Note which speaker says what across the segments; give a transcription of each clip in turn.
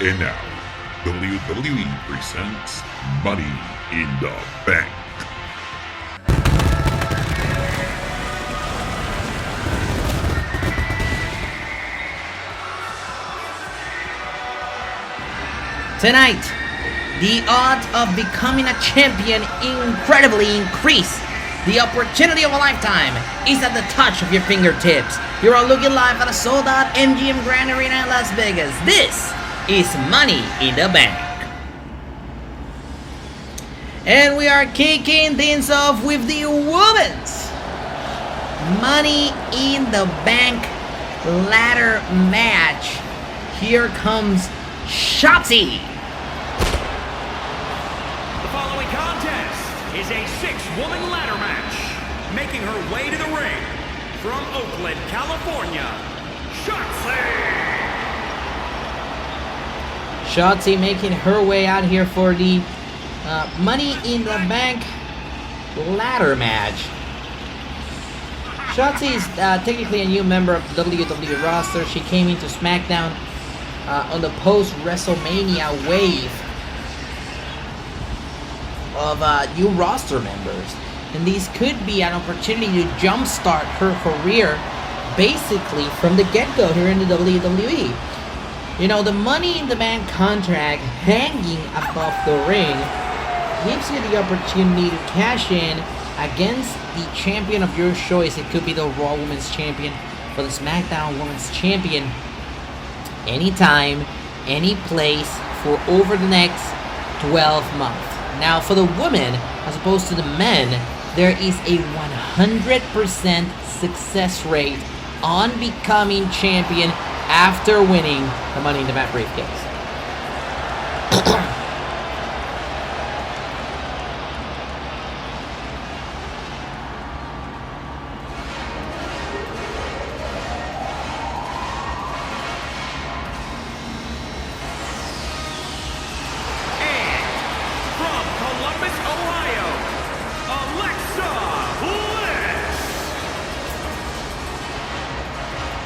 Speaker 1: And now, WWE presents Money in the Bank.
Speaker 2: Tonight, the odds of becoming a champion incredibly increase. The opportunity of a lifetime is at the touch of your fingertips. You are looking live at a sold-out MGM Grand Arena in Las Vegas. This is Money in the Bank. And we are kicking things off with the women's Money in the Bank ladder match. Here comes Shotzi.
Speaker 3: The following contest is a 6-woman ladder match. Making her way to the ring from Oakland, California, Shotzi.
Speaker 2: Shotzi making her way out here for the Money in the Bank ladder match. Shotzi is technically a new member of the WWE roster. She came into Smackdown on the post-WrestleMania wave of new roster members. And these could be an opportunity to jumpstart her career basically from the get-go here in the WWE. You know, the Money in the Bank contract hanging above the ring gives you the opportunity to cash in against the champion of your choice. It could be the Raw Women's Champion for the SmackDown Women's Champion. Anytime, any place for over the next 12 months. Now, for the women, as opposed to the men, there is a 100% success rate on becoming champion after winning the Money in the Bank briefcase.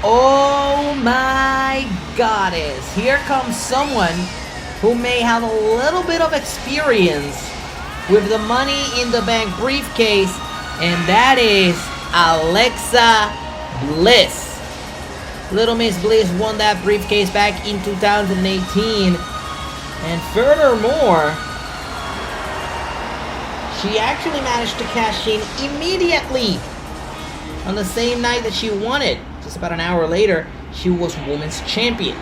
Speaker 2: Oh my goddess, here comes someone who may have a little bit of experience with the Money in the Bank briefcase, and that is Alexa Bliss. Little Miss Bliss won that briefcase back in 2018, and furthermore, she actually managed to cash in immediately on the same night that she won it. Just about an hour later, she was Women's Champion.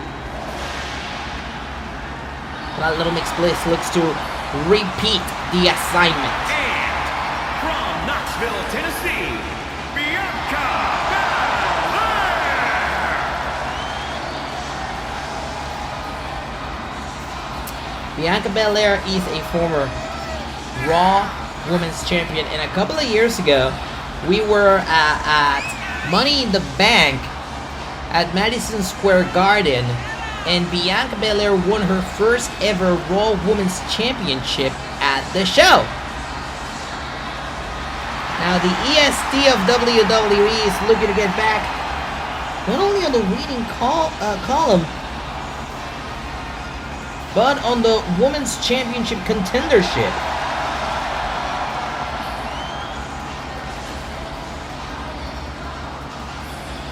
Speaker 2: But Little Miss Bliss looks to repeat the assignment.
Speaker 3: And from Knoxville, Tennessee, Bianca Belair.
Speaker 2: Bianca Belair is a former Raw Women's Champion, and a couple of years ago, we were at Money in the Bank at Madison Square Garden, and Bianca Belair won her first ever Raw Women's Championship at the show. Now the EST of WWE is looking to get back not only on the winning column, but on the Women's Championship contendership.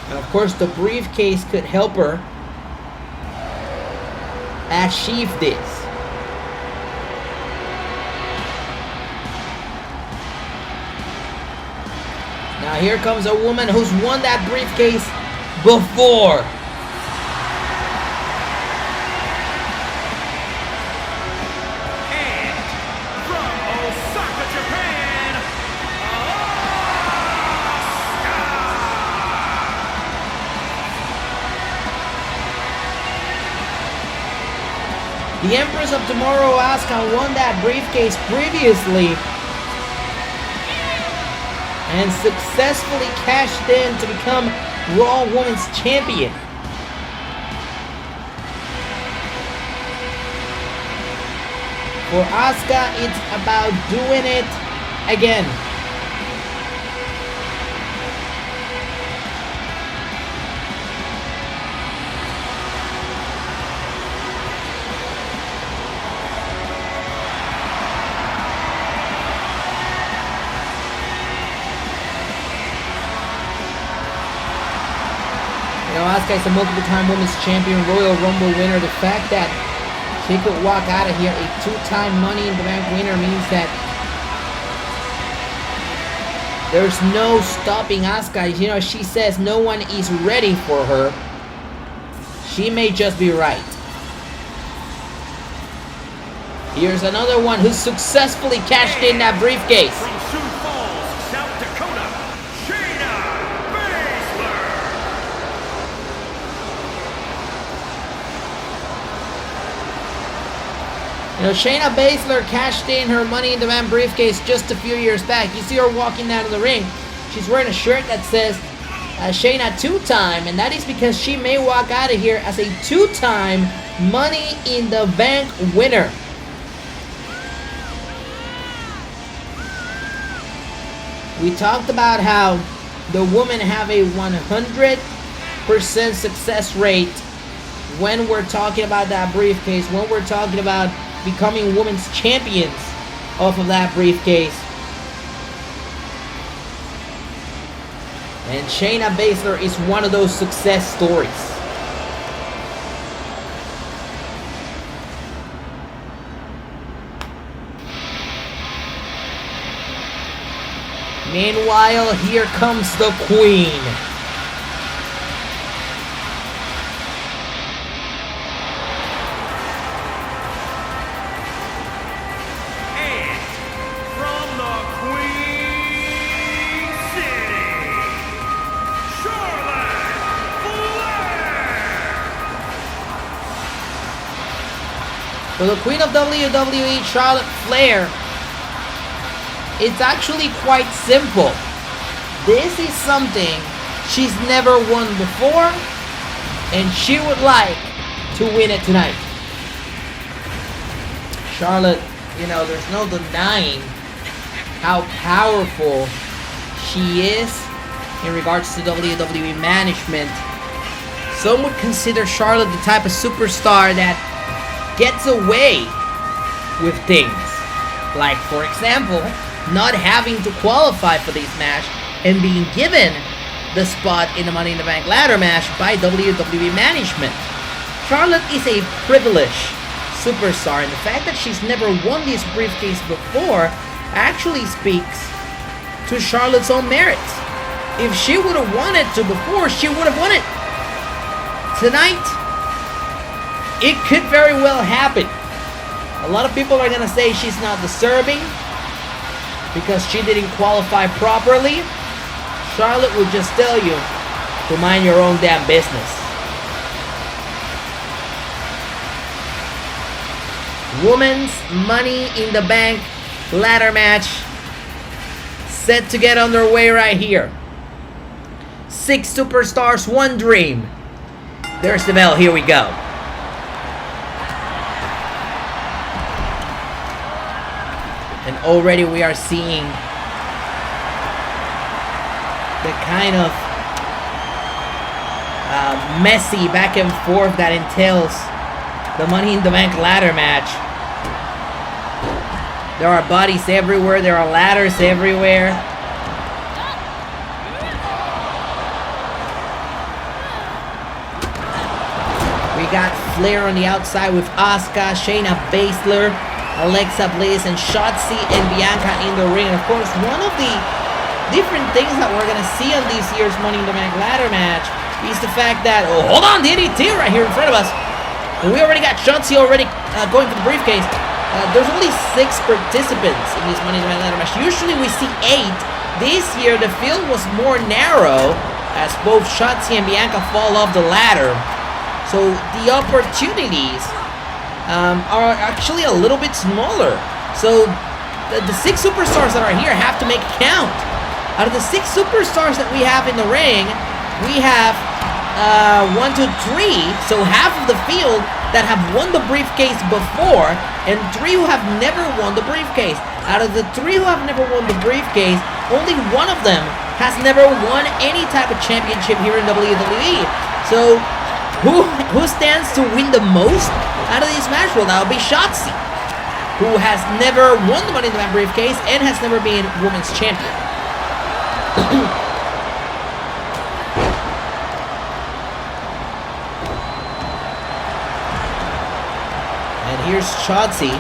Speaker 2: And of course, the briefcase could help her achieve this. Now here comes a woman who's won that briefcase before.
Speaker 3: And from Osaka, Japan,
Speaker 2: The Empress of Tomorrow, Asuka, won that briefcase previously and successfully cashed in to become Raw Women's Champion. For Asuka, it's about doing it again. You know, Asuka is a multiple-time women's champion, Royal Rumble winner. The fact that she could walk out of here a 2-time Money in the Bank winner means that there's no stopping Asuka. You know, she says no one is ready for her. She may just be right. Here's another one who successfully cashed in that briefcase.
Speaker 3: From Sioux Falls, South Dakota, Shayna Baszler.
Speaker 2: You know, Shayna Baszler cashed in her Money in the Bank briefcase just a few years back. You see her walking down to the ring. She's wearing a shirt that says Shayna 2-time, and that is because she may walk out of here as a 2-time Money in the Bank winner. We talked about how the women have a 100% success rate when we're talking about that briefcase, when we're talking about becoming women's champions off of that briefcase. And Shayna Baszler is one of those success stories. Meanwhile, here comes the Queen.
Speaker 3: And from the Queen City, Charlotte Flair.
Speaker 2: For the Queen of WWE, Charlotte Flair, it's actually quite simple. This is something she's never won before, and she would like to win it tonight. Charlotte, you know, there's no denying how powerful she is in regards to WWE management. Some would consider Charlotte the type of superstar that gets away with things. Like, for example, not having to qualify for this match and being given the spot in the Money in the Bank ladder match by WWE management. Charlotte is a privileged superstar, and the fact that she's never won this briefcase before actually speaks to Charlotte's own merits. If she would have won it before, she would have won it. Tonight, it could very well happen. A lot of people are going to say she's not deserving because she didn't qualify properly. Charlotte will just tell you to mind your own damn business. Women's Money in the Bank ladder match set to get underway right here. 6 superstars, 1 dream. There's the bell, here we go. And already we are seeing the kind of messy back and forth that entails the Money in the Bank ladder match. There are bodies everywhere, there are ladders everywhere. We got Flair on the outside with Asuka, Shayna Baszler, Alexa Bliss, and Shotzi and Bianca in the ring. And of course, one of the different things that we're going to see on this year's Money in the Bank ladder match is the fact that, oh, hold on, DDT right here in front of us. We already got Shotzi already going for the briefcase. There's only 6 participants in this Money in the Bank ladder match. Usually we see 8. This year the field was more narrow as both Shotzi and Bianca fall off the ladder. So the opportunities are actually a little bit smaller. So the 6 superstars that are here have to make it count. Out of the 6 superstars that we have in the ring, we have 1, 2, 3, so half of the field that have won the briefcase before, and 3 who have never won the briefcase. Out of the 3 who have never won the briefcase, only 1 of them has never won any type of championship here in WWE. So who stands to win the most out of this match? Well, that would be Shotzi, who has never won the Money in the Bank briefcase and has never been women's champion. Here's Shotzi.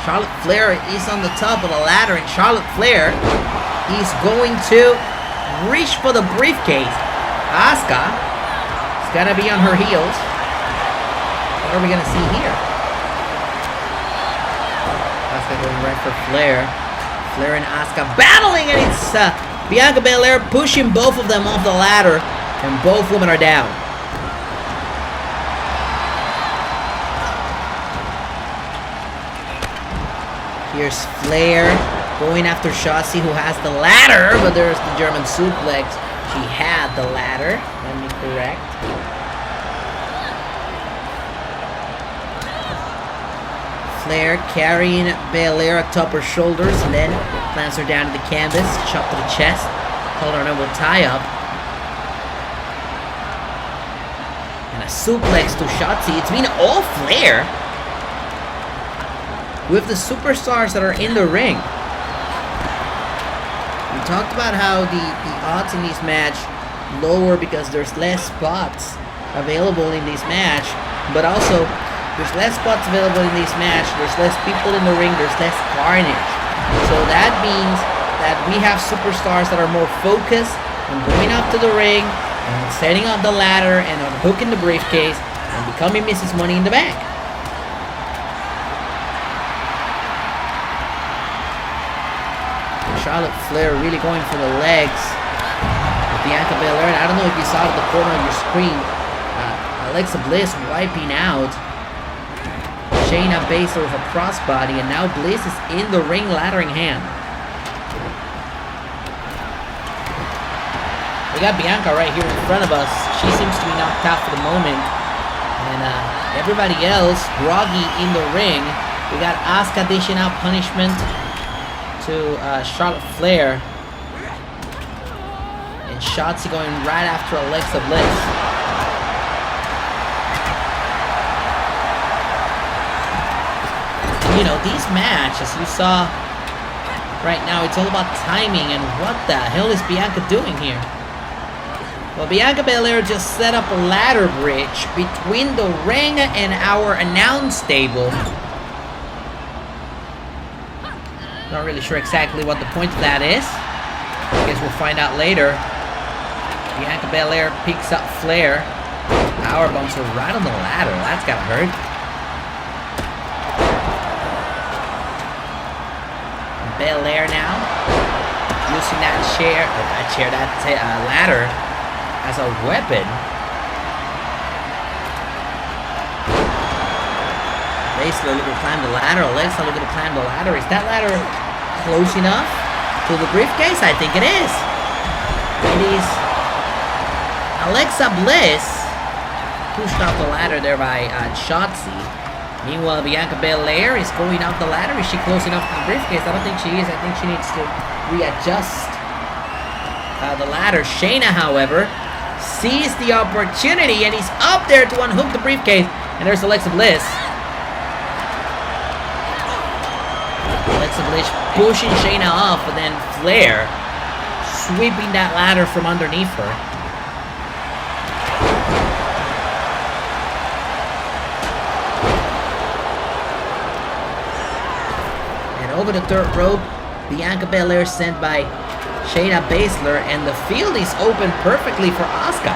Speaker 2: Charlotte Flair is on the top of the ladder, and Charlotte Flair is going to reach for the briefcase. Asuka is gonna be on her heels. What are we gonna see here? Asuka going right for Flair. Flair and Asuka battling, and it's Bianca Belair pushing both of them off the ladder, and both women are down. Here's Flair going after Shotzi, who has the ladder, but there's the German suplex. She had the ladder, let me correct. Flair carrying Belair atop her shoulders, and then plants her down to the canvas, chop to the chest, hold her with tie-up. And a suplex to Shotzi. It's been all Flair with the superstars that are in the ring. We talked about how the odds in this match lower because there's less spots available in this match, but also there's less spots available in this match, there's less people in the ring, there's less carnage. So that means that we have superstars that are more focused on going up to the ring and setting up the ladder and unhooking the briefcase and becoming Mrs. Money in the Bank. Charlotte Flair really going for the legs with Bianca Belair. I don't know if you saw it at the corner of your screen. Alexa Bliss wiping out Shayna Baszler with a crossbody, and now Bliss is in the ring laddering hand. We got Bianca right here in front of us. She seems to be knocked out for the moment. And everybody else groggy in the ring. We got Asuka dishing out punishment to Charlotte Flair, and Shotzi going right after Alexa Bliss. You know, these matches you saw right now, it's all about timing, and what the hell is Bianca doing here? Well, Bianca Belair just set up a ladder bridge between the ring and our announce table. Not really sure exactly what the point of that is. I guess we'll find out later. Bianca Belair picks up Flair. Power bombs her right on the ladder. That's gotta hurt. Belair now using that ladder as a weapon. Baszler looking to climb the ladder. Alexa looking to climb the ladder. Is that ladder close enough to the briefcase? I think it is. It is Alexa Bliss pushed off the ladder there by Shotzi. Meanwhile, Bianca Belair is going out the ladder. Is she close enough to the briefcase? I don't think she is. I think she needs to readjust the ladder. Shayna, however, sees the opportunity and he's up there to unhook the briefcase. And there's Alexa Bliss. Alexa Bliss pushing Shayna off, and then Flair sweeping that ladder from underneath her. And over the third rope, Bianca Belair sent by Shayna Baszler, and the field is open perfectly for Asuka.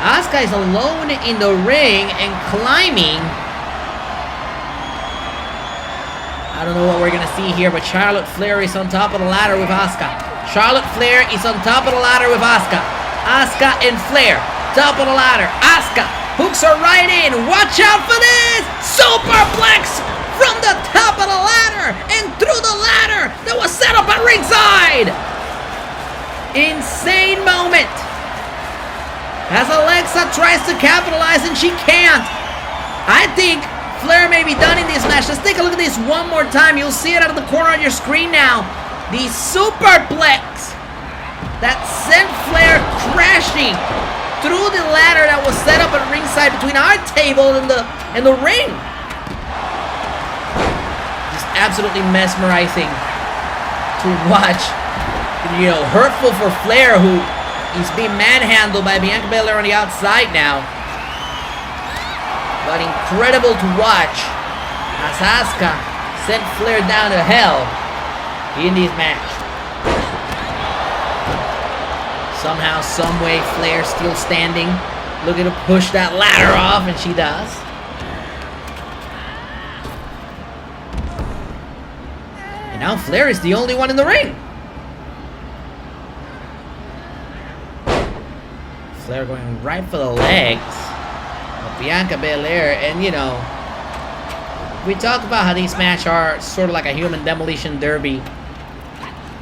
Speaker 2: Asuka is alone in the ring and climbing. I don't know what we're gonna see here, but Charlotte Flair is on top of the ladder with Asuka. Charlotte Flair is on top of the ladder with Asuka. Asuka and Flair, top of the ladder. Asuka hooks her right in. Watch out for this! Superplex from the top of the ladder and through the ladder that was set up at ringside. Insane moment. As Alexa tries to capitalize and she can't. I think Flair may be done in this match. Let's take a look at this one more time. You'll see it out of the corner of your screen now. The superplex that sent Flair crashing through the ladder that was set up at ringside between our table and the ring. Just absolutely mesmerizing to watch. You know, hurtful for Flair, who He's being manhandled by Bianca Belair on the outside now. But incredible to watch as Asuka sent Flair down to hell in this match. Somehow, someway, Flair still standing, looking to push that ladder off, and she does. And now Flair is the only one in the ring. Flair going right for the legs of Bianca Belair. And you know, we talk about how these matches are sort of like a human demolition derby.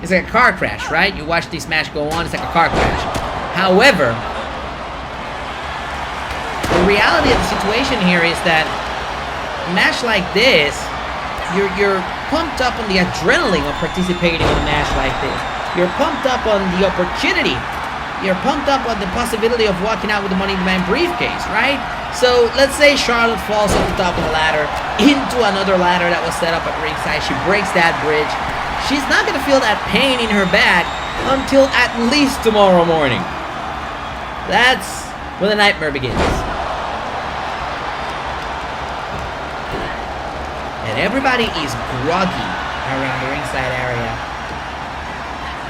Speaker 2: It's like a car crash, right? You watch this match go on, it's like a car crash. However, the reality of the situation here is that a match like this, you're pumped up on the adrenaline of participating in a match like this. You're pumped up on the opportunity. You're pumped up on the possibility of walking out with the Money in the Bank briefcase, right? So let's say Charlotte falls off the top of the ladder into another ladder that was set up at ringside. She breaks that bridge. She's not going to feel that pain in her back until at least tomorrow morning. That's when the nightmare begins. And everybody is groggy around the ringside area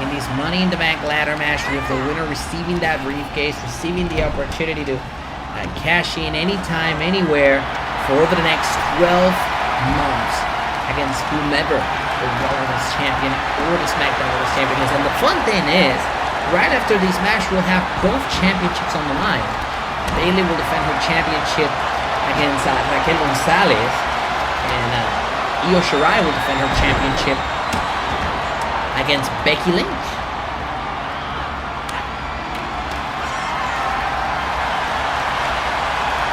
Speaker 2: in this Money in the Bank ladder match, with the winner receiving that briefcase, receiving the opportunity to cash in anytime, anywhere for over the next 12 months against whomever the Raw Women's Champion or the Smackdown Women's Champion is. And the fun thing is, right after this match, we'll have both championships on the line. Bayley will defend her championship against Raquel Gonzalez, and Io Shirai will defend her championship against Becky Lynch.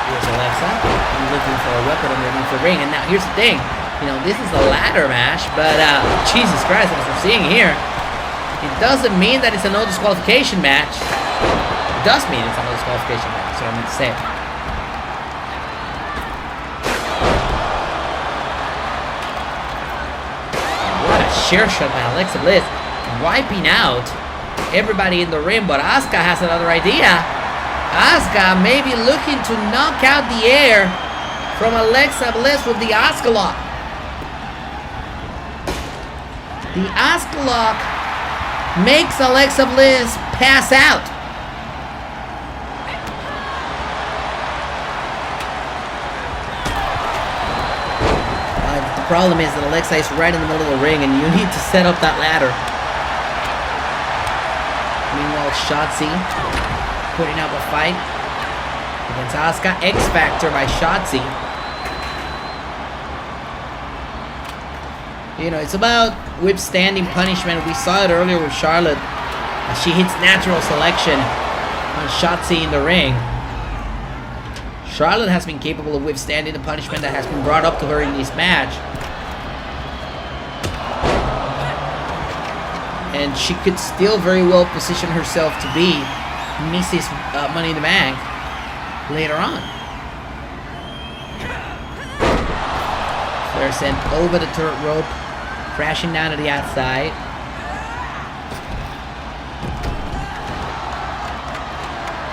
Speaker 2: Here's Alexa. I'm looking for a weapon underneath the ring. And now here's the thing. You know, this is a ladder match, but Jesus Christ, as we're seeing here, it doesn't mean that it's a no disqualification match. It does mean it's a no disqualification match. That's what I meant to say. What a share shot by Alexa Bliss, wiping out everybody in the ring. But Asuka has another idea. Asuka may be looking to knock out the air from Alexa Bliss with the Asuka lock. The Asuka lock makes Alexa Bliss pass out. The problem is that Alexa is right in the middle of the ring, and you need to set up that ladder. Meanwhile, Shotzi putting up a fight against Asuka. X Factor by Shotzi. You know, it's about withstanding punishment. We saw it earlier with Charlotte. She hits natural selection on Shotzi in the ring. Charlotte has been capable of withstanding the punishment that has been brought up to her in this match. And she could still very well position herself to be Mrs. Money in the Bank later on. Flair sent over the turret rope, crashing down to the outside.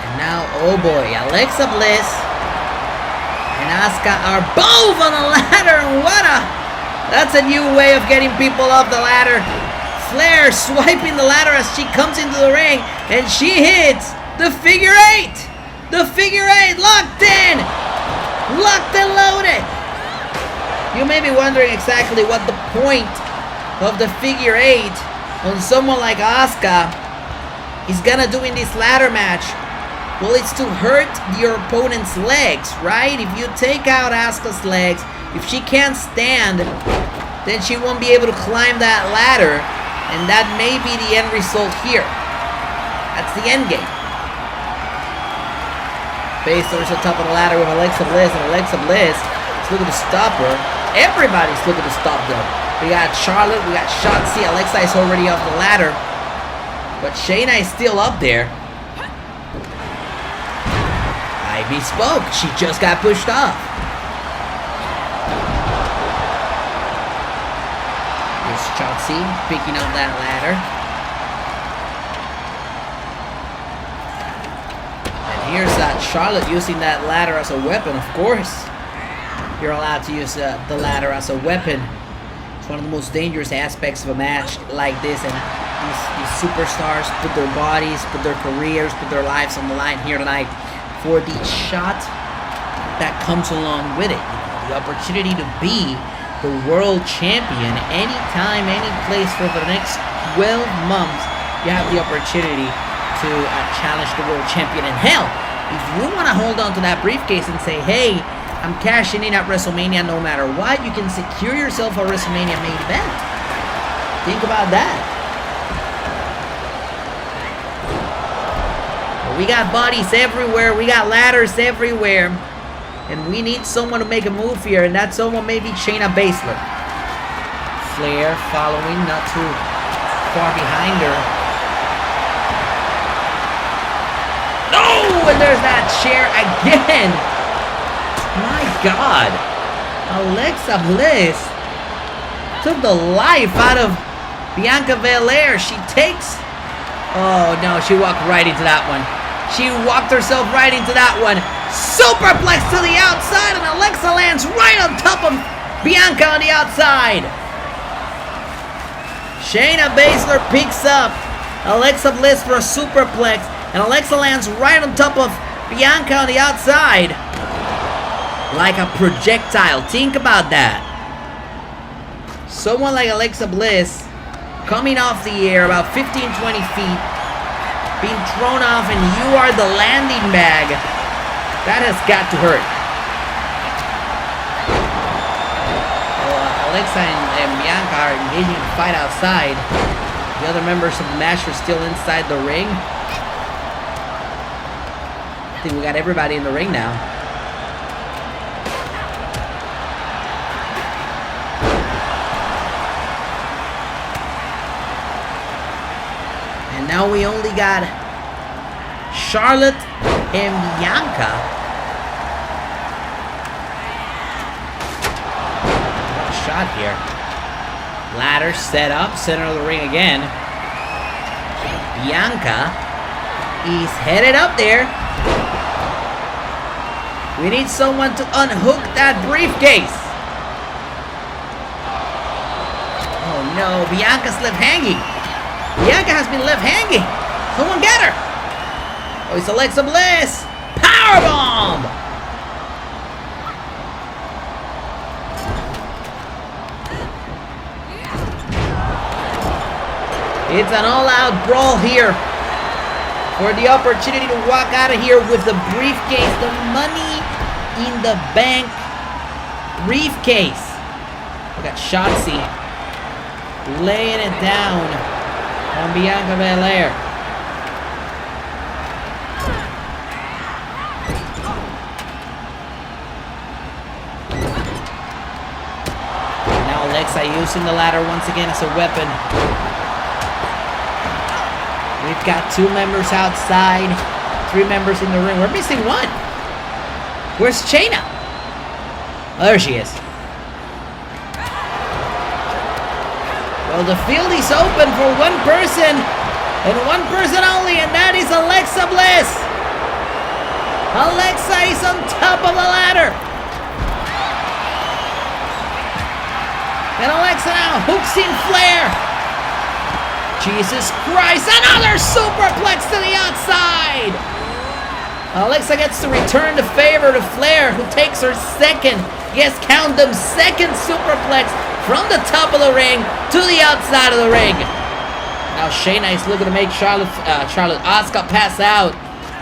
Speaker 2: And now, oh boy, Alexa Bliss and Asuka are both on the ladder. That's a new way of getting people off the ladder. Flair swiping the ladder as she comes into the ring, and she hits the figure eight. The figure eight locked in. Locked and loaded. You may be wondering exactly what the point of the figure eight on someone like Asuka is gonna do in this ladder match. Well, it's to hurt your opponent's legs, right? If you take out Asuka's legs, if she can't stand, then she won't be able to climb that ladder, and that may be the end result here. That's the end game. Base towards the top of the ladder with Alexa Bliss, and Alexa Bliss is looking to stop her. Everybody's looking to stop them. We got Charlotte, we got Shotzi. Alexa is already off the ladder, but Shayna is still up there. I misspoke. She just got pushed off. Here's Shotzi picking up that ladder. Here's Charlotte using that ladder as a weapon. Of course, you're allowed to use the ladder as a weapon. It's one of the most dangerous aspects of a match like this. And these superstars put their bodies, put their careers, put their lives on the line here tonight for the shot that comes along with it. The opportunity to be the world champion anytime, any place for the next 12 months. You have the opportunity to challenge the world champion. And hell, if you want to hold on to that briefcase and say, hey, I'm cashing in at WrestleMania no matter what, you can secure yourself a WrestleMania main event. Think about that. We got bodies everywhere. We got ladders everywhere. And we need someone to make a move here. And that someone may be Shayna Baszler. Flair following, not too far behind her. And there's that chair again. My God. Alexa Bliss took the life out of Bianca Belair. She takes... Oh, no. She walked right into that one. She walked herself right into that one. Superplex to the outside, and Alexa lands right on top of Bianca on the outside. Shayna Baszler picks up Alexa Bliss for a superplex. And Alexa lands right on top of Bianca on the outside. Like a projectile. Think about that. Someone like Alexa Bliss coming off the air about 15-20 feet, being thrown off, and you are the landing bag. That has got to hurt. Well, Alexa and Bianca are engaging in a fight outside. The other members of the match are still inside the ring. I think we got everybody in the ring now. And now we only got Charlotte and Bianca. What a shot here. Ladder set up, center of the ring again. Bianca is headed up there. We need someone to unhook that briefcase. Oh no, Bianca's left hanging. Bianca has been left hanging. Someone get her. Oh, it's Alexa Bliss. Powerbomb. It's an all-out brawl here. For the opportunity to walk out of here with the briefcase, the Money in the Bank briefcase. We got Shotzi laying it down on Bianca Belair. Now Alexa using the ladder once again as a weapon. We've got 2 members outside, 3 members in the ring. We're missing one. Where's Shayna? Oh, there she is. Well, the field is open for one person, and one person only, and that is Alexa Bliss. Alexa is on top of the ladder. And Alexa now hooks in Flair. Jesus Christ, another superplex to the outside! Alexa gets to return the favor to Flair, who takes her second, yes, count them, second superplex from the top of the ring to the outside of the ring. Now Shayna is looking to make Charlotte Asuka pass out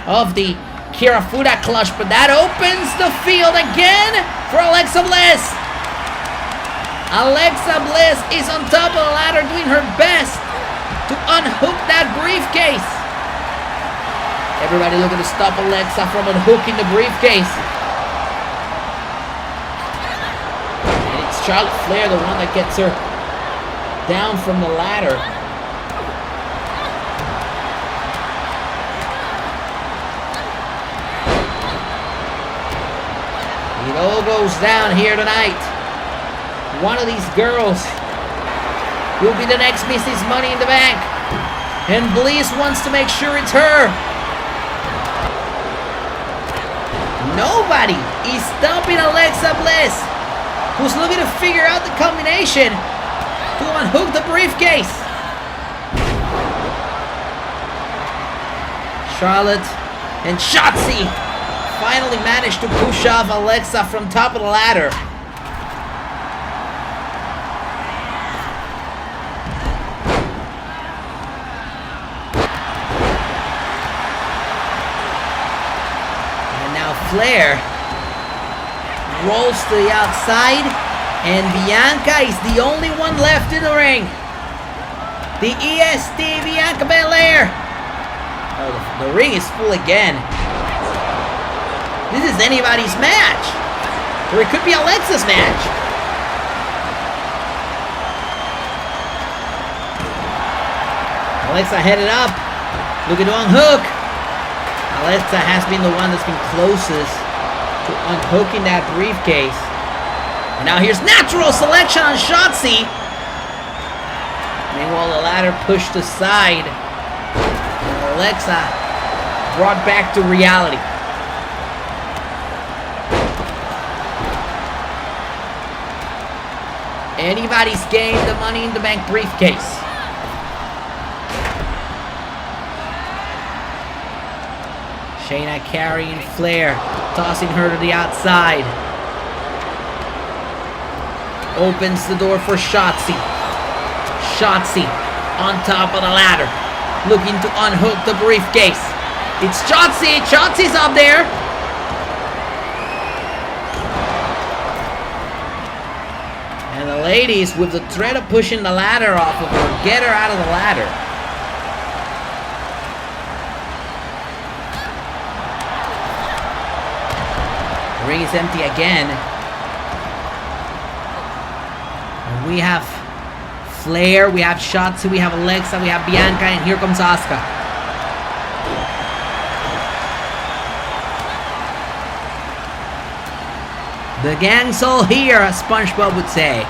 Speaker 2: of the Kirifuda clutch, but that opens the field again for Alexa Bliss. Alexa Bliss is on top of the ladder doing her best to unhook that briefcase. Everybody looking to stop Alexa from unhooking the briefcase. And it's Charlotte Flair, the one that gets her down from the ladder. It all goes down here tonight. One of these girls will be the next Mrs. Money in the Bank. And Bliss wants to make sure it's her. Nobody is stopping Alexa Bliss, who's looking to figure out the combination to unhook the briefcase. Charlotte and Shotzi finally managed to push off Alexa from top of the ladder. And now Flair rolls to the outside, and Bianca is the only one left in the ring. The EST Bianca Belair. Oh, the ring is full again. This is anybody's match. Or it could be Alexa's match. Alexa headed up. Looking to unhook. Alexa has been the one that's been closest to unhooking that briefcase. And now here's natural selection on Shotzi. Meanwhile, the ladder pushed aside. Alexa brought back to reality. Anybody's game, the Money in the Bank briefcase. Shayna carrying Flair, tossing her to the outside. Opens the door for Shotzi. Shotzi on top of the ladder, looking to unhook the briefcase. It's Shotzi. Shotzi's up there. And the ladies, with the threat of pushing the ladder off of her, get her out of the ladder. The ring is empty again. And we have Flair, we have Shotzi, we have Alexa, we have Bianca, and here comes Asuka. The gang's all here, as SpongeBob would say.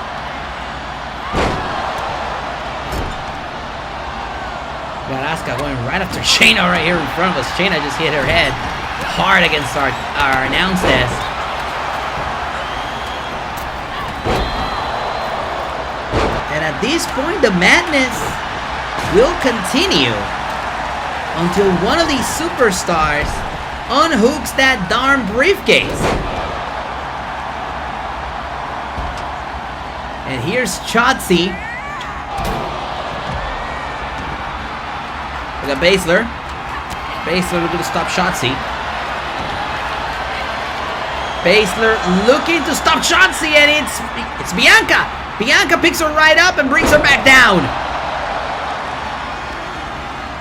Speaker 2: Got Asuka going right after Shayna right here in front of us. Shayna just hit her head hard against our announce desk. And at this point, the madness will continue until one of these superstars unhooks that darn briefcase. And here's Shotzi. We got Baszler. Baszler looking to stop Shotzi. Baszler looking to stop Shotzi, and it's Bianca. Bianca picks her right up and brings her back down.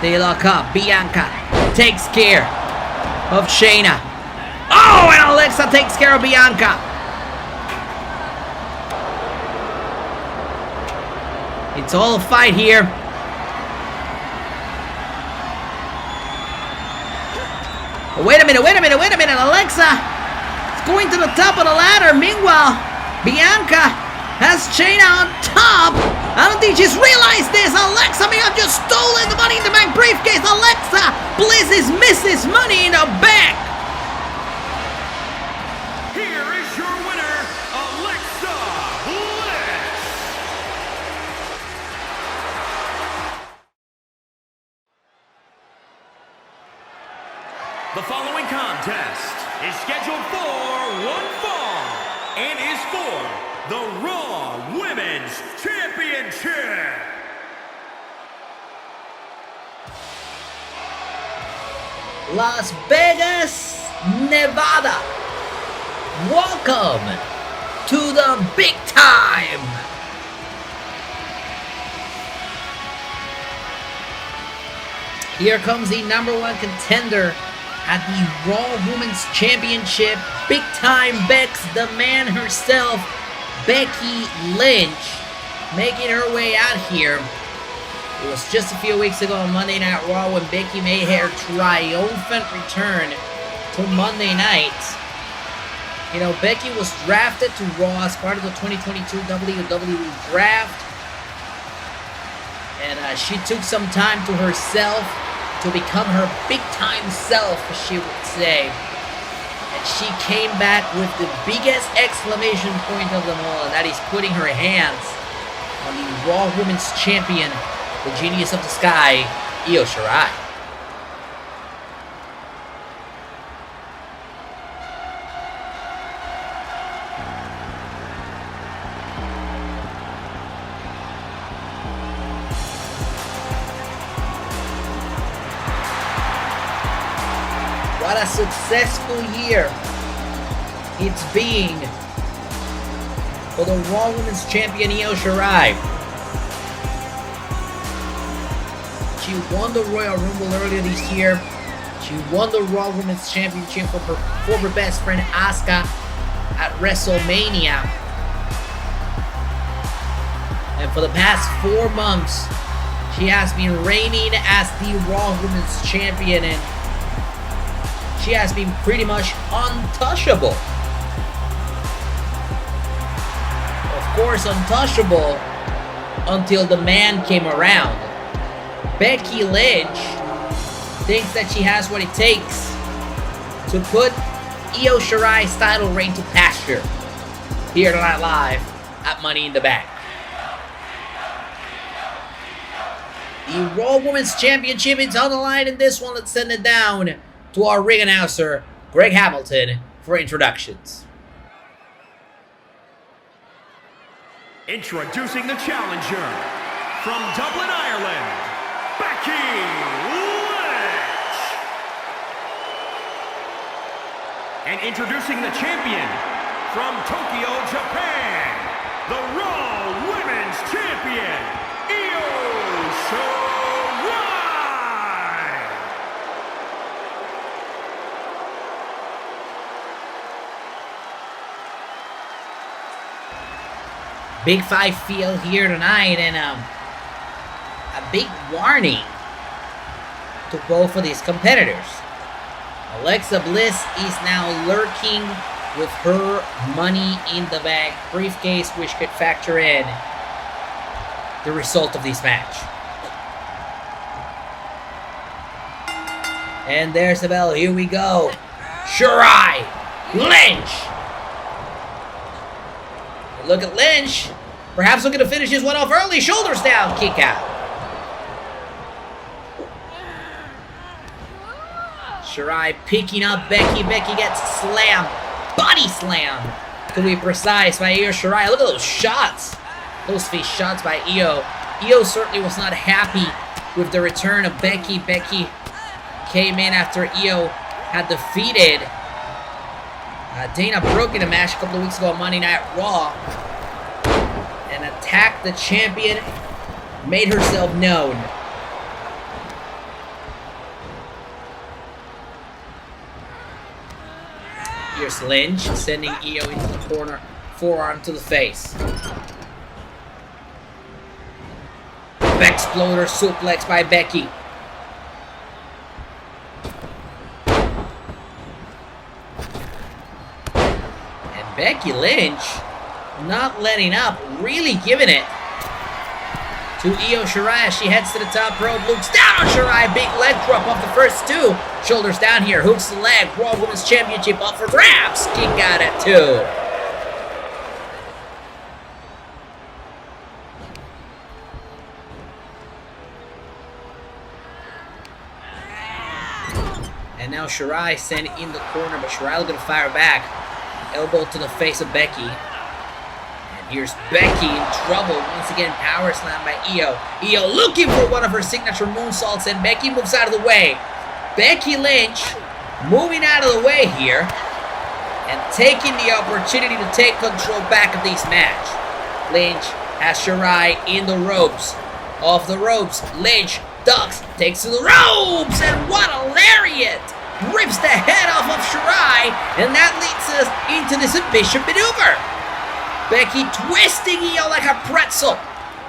Speaker 2: They lock up. Bianca takes care of Shayna. Oh, and Alexa takes care of Bianca. It's all a fight here. Oh, wait a minute. Alexa is going to the top of the ladder. Meanwhile, Bianca has Shayna on top. I don't think she's realized this. Alexa may have just stolen the Money in the Bank briefcase. Alexa Bliss is Mrs. Money in the Bank.
Speaker 3: Here is your winner, Alexa Bliss. The following contest is scheduled for one fall and is for the Raw Women's Championship.
Speaker 2: Las Vegas, Nevada. Welcome to the big time. Here comes the #1 contender at the Raw Women's Championship. Big time Bex, the man herself, Becky Lynch, making her way out here. It was just a few weeks ago on Monday Night Raw when Becky made her triumphant return to Monday Night. You know, Becky was drafted to Raw as part of the 2022 WWE Draft. And she took some time to herself to become her big-time self, as she would say. And she came back with the biggest exclamation point of them all, and that is putting her hands on the Raw Women's Champion, the Genius of the Sky, Io Shirai. What a successful year it's being for the Raw Women's Champion Io Shirai. She won the Royal Rumble earlier this year. She won the Raw Women's Championship for her former best friend Asuka at WrestleMania. And for the past 4 months, she has been reigning as the Raw Women's Champion, and she has been pretty much untouchable. Of course, untouchable until the man came around. Becky Lynch thinks that she has what it takes to put Io Shirai's title reign to pasture here tonight live at Money in the Bank. The Raw Women's Championship is on the line in this one. Let's send it down to our ring announcer, Greg Hamilton, for introductions.
Speaker 3: Introducing the challenger from Dublin, Ireland, Becky Lynch. And introducing the champion from Tokyo, Japan, the Raw Women's Champion, Io Shirai.
Speaker 2: Big 5 feel here tonight, and a big warning to both of these competitors. Alexa Bliss is now lurking with her Money in the Bank briefcase, which could factor in the result of this match. And there's the bell. Here we go. Shirai, Lynch. Look at Lynch. Perhaps looking to finish this one off early. Shoulders down, kick out. Shirai picking up Becky. Becky gets slammed. Body slam, to be precise, by Io Shirai. Look at those shots. Those face shots by Io. Io certainly was not happy with the return of Becky. Becky came in after Io had defeated Dana Brooke in a match a couple of weeks ago on Monday Night Raw and attacked the champion, made herself known. Here's Lynch sending Io into the corner, forearm to the face. Exploder suplex by Becky. Becky Lynch not letting up, really giving it to Io Shirai as she heads to the top rope. Looks down on Shirai, big leg drop off the first 2. Shoulders down here, hooks the leg. Raw Women's Championship up for grabs. Kick out at 2. And now Shirai sent in the corner, but Shirai looking to fire back. Elbow to the face of Becky. And here's Becky in trouble. Once again, power slam by Io. Io looking for one of her signature moonsaults, and Becky moves out of the way. Becky Lynch moving out of the way here and taking the opportunity to take control back of this match. Lynch has Shirai in the ropes. Off the ropes, Lynch ducks, takes to the ropes, and what a lariat! Rips the head off of Shirai, and that leads us into the submission maneuver. Becky twisting Io like a pretzel,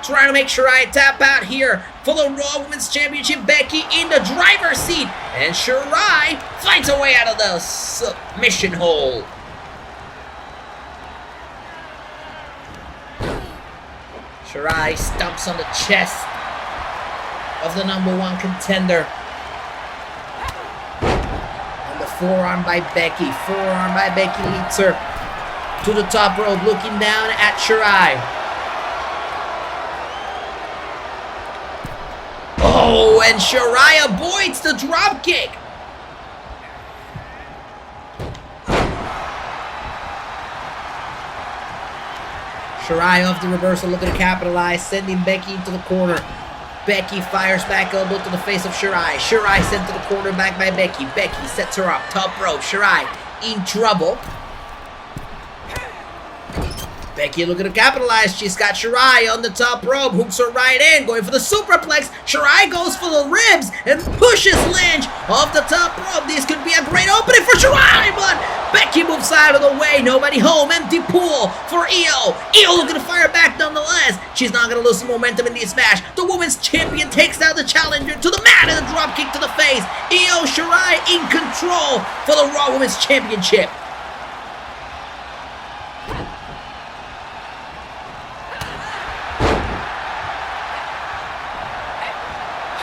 Speaker 2: trying to make Shirai tap out here for the Raw Women's Championship. Becky in the driver's seat, and Shirai finds a way out of the submission hole. Shirai stumps on the chest of the #1 contender. forearm by Becky. Forearm by Becky leads her to the top rope, looking down at Shirai. Oh, and Shirai avoids the drop kick. Shirai off the reversal, looking to capitalize, sending Becky into the corner. Becky fires back elbow to the face of Shirai. Shirai sent to the corner, back by Becky. Becky sets her up, top rope. Shirai in trouble. Becky looking to capitalize. She's got Shirai on the top rope. Hooks her right in. Going for the superplex. Shirai goes for the ribs and pushes Lynch off the top rope. This could be a great opening for Shirai, but Becky moves out of the way. Nobody home. Empty pool for Io. Io looking to fire back nonetheless. She's not going to lose some momentum in this match. The women's champion takes down the challenger to the mat and a drop kick to the face. Io Shirai in control for the Raw Women's Championship.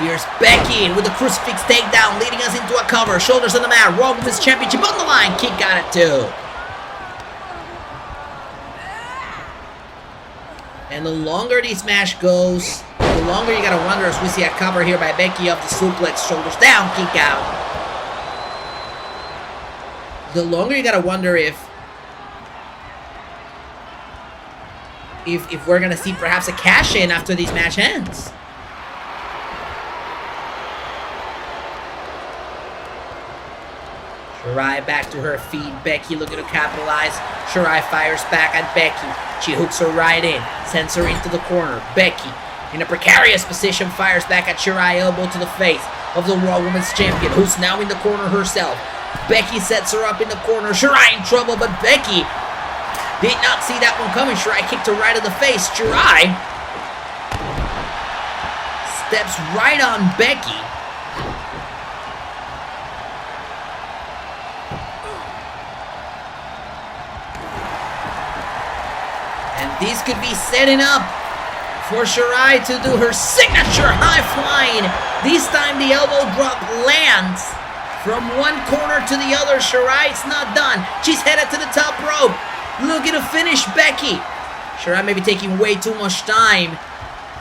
Speaker 2: Here's Becky with the crucifix takedown, leading us into a cover. Shoulders on the mat. Raw Women's Championship on the line. Kick got it too. And the longer this match goes, the longer you gotta wonder as we see a cover here by Becky off the suplex. Shoulders down, kick out. The longer you gotta wonder if we're gonna see perhaps a cash in after this match ends. Shirai back to her feet. Becky looking to capitalize. Shirai fires back at Becky. She hooks her right in. Sends her into the corner. Becky, in a precarious position, fires back at Shirai. Elbow to the face of the Raw Women's Champion, who's now in the corner herself. Becky sets her up in the corner. Shirai in trouble, but Becky did not see that one coming. Shirai kicked her right in the face. Shirai steps right on Becky. This could be setting up for Shirai to do her signature high flying. This time the elbow drop lands from one corner to the other. Shirai's not done. She's headed to the top rope, looking to finish Becky. Shirai may be taking way too much time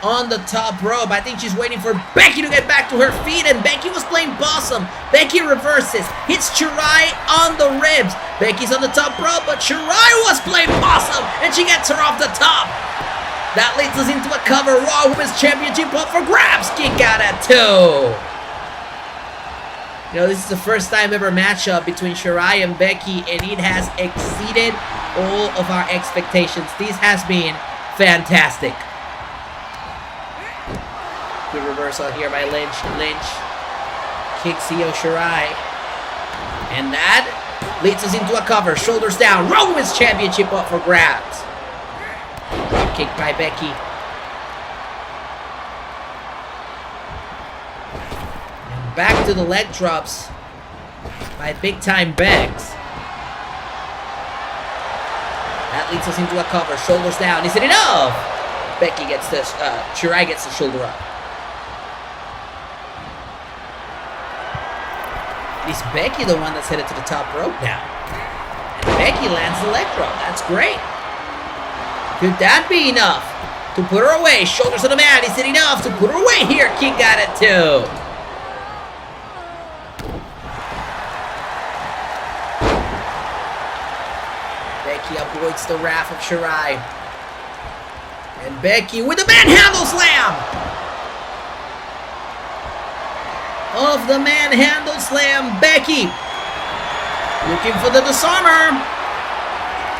Speaker 2: on the top rope. I think she's waiting for Becky to get back to her feet, and Becky was playing possum. Becky reverses, hits Shirai on the ribs. Becky's on the top rope, but Shirai was playing possum, and she gets her off the top. That leads us into a cover. Raw Women's Championship up for grabs. Kick out at 2. You know, this is the first time ever matchup between Shirai and Becky, and it has exceeded all of our expectations. This has been fantastic. Good reversal here by Lynch. Lynch kicks Io Shirai. And that leads us into a cover. Shoulders down. Raw Women's Championship up for grabs. Drop kick by Becky. And back to the leg drops by Big Time Bex. That leads us into a cover. Shoulders down. Is it enough? Becky gets this. Shirai gets the shoulder up. Is Becky the one that's headed to the top rope now? And Becky lands the leg drop. That's great. Could that be enough to put her away? Shoulders on the mat. Is it enough to put her away here? Kick got it too. Becky avoids the wrath of Shirai. And Becky with the manhandle slam. Of the manhandle slam, Becky looking for the disarmer,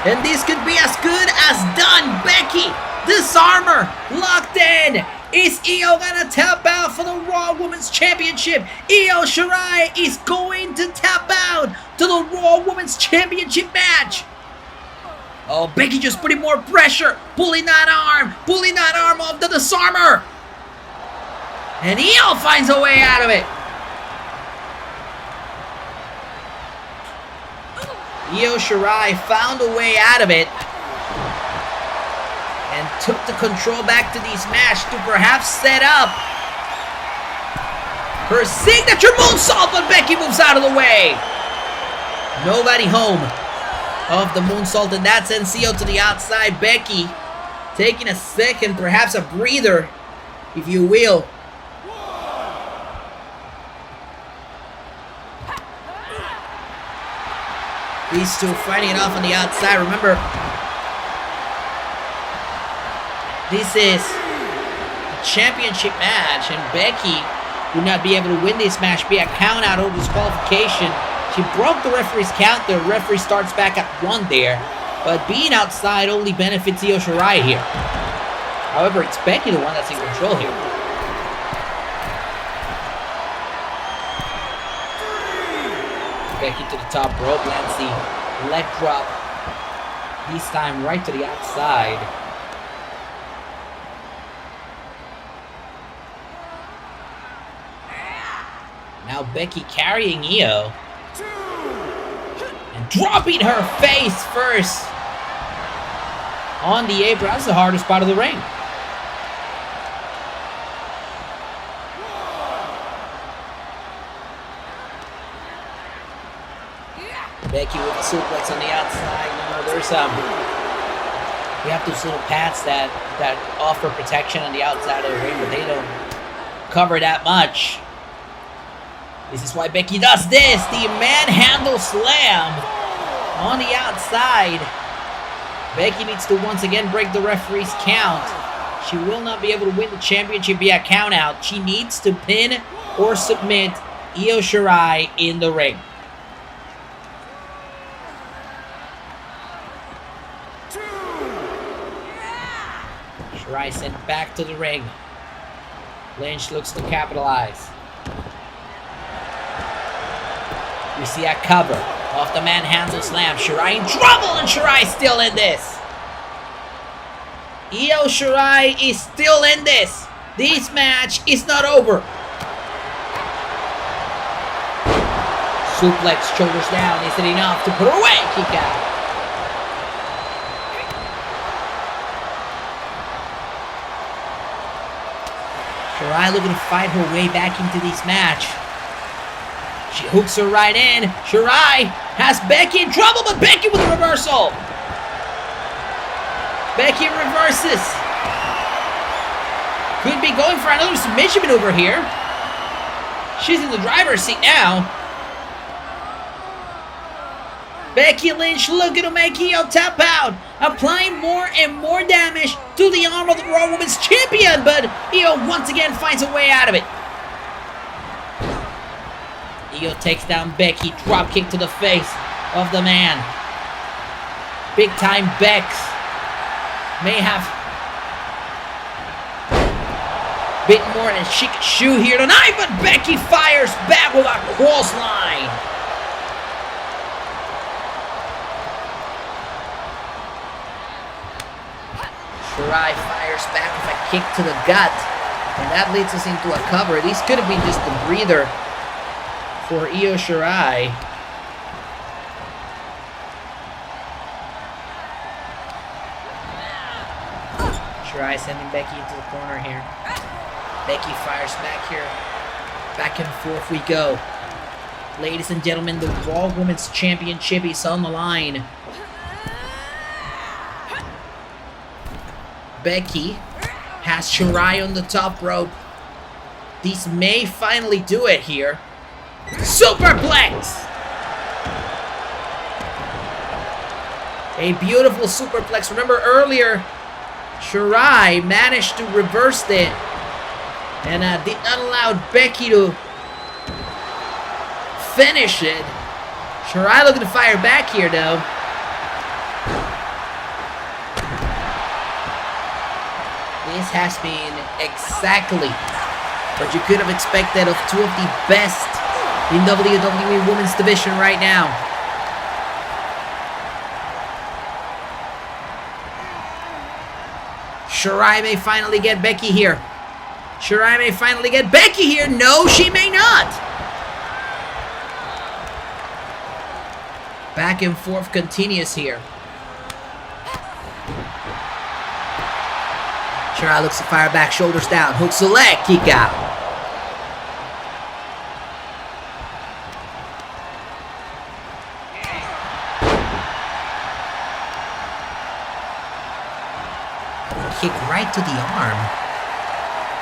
Speaker 2: and this could be as good as done. Becky, disarmer, locked in. Is Io gonna tap out for the Raw Women's Championship? Io Shirai is going to tap out to the Raw Women's Championship match. Oh, Becky just putting more pressure, pulling that arm off the disarmer, and Io finds a way out of it. Io Shirai found a way out of it and took the control back to this match to perhaps set up her signature moonsault, but Becky moves out of the way. Nobody home of the moonsault, and that sends Io to the outside. Becky taking a second, perhaps a breather, if you will. These two fighting it off on the outside. Remember, this is a championship match, and Becky would not be able to win this match via count out or disqualification. She broke the referee's count. The referee starts back at 1 there. But being outside only benefits Io Shirai here. However, it's Becky the one that's in control here. Becky to the top rope, lands the leg drop. This time right to the outside. Now Becky carrying Io. And dropping her face first on the apron. That's the hardest part of the ring. Becky with the suplex on the outside. You know, there's we have those little pads that offer protection on the outside of the ring, but they don't cover that much. This is why Becky does this. The manhandle slam on the outside. Becky needs to once again break the referee's count. She will not be able to win the championship via count out. She needs to pin or submit Io Shirai in the ring. Shirai sent back to the ring. Lynch looks to capitalize. We see a cover off the manhandle slam. Shirai in trouble, and Shirai still in this. Io Shirai is still in this. This match is not over. Suplex, shoulders down. Is it enough to put her away? Kick out. Shirai looking to fight her way back into this match. She hooks her right in. Shirai has Becky in trouble, but Becky with a reversal. Becky reverses. Could be going for another submission maneuver here. She's in the driver's seat now. Becky Lynch looking to make Io tap out, applying more and more damage to the arm of the Raw Women's Champion, but Io once again finds a way out of it. Io takes down Becky, drop kick to the face of the man. Big time Bex may have bit more than she could chew here tonight, but Becky fires back with a clothesline. Shirai fires back with a kick to the gut, and that leads us into a cover. This could have been just a breather for Io Shirai. Shirai sending Becky into the corner here. Becky fires back here. Back and forth we go. Ladies and gentlemen, the Raw Women's Championship is on the line. Becky has Shirai on the top rope. This may finally do it here. Superplex! A beautiful superplex. Remember earlier, Shirai managed to reverse it and did not allow Becky to finish it. Shirai looking to fire back here though. This has been exactly what you could have expected of two of the best in WWE Women's Division right now. Shirai may finally get Becky here. Shirai may finally get Becky here. No, she may not. Back and forth continues here. Shirai looks to fire back, shoulders down, hooks the leg, kick out. kick right to the arm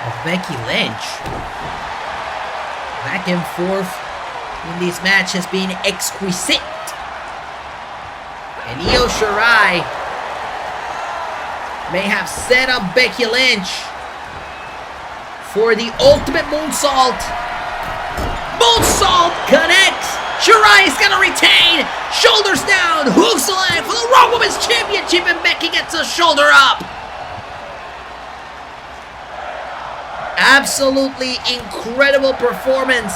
Speaker 2: of Becky Lynch. Back and forth in this match has been exquisite. And Io Shirai may have set up Becky Lynch for the ultimate moonsault. Moonsault connects. Shirai is gonna retain. Shoulders down. Hooks the leg for the Raw Women's Championship, and Becky gets a shoulder up. Absolutely incredible performance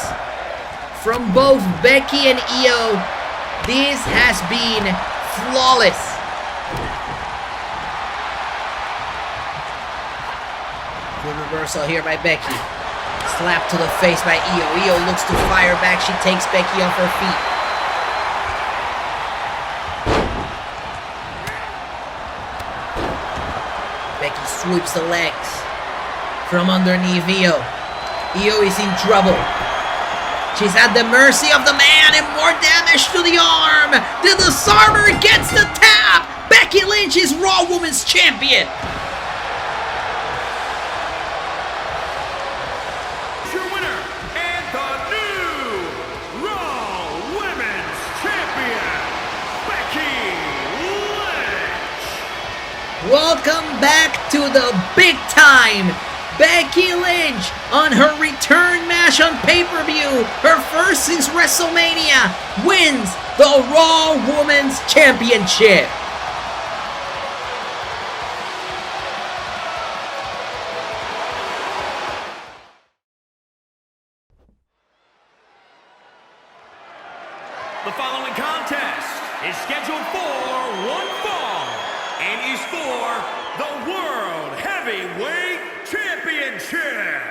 Speaker 2: from both Becky and Io. This has been flawless. Good reversal here by Becky. Slap to the face by Io. Io looks to fire back. She takes Becky off her feet. Becky sweeps the legs from underneath Io. Io is in trouble. She's at the mercy of the man, and more damage to the arm. The disarmer gets the tap. Becky Lynch is Raw Women's Champion.
Speaker 3: Your winner and the new Raw Women's Champion, Becky Lynch.
Speaker 2: Welcome back to the big time. Becky Lynch on her return match on pay-per-view, her first since WrestleMania, wins the Raw Women's Championship.
Speaker 3: The following contest is scheduled for one fall and is for the World Heavyweight Championship.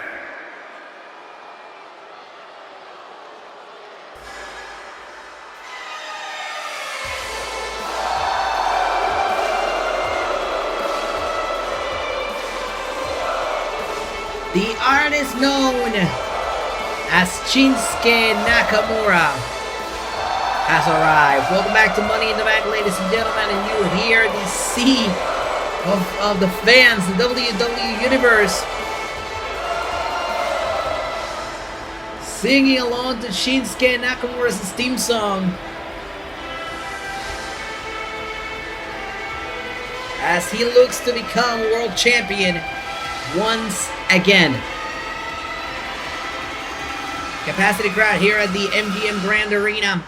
Speaker 2: The artist known as Shinsuke Nakamura has arrived. Welcome back to Money in the Bank, ladies and gentlemen, and you hear the sea of the fans, the WWE Universe, singing along to Shinsuke Nakamura's theme song as he looks to become world champion once again. Capacity crowd here at the MGM Grand Arena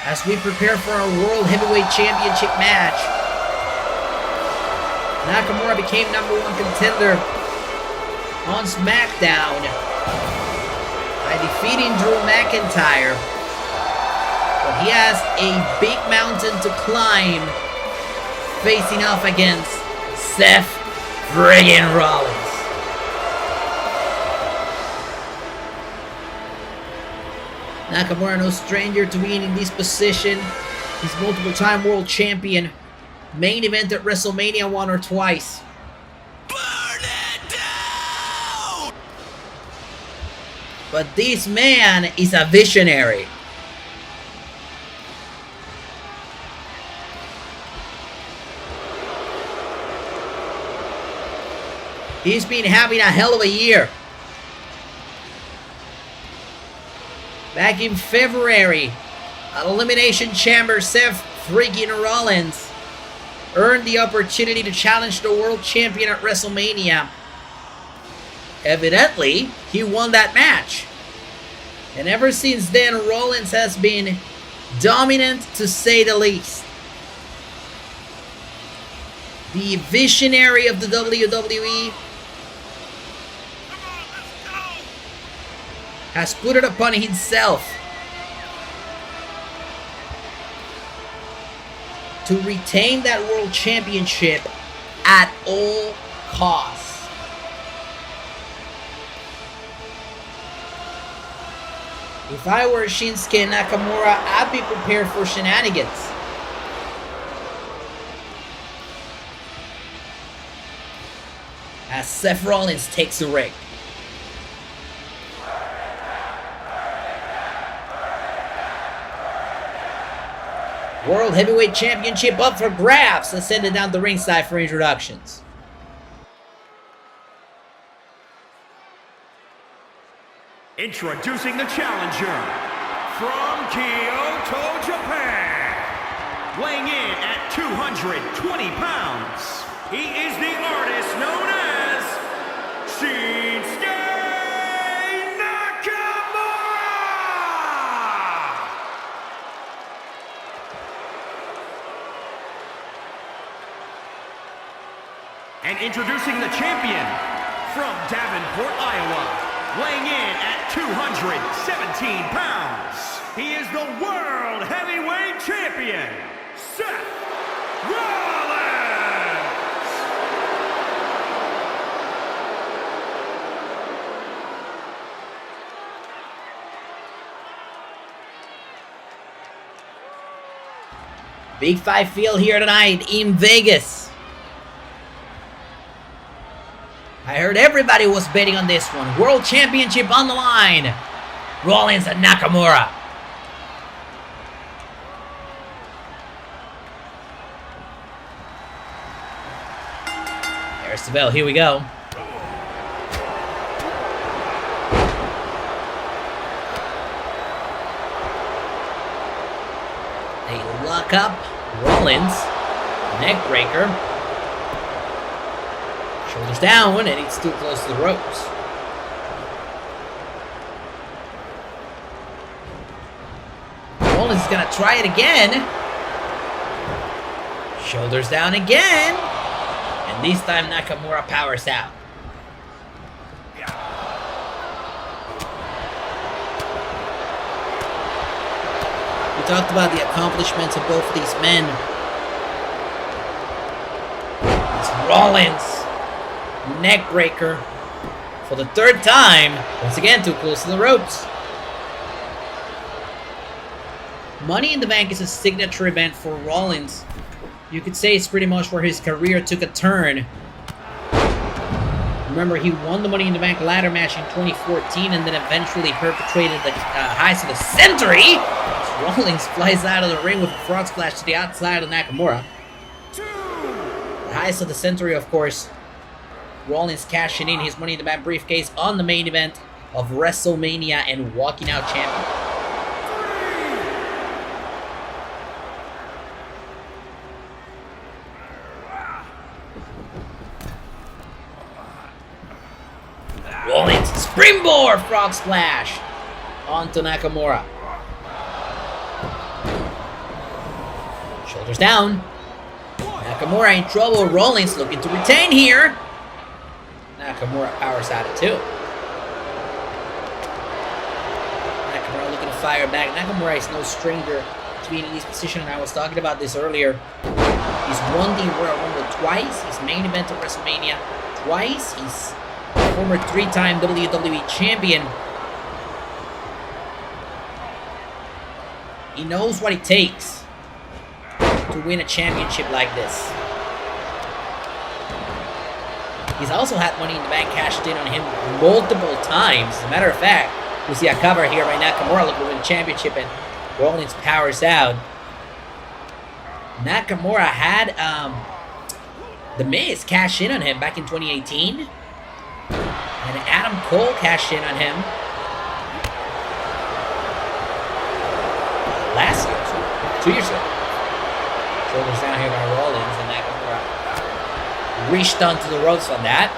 Speaker 2: as we prepare for our World Heavyweight Championship match. Nakamura became #1 contender on Smackdown by defeating Drew McIntyre. But he has a big mountain to climb, facing off against Seth friggin' Rollins. Nakamura, no stranger to being in this position. He's multiple-time world champion. Main event at WrestleMania won or twice.
Speaker 3: Burn it down!
Speaker 2: But this man is a visionary. He's been having a hell of a year. Back in February, at Elimination Chamber, Seth friggin' Rollins earned the opportunity to challenge the world champion at WrestleMania. Evidently, he won that match. And ever since then, Rollins has been dominant to say the least. The visionary of the WWE has put it upon himself to retain that world championship at all costs. If I were Shinsuke Nakamura, I'd be prepared for shenanigans. As Seth Rollins takes the ring. World Heavyweight Championship up for grabs. Let's send it down the ringside for introductions.
Speaker 3: Introducing the challenger from Kyoto, Japan. Weighing in at 220 pounds, he is the artist known as Shinsuke Nakamura! And introducing the champion from Davenport, Iowa. Weighing in at 217 pounds, he is the World Heavyweight Champion, Seth Rollins!
Speaker 2: Big Five field here tonight in Vegas. I heard everybody was betting on this one. World Championship on the line. Rollins and Nakamura. There's the bell. Here we go. They lock up. Rollins. Neck breaker. Shoulders down, and it's too close to the ropes. Rollins is going to try it again. Shoulders down again. And this time Nakamura powers out. We talked about the accomplishments of both of these men. It's Rollins. Neck breaker for the third time. Once again, too close to the ropes. Money in the Bank is a signature event for Rollins. You could say it's pretty much where his career took a turn. Remember, he won the Money in the Bank ladder match in 2014 and then eventually perpetrated the heist of the century. Rollins flies out of the ring with a frog splash to the outside of Nakamura. The heist of the century, of course. Rollins cashing in his Money in the Bank briefcase on the main event of WrestleMania and walking out champion. Rollins springboard frog splash onto Nakamura. Shoulders down. Nakamura in trouble. Rollins looking to retain here. Nakamura powers out it too. Nakamura looking to fire back. Nakamura is no stranger to being in this position, and I was talking about this earlier. He's won the Royal Rumble twice. He's main event of WrestleMania twice. He's former three-time WWE champion. He knows what it takes to win a championship like this. He's also had Money in the Bank cashed in on him multiple times. As a matter of fact, we see a cover here by Nakamura looking to win the championship, and Rollins powers out. Nakamura had The Miz cash in on him back in 2018. And Adam Cole cashed in on him last year, 2 years ago. Shoulders down here by Rollins, and Nakamura reached onto the ropes on that.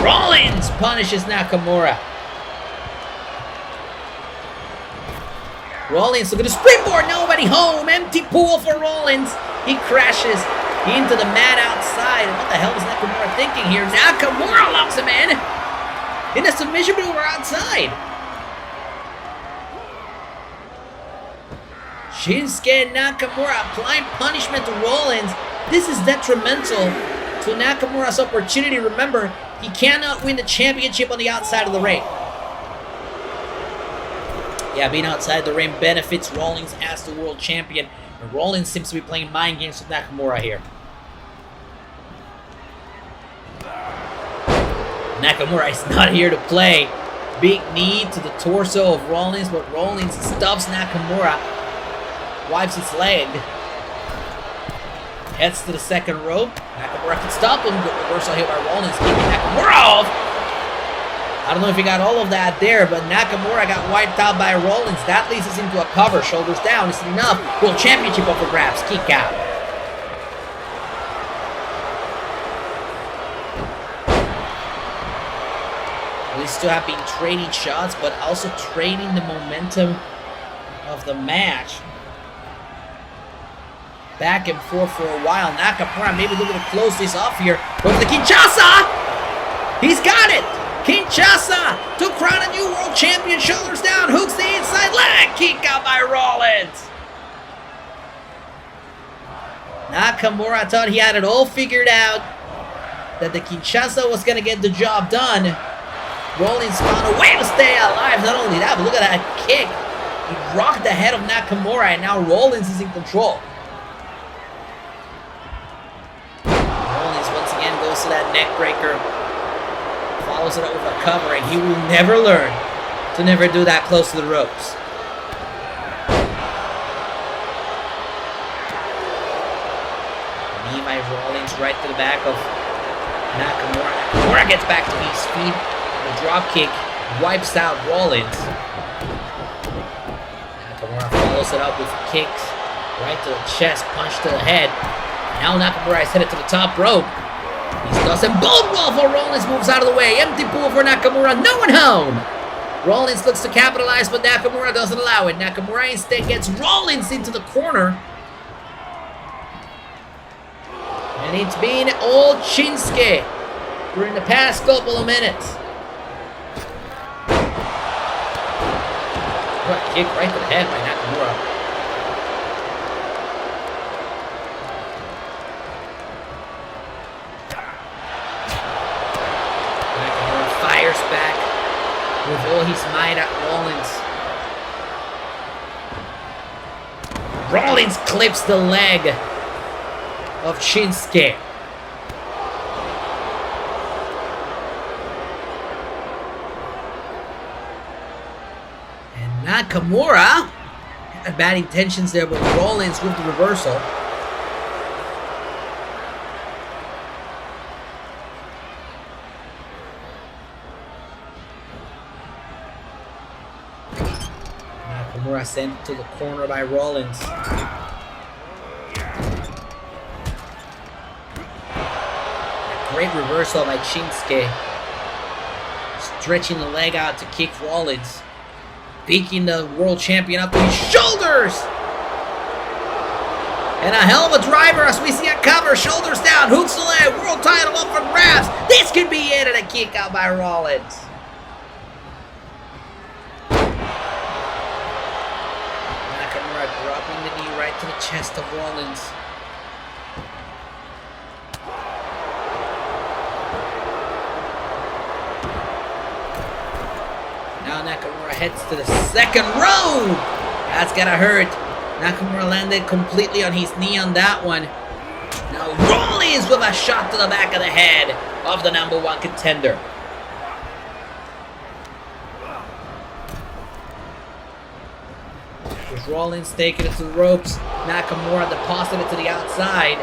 Speaker 2: Rollins punishes Nakamura. Rollins looking to springboard, nobody home. Empty pool for Rollins. He crashes into the mat outside. What the hell is Nakamura thinking here? Nakamura locks him in a submission maneuver outside. Shinsuke Nakamura applying punishment to Rollins. This is detrimental to Nakamura's opportunity. Remember, he cannot win the championship on the outside of the ring. Yeah, being outside the ring benefits Rollins as the world champion. And Rollins seems to be playing mind games with Nakamura here. Nakamura is not here to play. Big knee to the torso of Rollins, but Rollins stuffs Nakamura. Wipes his leg. Heads to the second rope. Nakamura can stop him. Good reversal here by Rollins. Keeping Nakamura off. I don't know if he got all of that there, but Nakamura got wiped out by Rollins. That leads us into a cover. Shoulders down. Is it enough? World Championship up for grabs. Kick out. These two have been trading shots, but also trading the momentum of the match. Back and forth for a while. Nakamura maybe looking to close this off here. Go for the Kinshasa! He's got it! Kinshasa to crown a new world champion. Shoulders down. Hooks the inside leg. Kick out by Rollins. Nakamura thought he had it all figured out. That the Kinshasa was going to get the job done. Rollins found a way to stay alive. Not only that, but look at that kick. He rocked the head of Nakamura, and now Rollins is in control. Rollins once again goes to that neck breaker. Follows it up with a cover, and he will never learn to never do that close to the ropes. Knee by Rollins right to the back of Nakamura. Nakamura gets back to his feet. The drop kick wipes out Rollins. Nakamura follows it up with kicks right to the chest, punch to the head. Now Nakamura is headed to the top rope. He doesn't bode well for Rollins, moves out of the way. Empty pool for Nakamura, no one home. Rollins looks to capitalize, but Nakamura doesn't allow it. Nakamura instead gets Rollins into the corner. And it's been all Shinsuke during the past couple of minutes. What a kick right to the head by Nakamura. Back with all his might at Rollins. Rollins clips the leg of Shinsuke. And Nakamura had bad intentions there, but Rollins with the reversal. Nakamura sent to the corner by Rollins. A great reversal by Shinsuke. Stretching the leg out to kick Rollins. Peeking the world champion up to his shoulders! And a hell of a driver as we see a cover. Shoulders down, hooks the leg, world title up for grabs. This could be it, and a kick out by Rollins. Dropping the knee right to the chest of Rollins. Now Nakamura heads to the second row. That's gonna hurt. Nakamura landed completely on his knee on that one. Now Rollins with a shot to the back of the head of the #1 contender. Rollins taking it to the ropes. Nakamura deposited to the outside.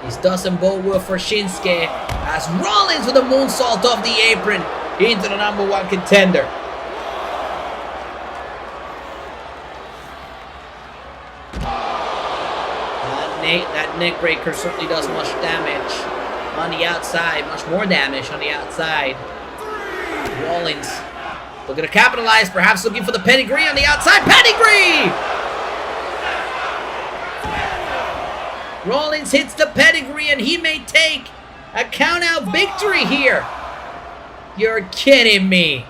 Speaker 2: This doesn't bode well for Shinsuke as Rollins with a moonsault off the apron into the #1 contender. That neck breaker certainly does much damage on the outside, much more damage on the outside. Rollins looking to capitalize, perhaps looking for the pedigree on the outside. Pedigree! Rollins hits the pedigree and he may take a count-out victory here. You're kidding me.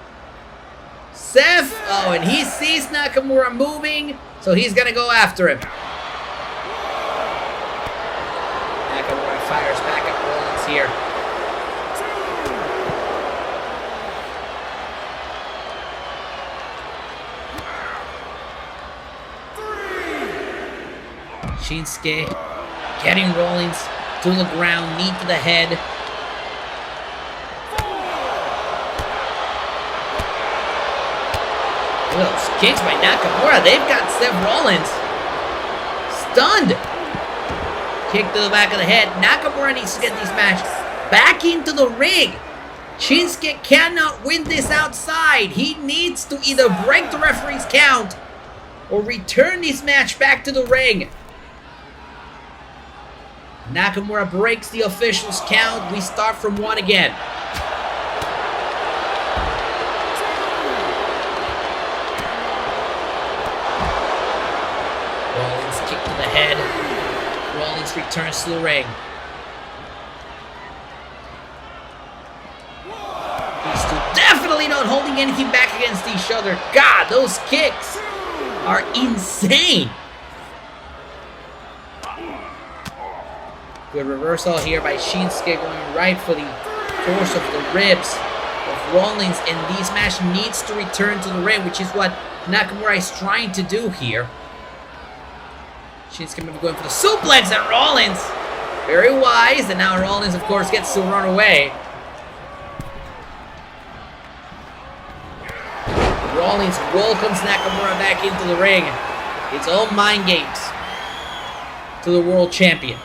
Speaker 2: Seth, oh, and he sees Nakamura moving, so he's going to go after him. Nakamura fires back at Rollins here. Shinsuke getting Rollins to the ground, knee to the head. Look at those kicks by Nakamura. They've got Seth Rollins stunned. Kick to the back of the head. Nakamura needs to get this match back into the ring. Shinsuke cannot win this outside. He needs to either break the referee's count or return this match back to the ring. Nakamura breaks the official's count. We start from 1 again. Rollins kick to the head. Rollins returns to the ring. These two definitely not holding anything back against each other. God, those kicks are insane. Good reversal here by Shinsuke, going right for the force of the ribs of Rollins, and this match needs to return to the ring, which is what Nakamura is trying to do here. Shinsuke maybe going for the suplex at Rollins. Very wise, and now Rollins, of course, gets to run away. Rollins welcomes Nakamura back into the ring. It's all mind games to the world champion.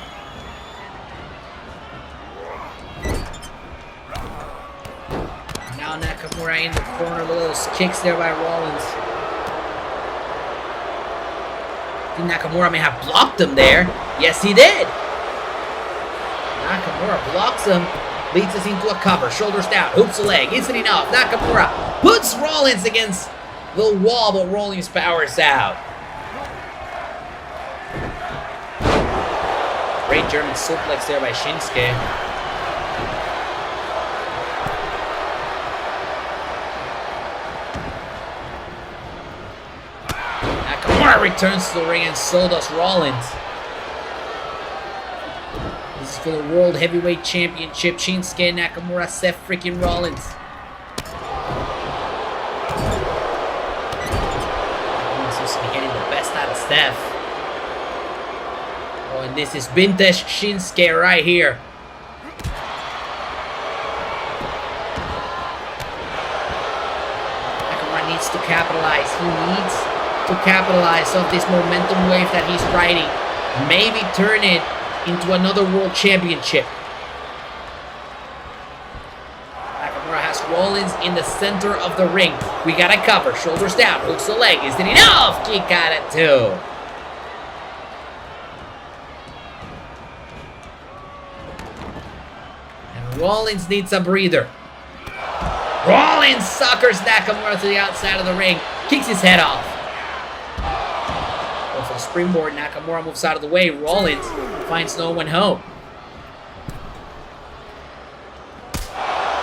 Speaker 2: Now Nakamura in the corner. Look at those kicks there by Rollins. I think Nakamura may have blocked him there. Yes, he did. Nakamura blocks him. Leads us into a cover. Shoulders down. Hoops a leg. Isn't enough. Nakamura puts Rollins against the wall, but Rollins powers out. Great German suplex there by Shinsuke. Nakamura returns to the ring, and so does Rollins. This is for the World Heavyweight Championship. Shinsuke Nakamura, Seth freaking Rollins. Seems to be getting the best out of Seth. Oh, and this is vintage Shinsuke right here. Nakamura needs to capitalize. He needs to capitalize off this momentum wave that he's riding. Maybe turn it into another world championship. Nakamura has Rollins in the center of the ring. We got a cover. Shoulders down. Hooks the leg. Isn't enough. Kick out at 2. And Rollins needs a breather. Rollins suckers Nakamura to the outside of the ring. Kicks his head off. Goes for the springboard. Nakamura moves out of the way. Rollins finds no one home.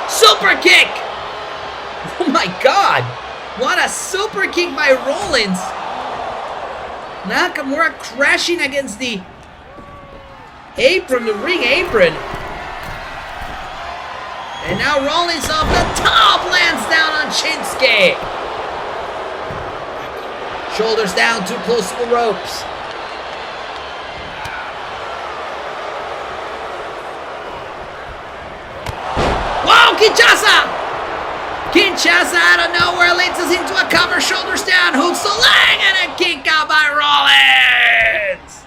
Speaker 2: Super kick! Oh my god! What a super kick by Rollins! Nakamura crashing against the apron, the ring apron. And now Rollins off the top lands down on Shinsuke. Shoulders down, too close to the ropes. Wow, Kinshasa! Kinshasa out of nowhere leads us into a cover. Shoulders down, hooks the leg, and a kick out by Rollins.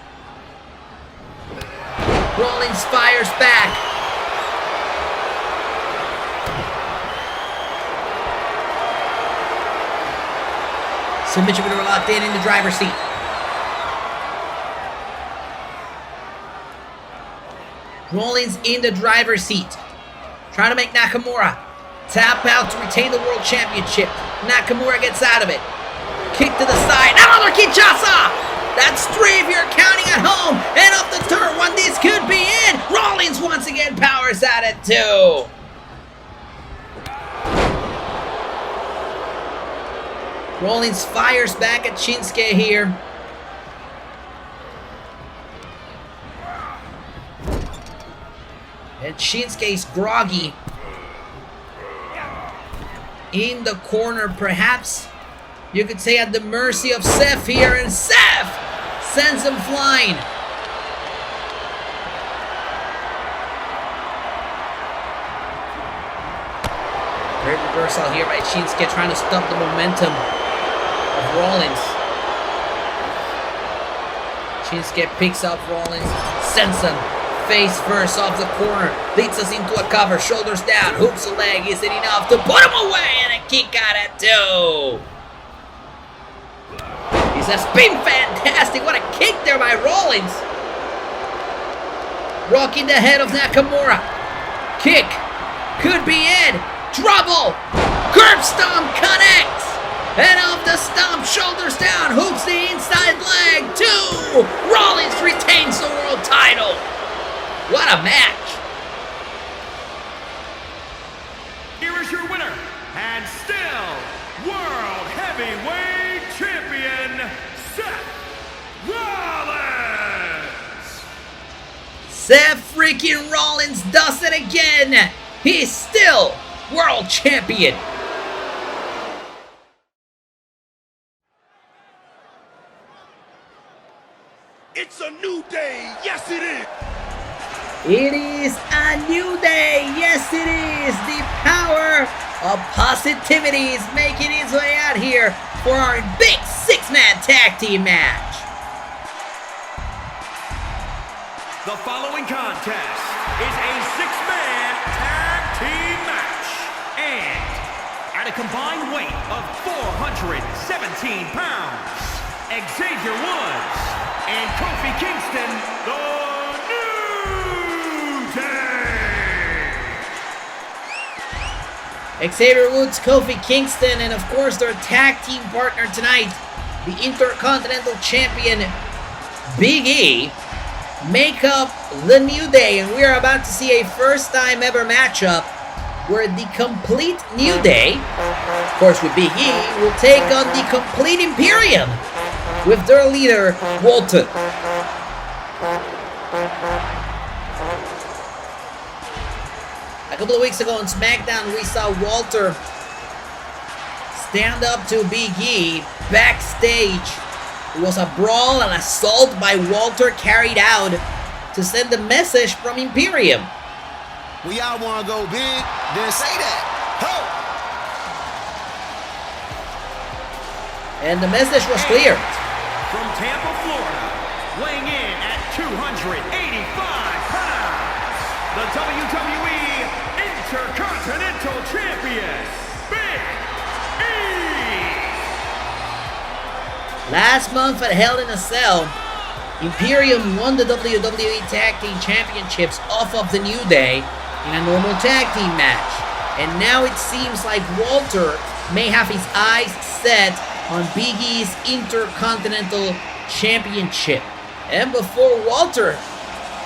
Speaker 2: Rollins fires back. Submission winner locked in the driver's seat. Rollins in the driver's seat. Trying to make Nakamura tap out to retain the world championship. Nakamura gets out of it. Kick to the side. Another Kinshasa! That's 3 if you're counting at home. And off the third one, this could be in. Rollins once again powers out at 2. Rollins fires back at Shinsuke here. And Shinsuke's groggy. In the corner, perhaps you could say at the mercy of Seth here. And Seth sends him flying. Great reversal here by Shinsuke, trying to stop the momentum of Rollins. Shinsuke picks up Rollins, sends him face first off the corner, leads us into a cover, shoulders down, hooks a leg, is it enough to put him away, and a kick out at 2. He says, been fantastic, what a kick there by Rollins. Rocking the head of Nakamura, kick, could be it, trouble, curb stomp connects, and off the stomp, shoulders down, hooks the inside leg, 2, Rollins retains the world title. What a match!
Speaker 3: Here is your winner, and still World Heavyweight Champion, Seth Rollins!
Speaker 2: Seth freaking Rollins does it again! He's still World Champion!
Speaker 3: It's a new day, yes it is!
Speaker 2: It is a new day, yes it is! The power of positivity is making its way out here for our big 6-man tag team match.
Speaker 3: The following contest is a 6-man tag team match. And at a combined weight of 417 pounds, Xavier Woods and Kofi Kingston, the
Speaker 2: Xavier Woods, Kofi Kingston, and of course their tag team partner tonight, the Intercontinental Champion Big E, make up the New Day, and we are about to see a first time ever matchup where the complete New Day, of course with Big E, will take on the complete Imperium with their leader, Walter. A couple of weeks ago on Smackdown, we saw Walter stand up to Big E backstage. It was a brawl and assault by Walter carried out to send a message from Imperium.
Speaker 4: We all want to go big, then say that. Ho!
Speaker 2: And the message was clear.
Speaker 3: From Tampa, Florida, weighing in at 285 pounds, the WWE Intercontinental Champion, Big E!
Speaker 2: Last month at Hell in a Cell, Imperium won the WWE Tag Team Championships off of the New Day in a normal tag team match. And now it seems like Walter may have his eyes set on Big E's Intercontinental Championship. And before Walter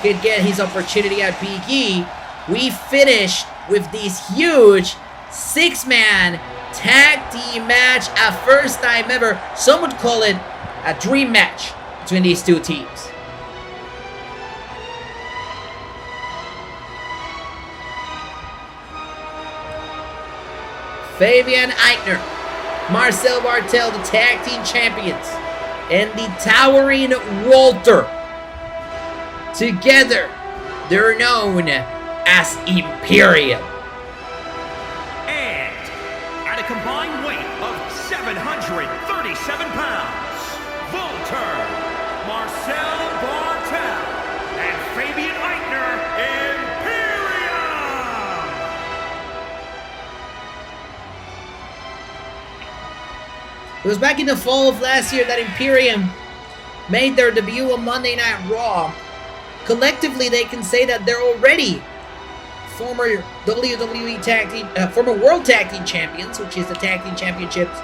Speaker 2: could get his opportunity at Big E, we finished with this huge 6-man tag team match, a first time ever. Some would call it a dream match between these two teams. Fabian Aichner, Marcel Bartel, the tag team champions, and the towering Walter. Together, they're known as Imperium.
Speaker 3: And at a combined weight of 737 pounds, Walter, Marcel Bartel, and Fabian Aichner, Imperium!
Speaker 2: It was back in the fall of last year that Imperium made their debut on Monday Night Raw. Collectively, they can say that they're already former WWE Tag Team, former World Tag Team Champions, which is the Tag Team Championships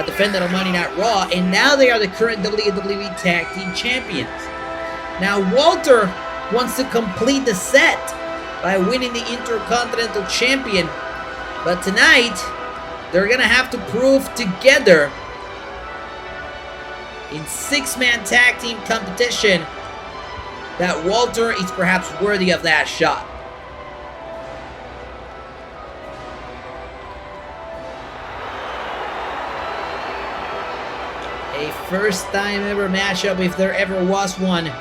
Speaker 2: defended on Monday Night Raw, and now they are the current WWE Tag Team Champions. Now, Walter wants to complete the set by winning the Intercontinental Champion, but tonight, they're gonna have to prove together in 6-man tag team competition that Walter is perhaps worthy of that shot. A first time ever matchup, if there ever was one,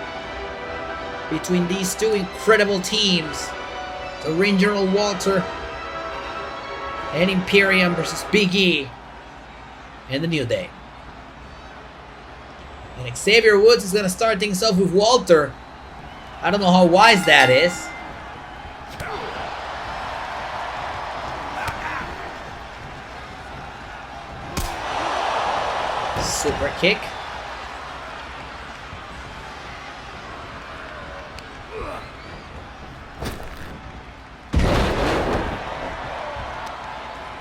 Speaker 2: between these two incredible teams. The Ring General Walter and Imperium versus Big E and the New Day. And Xavier Woods is going to start things off with Walter. I don't know how wise that is. Super kick.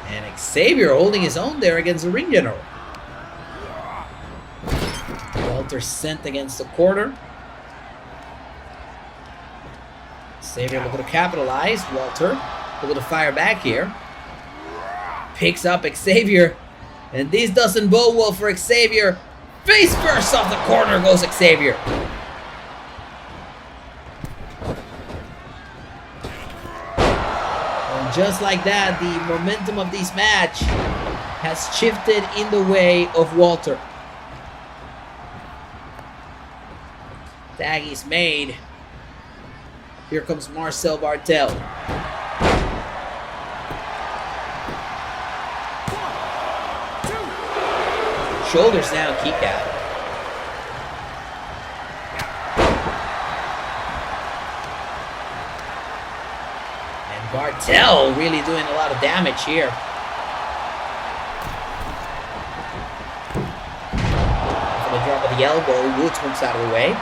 Speaker 2: And Xavier holding his own there against the ring general. Walter sent against the corner. Xavier looking to capitalize. Walter looking to fire back here. Picks up Xavier. And this doesn't bode well for Xavier. Face first off the corner goes Xavier. And just like that, the momentum of this match has shifted in the way of Walter. Tag is made. Here comes Marcel Bartel. Shoulders down, kick out. And Bartel really doing a lot of damage here. For the drop of the elbow, Woods moves out of the way.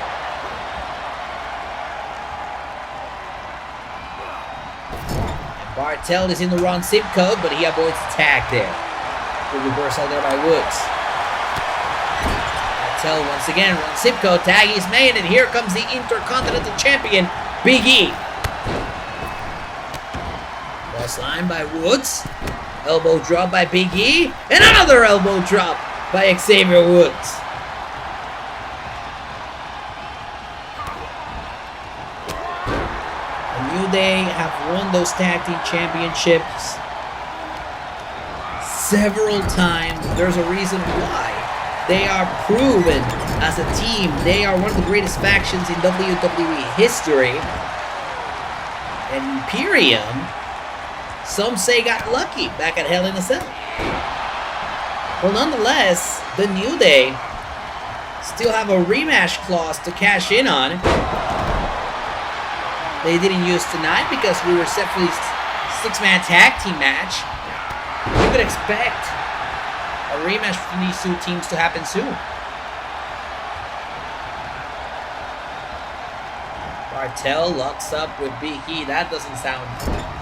Speaker 2: Bartel is in the wrong zip code, but he avoids the tag there. The reversal there by Woods. Bartel once again, wrong zip code, tag is made, and here comes the Intercontinental Champion, Big E. Cross line by Woods. Elbow drop by Big E. And another elbow drop by Xavier Woods. They have won those tag team championships several times. There's a reason why. They are proven as a team. They are one of the greatest factions in WWE history. And Imperium, some say, got lucky back at Hell in a Cell. Well, nonetheless, the New Day still have a rematch clause to cash in on. They didn't use tonight because we were set for this six-man tag team match. You could expect a rematch between these two teams to happen soon. Bartel locks up with Big E. That doesn't sound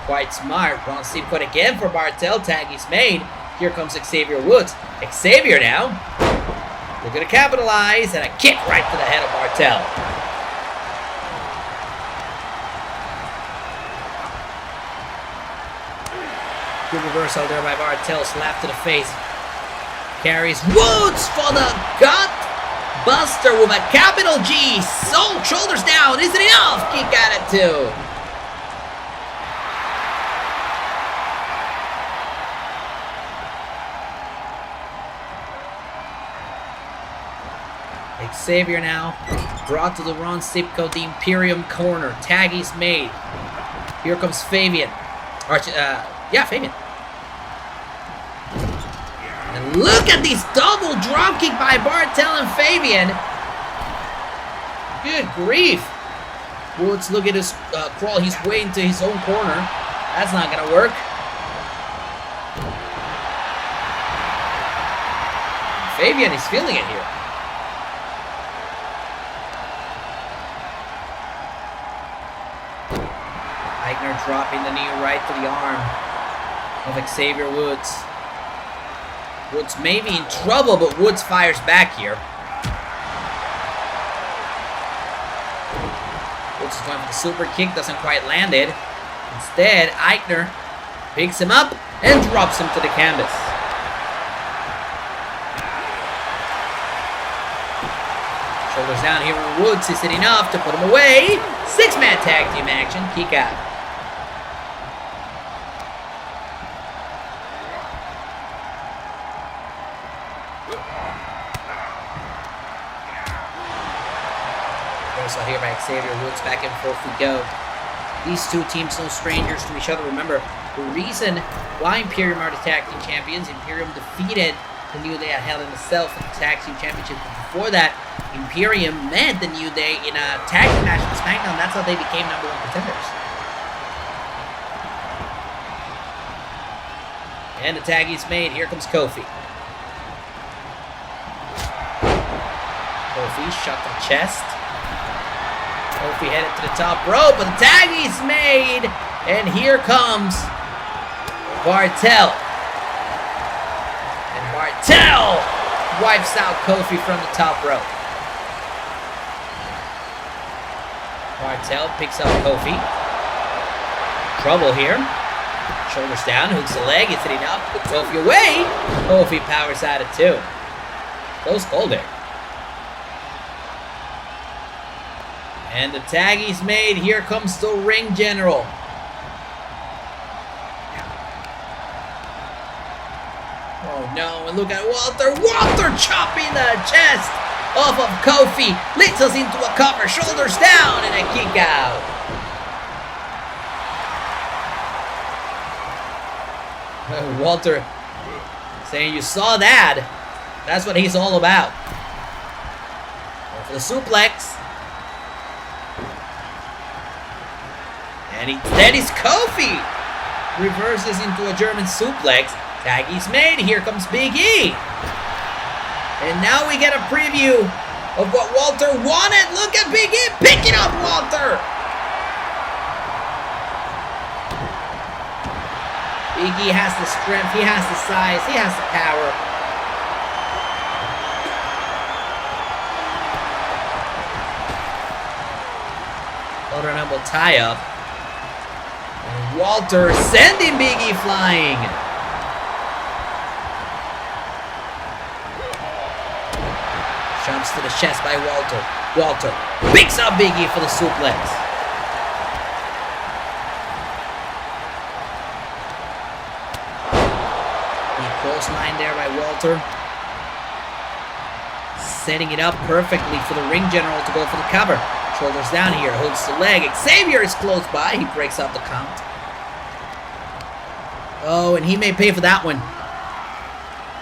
Speaker 2: quite smart. Wrong zip code again for Bartel. Tag is made. Here comes Xavier Woods. Xavier now. They're going to capitalize, and a kick right to the head of Bartel. Good reversal there by Bartel, slap to the face. Carries Woods for the gut buster with a capital G. So shoulders down, isn't enough. Kick at it too. Xavier now brought to the wrong zip code, the Imperium corner. Tag is made. Here comes Fabian. Fabian. And look at this double dropkick by Bartel and Fabian. Good grief. Woods looking to crawl his way into his own corner. That's not going to work. Fabian is feeling it here. Aichner dropping the knee right to the arm of Xavier Woods. Woods may be in trouble, but Woods fires back here. Woods is going for the super kick, doesn't quite land it. Instead, Aichner picks him up and drops him to the canvas. Shoulders down here, and Woods is it enough to put him away. Six-man tag team action, kick out. So here by Xavier Woods, back and forth we go. These two teams no strangers to each other. Remember, the reason why Imperium are the tag team champions, Imperium defeated The New Day had Hell in a Cell for the Tag Team Championship. Before that, Imperium met the New Day in a tag team match on Smackdown. That's how they became #1 contenders. And the tag is made. Here comes Kofi. Kofi shot the chest. Kofi headed to the top rope, but the tag is made. And here comes Bartel. And Bartel wipes out Kofi from the top rope. Bartel picks up Kofi. Trouble here. Shoulders down, hooks the leg, it's hitting up, puts Kofi away. Kofi powers out at 2. Close call there. And the tag is made. Here comes the ring general. Oh no, and look at Walter. Walter chopping the chest off of Kofi. Leads us into a cover. Shoulders down and a kick out. Walter saying, you saw that. That's what he's all about. Go for the suplex. And that is Kofi. Reverses into a German suplex. Tag is made. Here comes Big E. And now we get a preview of what Walter wanted. Look at Big E picking up Walter. Big E has the strength. He has the size. He has the power. Lower number tie up. And Walter sending Big E flying. Jumps to the chest by Walter. Walter picks up Big E for the suplex. Clothesline there by Walter. Setting it up perfectly for the ring general to go for the cover. Shoulders down here, holds the leg. Xavier is close by. He breaks up the count. Oh, and he may pay for that one.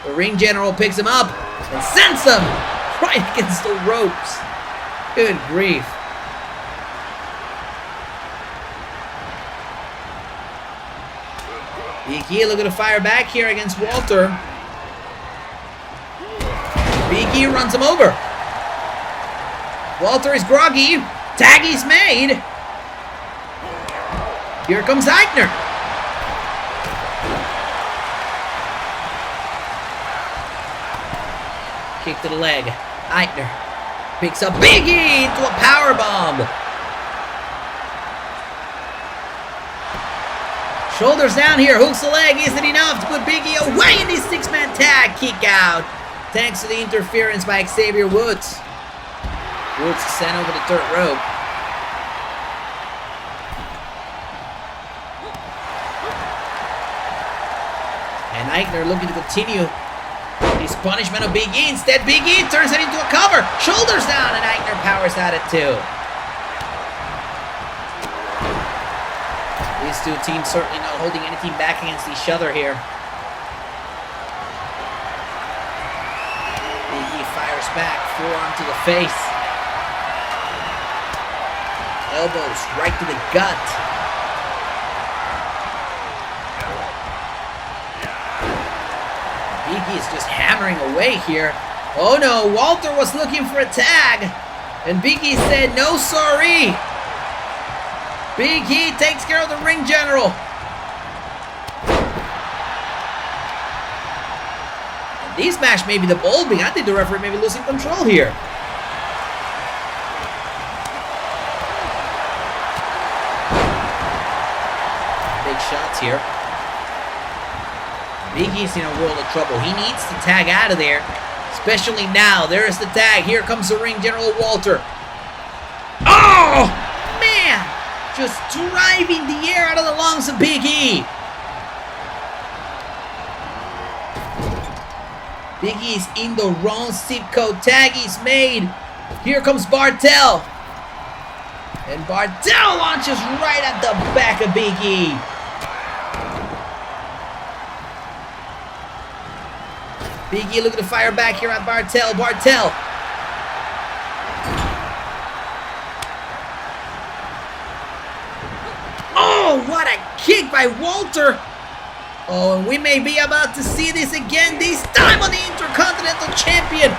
Speaker 2: The ring general picks him up and sends him right against the ropes. Good grief. Big E looking to fire back here against Walter. Big E runs him over. Walter is groggy. Tag is made. Here comes Eichner. Kick to the leg. Eichner picks up Big E into a powerbomb. Shoulders down here, hooks the leg, isn't enough to put Big E away in this 6-man tag. Kick out. Thanks to the interference by Xavier Woods. Woods is sent over the third rope. And Eichner looking to continue his punishment of Big E. Instead, Big E turns it into a cover. Shoulders down, and Eichner powers out at 2. These two teams certainly not holding anything back against each other here. Big E fires back, forearm to the face. Elbows right to the gut. Big E is just hammering away here. Oh no, Walter was looking for a tag. And Big E said, no sorry. Big E takes care of the ring general. And this match may be the bold beat. I think the referee may be losing control here. Big shots here. Big E's in a world of trouble. He needs to tag out of there. Especially now. There's the tag. Here comes the ring general Walter. Oh! Man! Just driving the air out of the lungs of Big E. Big E's in the wrong zip code. Tag is made. Here comes Bartel. And Bartel launches right at the back of Big E. Big E looking to fire back here at Bartel. Bartel. Oh, what a kick by Walter. Oh, and we may be about to see this again, this time on the Intercontinental Champion.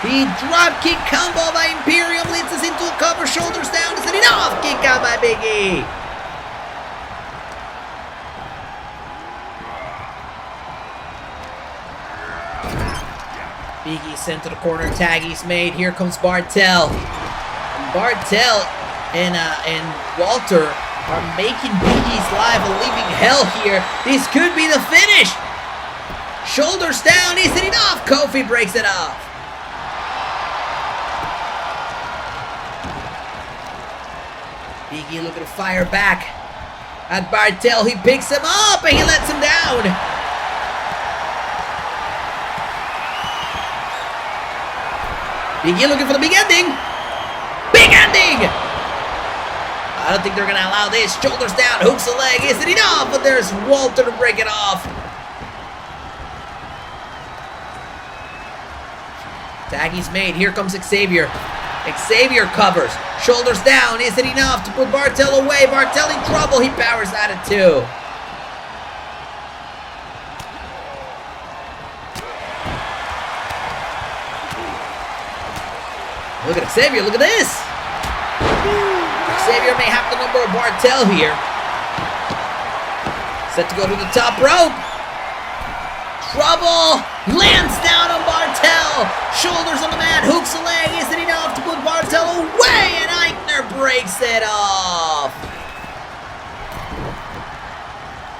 Speaker 2: The dropkick combo by Imperium leads us into a cover, shoulders down. Is it enough? Kick out by Big E. Big E sent to the corner, tag he's made. Here comes Bartel. And Bartel and Walter are making Big E's life a living hell here. This could be the finish. Shoulders down, is it enough? Kofi breaks it off. Big E looking to fire back at Bartel. He picks him up and he lets him down. Big E looking for the big ending. Big ending! I don't think they're going to allow this. Shoulders down, hooks a leg. Is it enough? But there's Walter to break it off. Tag is made. Here comes Xavier. Xavier covers. Shoulders down. Is it enough to put Bartel away? Bartel in trouble. He powers out of two. Look at Xavier. Look at this. Xavier may have the number of Bartel here. Set to go to the top rope. Trouble. Lands down on Bartel. Shoulders on the mat. Hooks a leg. Is it enough to put Bartel away? And Eichner breaks it off.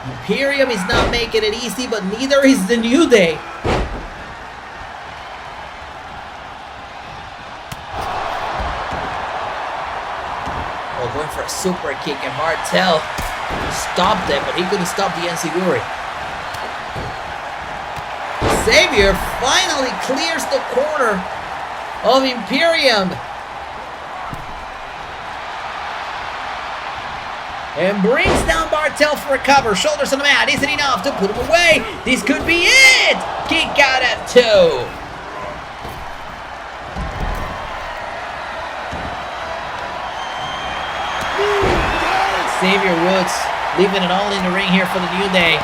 Speaker 2: Imperium is not making it easy, but neither is the New Day. Going for a super kick, and Bartel stopped it, but he couldn't stop the Enziguri. Xavier finally clears the corner of Imperium and brings down Bartel for a cover. Shoulders on the mat. Is it enough to put him away? This could be it. Kick out at two. Xavier Woods leaving it all in the ring here for the New Day.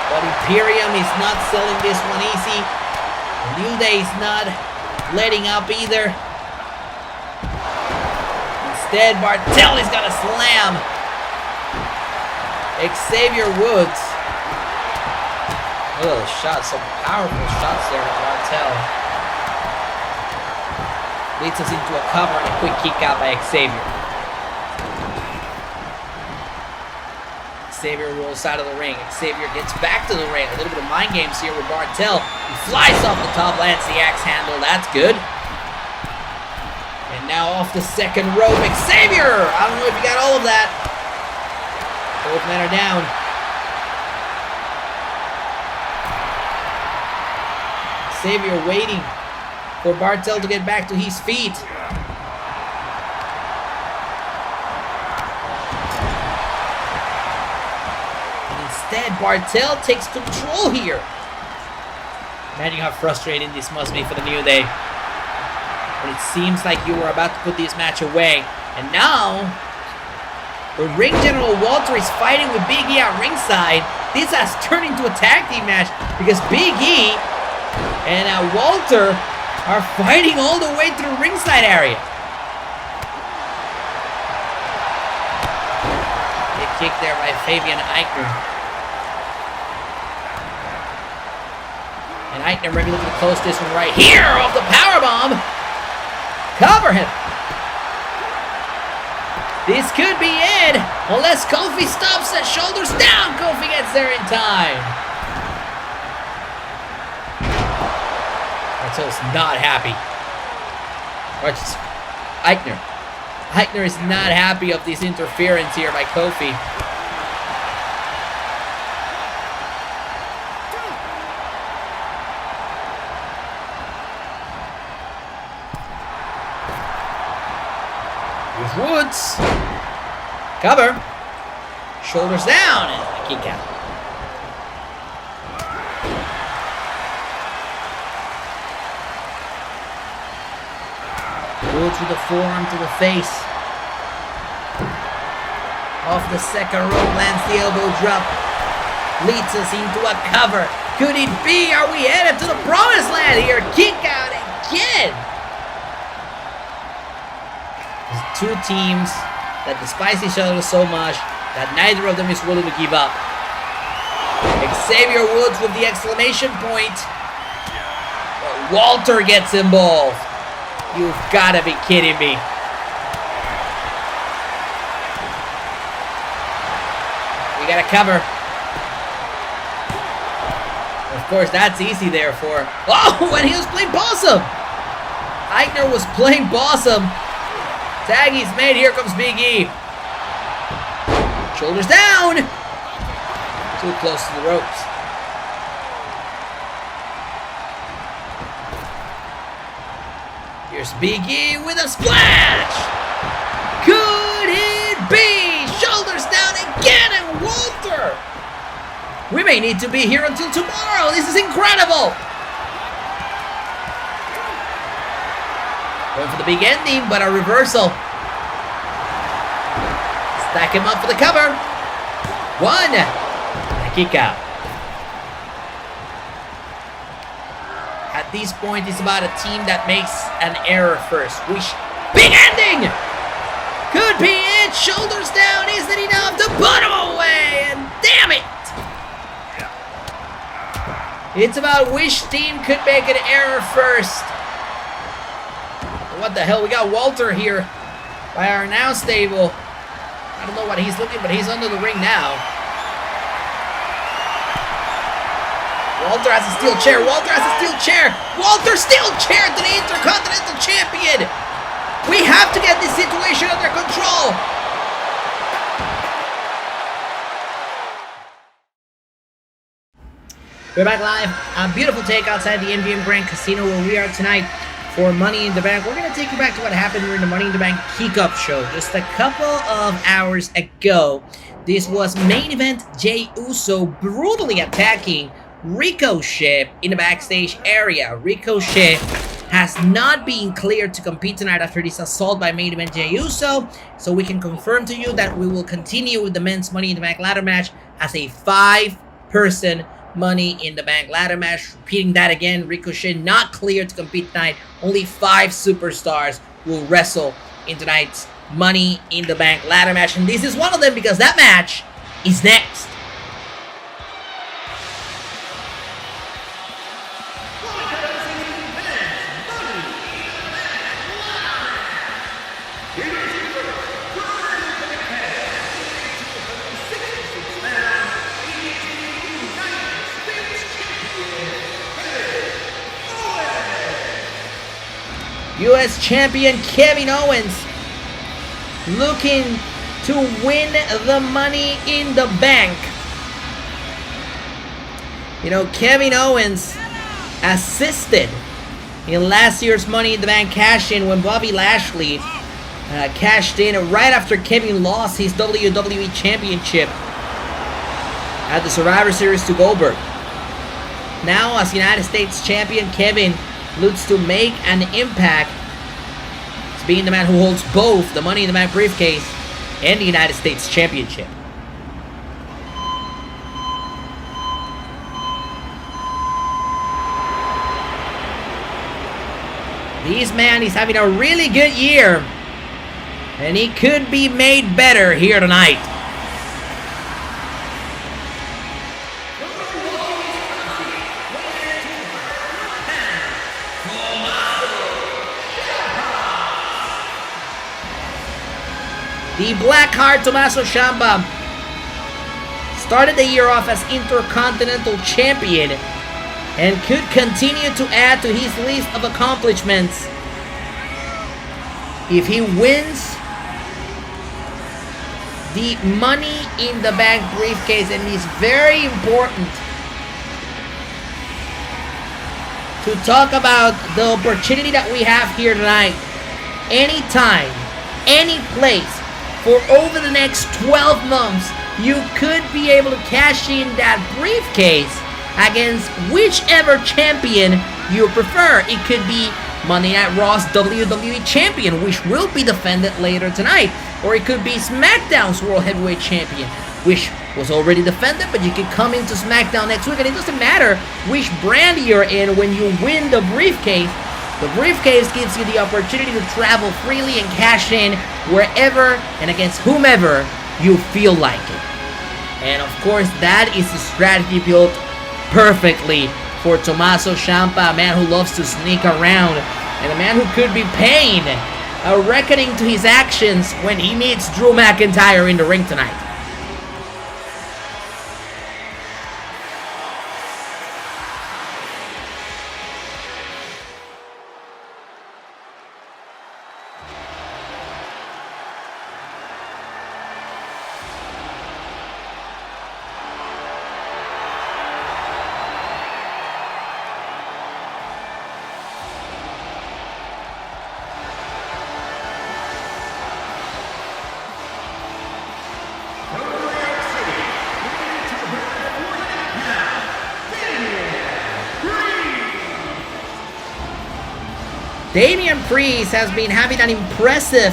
Speaker 2: But Imperium is not selling this one easy. The New Day is not letting up either. Instead, Bartel is gonna slam Xavier Woods. Oh, shots, some powerful shots there by Bartel. Leads us into a cover and a quick kick out by Xavier. Xavier rolls out of the ring. Xavier gets back to the ring. A little bit of mind games here with Bartel. He flies off the top, lands the axe handle. That's good. And now off the second rope, Xavier! I don't know if you got all of that. Both men are down. Xavier waiting for Bartel to get back to his feet. Instead, Bartel takes control here. Imagine how frustrating this must be for the New Day. But it seems like you were about to put this match away. And now, the ring general Walter is fighting with Big E at ringside. This has turned into a tag team match because Big E and Walter are fighting all the way to the ringside area. Big kick there by Fabian Eichner. And Eichner maybe looking to close this one right here off the powerbomb. Cover him. This could be it. Unless Kofi stops it. Shoulders down. Kofi gets there in time. Bartel's not happy. Eichner. Eichner is not happy of this interference here by Kofi. Woods. Cover. Shoulders down and a kick out. Rhodes with the forearm to the face. Off the second rope, lands the elbow drop. Leads us into a cover. Could it be? Are we headed to the promised land here? Kick out again. There's two teams that despise each other so much that neither of them is willing to give up. Xavier Woods with the exclamation point. But Walter gets involved. You've got to be kidding me. We got to cover. Of course, that's easy there for... Oh, when he was playing Possum! Eichner was playing Possum. Tag is made. Here comes Big E. Shoulders down. Too close to the ropes. Here's Big E with a splash. Could it be? Shoulders down again, and Walter. We may need to be here until tomorrow. This is incredible. Going for the big ending, but a reversal. Stack him up for the cover. One. And a kick out. At this point, it's about a team that makes an error first. Big ending! Could be it. Shoulders down. Isn't enough to put him away. And damn it. It's about which team could make an error first. What the hell? We got Walter here by our announce table. I don't know what he's looking, but he's under the ring now. Walter has a steel chair. Walter has a steel chair. Walter steel chair to the Intercontinental Champion. We have to get this situation under control. We're back live. A beautiful take outside the MGM Grand Casino where we are tonight for Money in the Bank. We're going to take you back to what happened during the Money in the Bank kickoff show just a couple of hours ago. This was main event Jey Uso brutally attacking Ricochet in the backstage area. Ricochet has not been cleared to compete tonight after this assault by main event Jey Uso, so we can confirm to you that we will continue with the men's Money in the Bank ladder match as a 5-person Money in the Bank ladder match. Repeating that again, Ricochet not cleared to compete tonight. Only 5 superstars will wrestle in tonight's Money in the Bank ladder match, and this is one of them because that match is next. U.S. Champion Kevin Owens looking to win the Money in the Bank. You know, Kevin Owens assisted in last year's Money in the Bank cash-in when Bobby Lashley cashed in right after Kevin lost his WWE Championship at the Survivor Series to Goldberg. Now, as United States Champion, Kevin looks to make an impact as being the man who holds both the Money in the Bank briefcase and the United States Championship. This man is having a really good year, and he could be made better here tonight. The Blackheart Tommaso Ciampa started the year off as Intercontinental Champion and could continue to add to his list of accomplishments if he wins the Money in the Bank briefcase. And it's very important to talk about the opportunity that we have here tonight. Anytime, any place, for over the next 12 months, you could be able to cash in that briefcase against whichever champion you prefer. It could be Monday Night Raw's WWE Champion, which will be defended later tonight. Or it could be SmackDown's World Heavyweight Champion, which was already defended, but you could come into SmackDown next week, and it doesn't matter which brand you're in when you win the briefcase. The briefcase gives you the opportunity to travel freely and cash in wherever and against whomever you feel like it. And of course, that is a strategy built perfectly for Tommaso Ciampa, a man who loves to sneak around, and a man who could be paying a reckoning to his actions when he meets Drew McIntyre in the ring tonight. Damian Priest has been having an impressive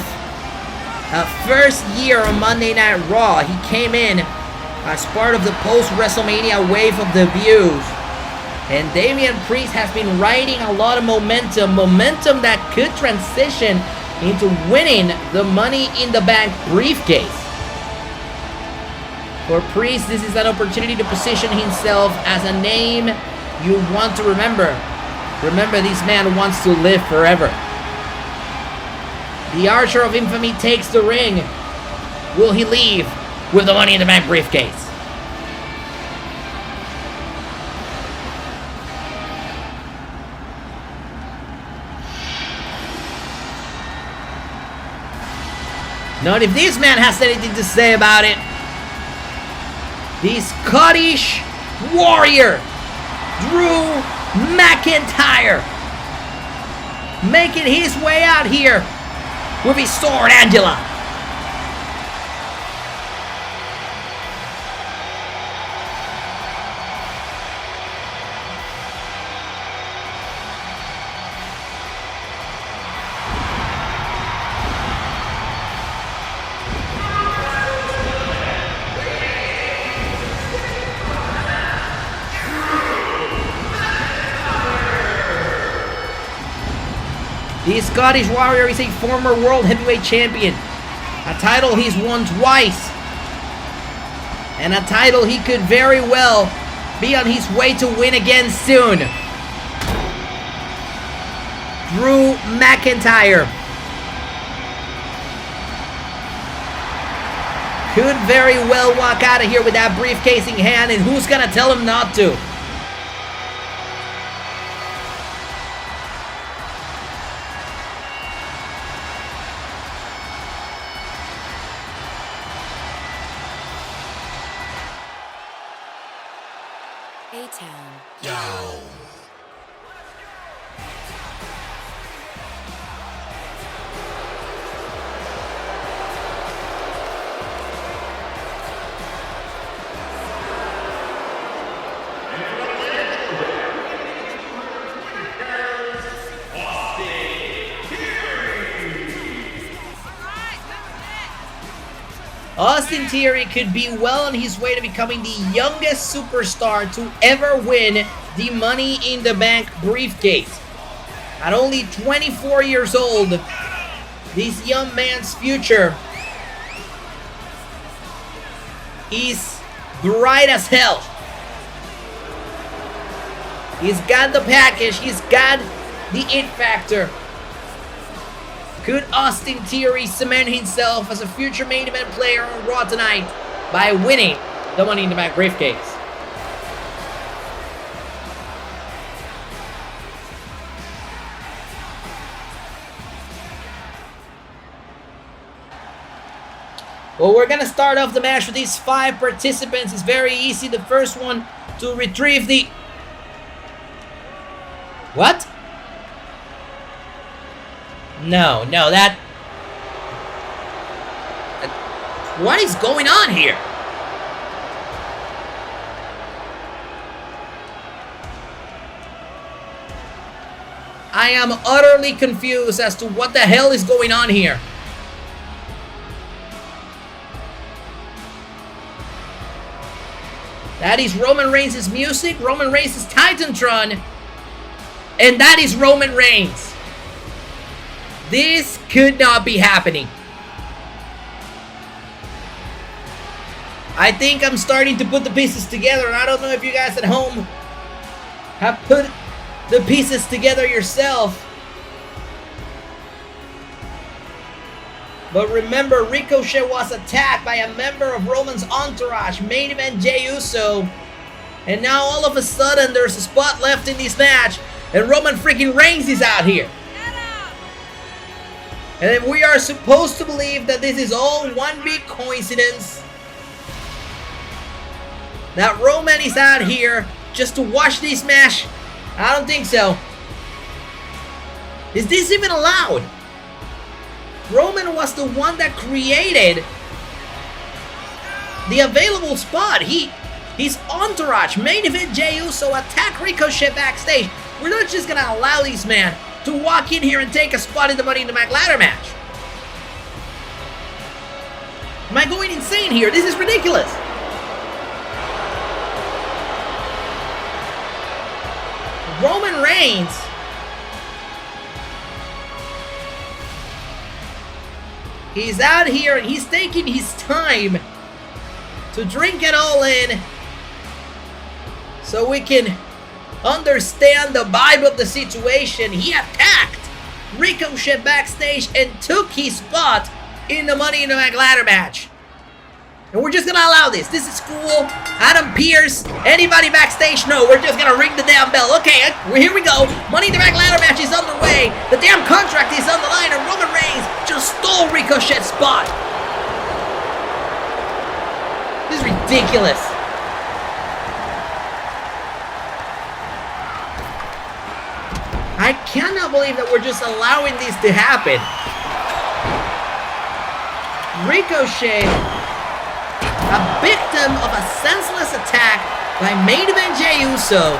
Speaker 2: first year on Monday Night Raw. He came in as part of the post-WrestleMania wave of debuts. And Damian Priest has been riding a lot of momentum that could transition into winning the Money in the Bank briefcase. For Priest, this is an opportunity to position himself as a name you want to remember. Remember, this man wants to live forever. The Archer of Infamy takes the ring. Will he leave with the Money in the Bank briefcase? Not if this man has anything to say about it. The Scottish Warrior, Drew McIntyre, making his way out here with his sword, Angela. The Scottish Warrior is a former World Heavyweight Champion, a title he's won twice, and a title he could very well be on his way to win again soon. Drew McIntyre could very well walk out of here with that briefcase in hand, and who's gonna tell him not to? Austin Theory could be well on his way to becoming the youngest superstar to ever win the Money in the Bank briefcase. At only 24 years old, this young man's future is bright as hell. He's got the package, he's got the it factor. Could Austin Theory cement himself as a future main event player on Raw tonight by winning the Money in the Bank briefcase? Well, we're gonna start off the match with these 5 participants. It's very easy. The first one to retrieve the... What? No, that... What is going on here? I am utterly confused as to what the hell is going on here. That is Roman Reigns' music, Roman Reigns' Titantron, and that is Roman Reigns. This could not be happening. I think I'm starting to put the pieces together, and I don't know if you guys at home have put the pieces together yourself. But remember, Ricochet was attacked by a member of Roman's entourage, main event Jey Uso. And now all of a sudden there's a spot left in this match, and Roman freaking Reigns is out here. And if we are supposed to believe that this is all one big coincidence, that Roman is out here just to watch this match, I don't think so. Is this even allowed? Roman was the one that created the available spot. His entourage, main event Jey Uso, attack Ricochet backstage. We're not just gonna allow this man to walk in here and take a spot in the Money in the Bank ladder match. Am I going insane here? This is ridiculous. Roman Reigns he's out here and he's taking his time to drink it all in so we can understand the vibe of the situation. He attacked Ricochet backstage and took his spot in the Money in the Bank ladder match. And we're just gonna allow this. This is cool. Adam Pearce, anybody backstage? No, we're just gonna ring the damn bell. Okay, here we go. Money in the Bank ladder match is underway. The damn contract is on the line, and Roman Reigns just stole Ricochet's spot. This is ridiculous. I cannot believe that we're just allowing this to happen. Ricochet, a victim of a senseless attack by main event Jey Uso.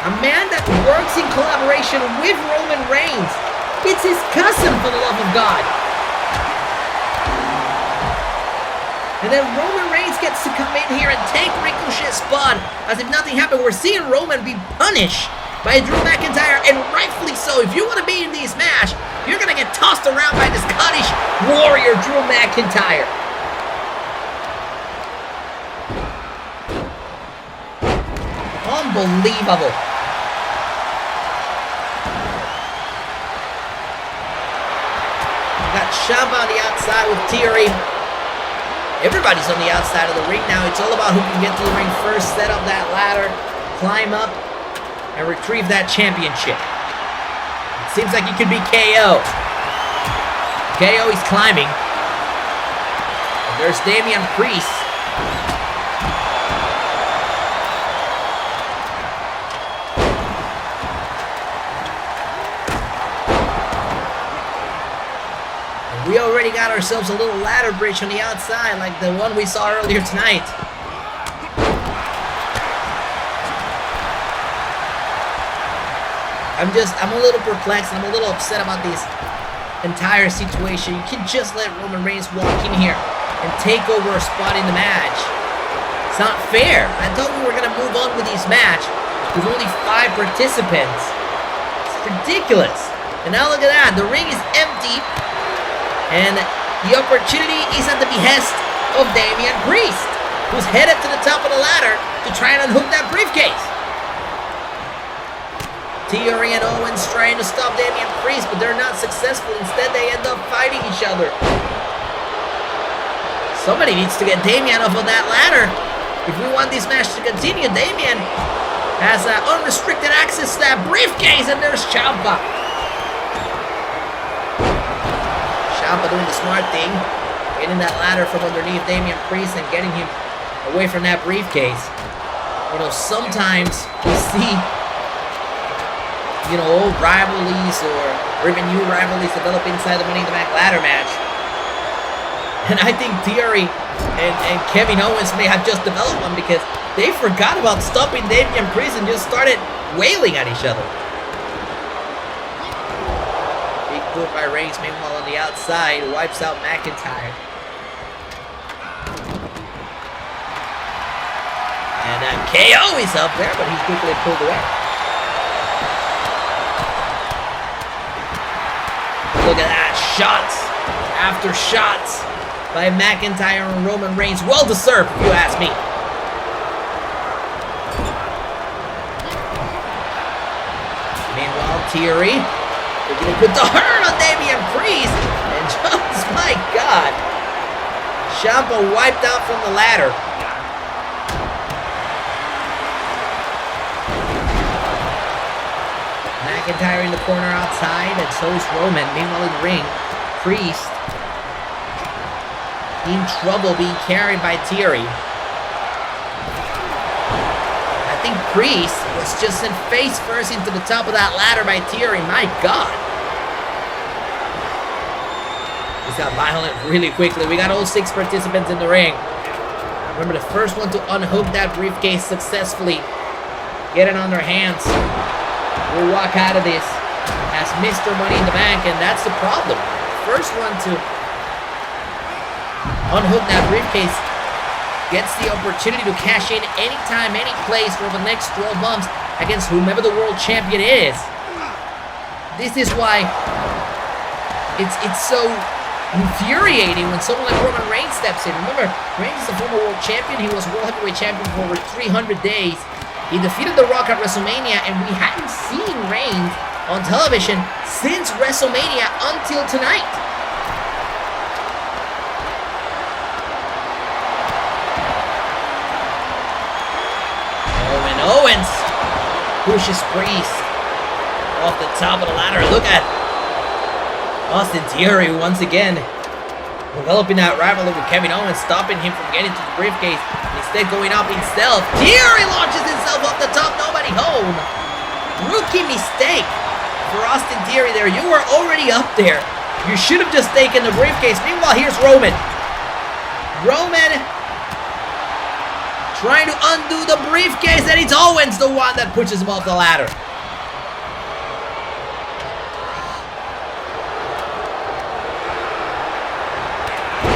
Speaker 2: A man that works in collaboration with Roman Reigns. It's his cousin, for the love of God. And then Roman Reigns gets to come in here and take Ricochet's spot as if nothing happened. We're seeing Roman be punished by Drew McIntyre, and rightfully so. If you want to be in this match, you're going to get tossed around by the Scottish Warrior, Drew McIntyre. Unbelievable. We got Ciampa on the outside with Theory. Everybody's on the outside of the ring now. It's all about who can get to the ring first, set up that ladder, climb up, and retrieve that championship. It seems like it could be KO. KO is climbing. And there's Damian Priest. We already got ourselves a little ladder bridge on the outside, like the one we saw earlier tonight. I'm a little perplexed, and I'm a little upset about this entire situation. You can just let Roman Reigns walk in here and take over a spot in the match. It's not fair. I thought we were going to move on with this match. There's only 5 participants. It's ridiculous. And now look at that. The ring is empty. And the opportunity is at the behest of Damian Priest, who's headed to the top of the ladder to try and unhook that briefcase. Theory and Owens trying to stop Damian Priest, but they're not successful. Instead, they end up fighting each other. Somebody needs to get Damian off of that ladder. If we want this match to continue, Damian has unrestricted access to that briefcase, and there's Ciampa. Ciampa doing the smart thing, getting that ladder from underneath Damian Priest and getting him away from that briefcase. You know, sometimes we see, you know, old rivalries or even new rivalries develop inside the Money in the Bank ladder match. And I think Theory and Kevin Owens may have just developed one because they forgot about stopping Damian Priest and just started wailing at each other. foot by Reigns. Meanwhile, on the outside, wipes out McIntyre. And KO is up there, but he's quickly pulled away. Look at that. Shots after shots by McIntyre and Roman Reigns. Well deserved, if you ask me. Meanwhile, Theory looking to put the hurt on Damian Priest. And just, my God, Ciampa wiped out from the ladder. McIntyre in the corner outside, and so is Roman. Meanwhile in the ring, Priest in trouble being carried by Theory. I think Priest was just sent face first into the top of that ladder by Theory. My God. He's got violent really quickly. We got all 6 participants in the ring. Remember, the first one to unhook that briefcase successfully, get it on their hands, will walk out of this as Mr. Money in the Bank, and that's the problem. First one to unhook that briefcase gets the opportunity to cash in anytime, any place for the next 12 months against whomever the world champion is. This is why it's so infuriating when someone like Roman Reigns steps in. Remember, Reigns is a former world champion. He was world heavyweight champion for over 300 days. He defeated The Rock at WrestleMania, and we hadn't seen Reigns on television since WrestleMania until tonight. Roman Owens pushes Priest off the top of the ladder. Look at Austin Theory once again developing that rivalry with Kevin Owens, stopping him from getting to the briefcase, instead going up himself. Theory launches himself off the top, nobody home. Rookie mistake for Austin Theory there. You were already up there. You should have just taken the briefcase. Meanwhile, here's Roman. Roman trying to undo the briefcase, and it's Owens the one that pushes him off the ladder.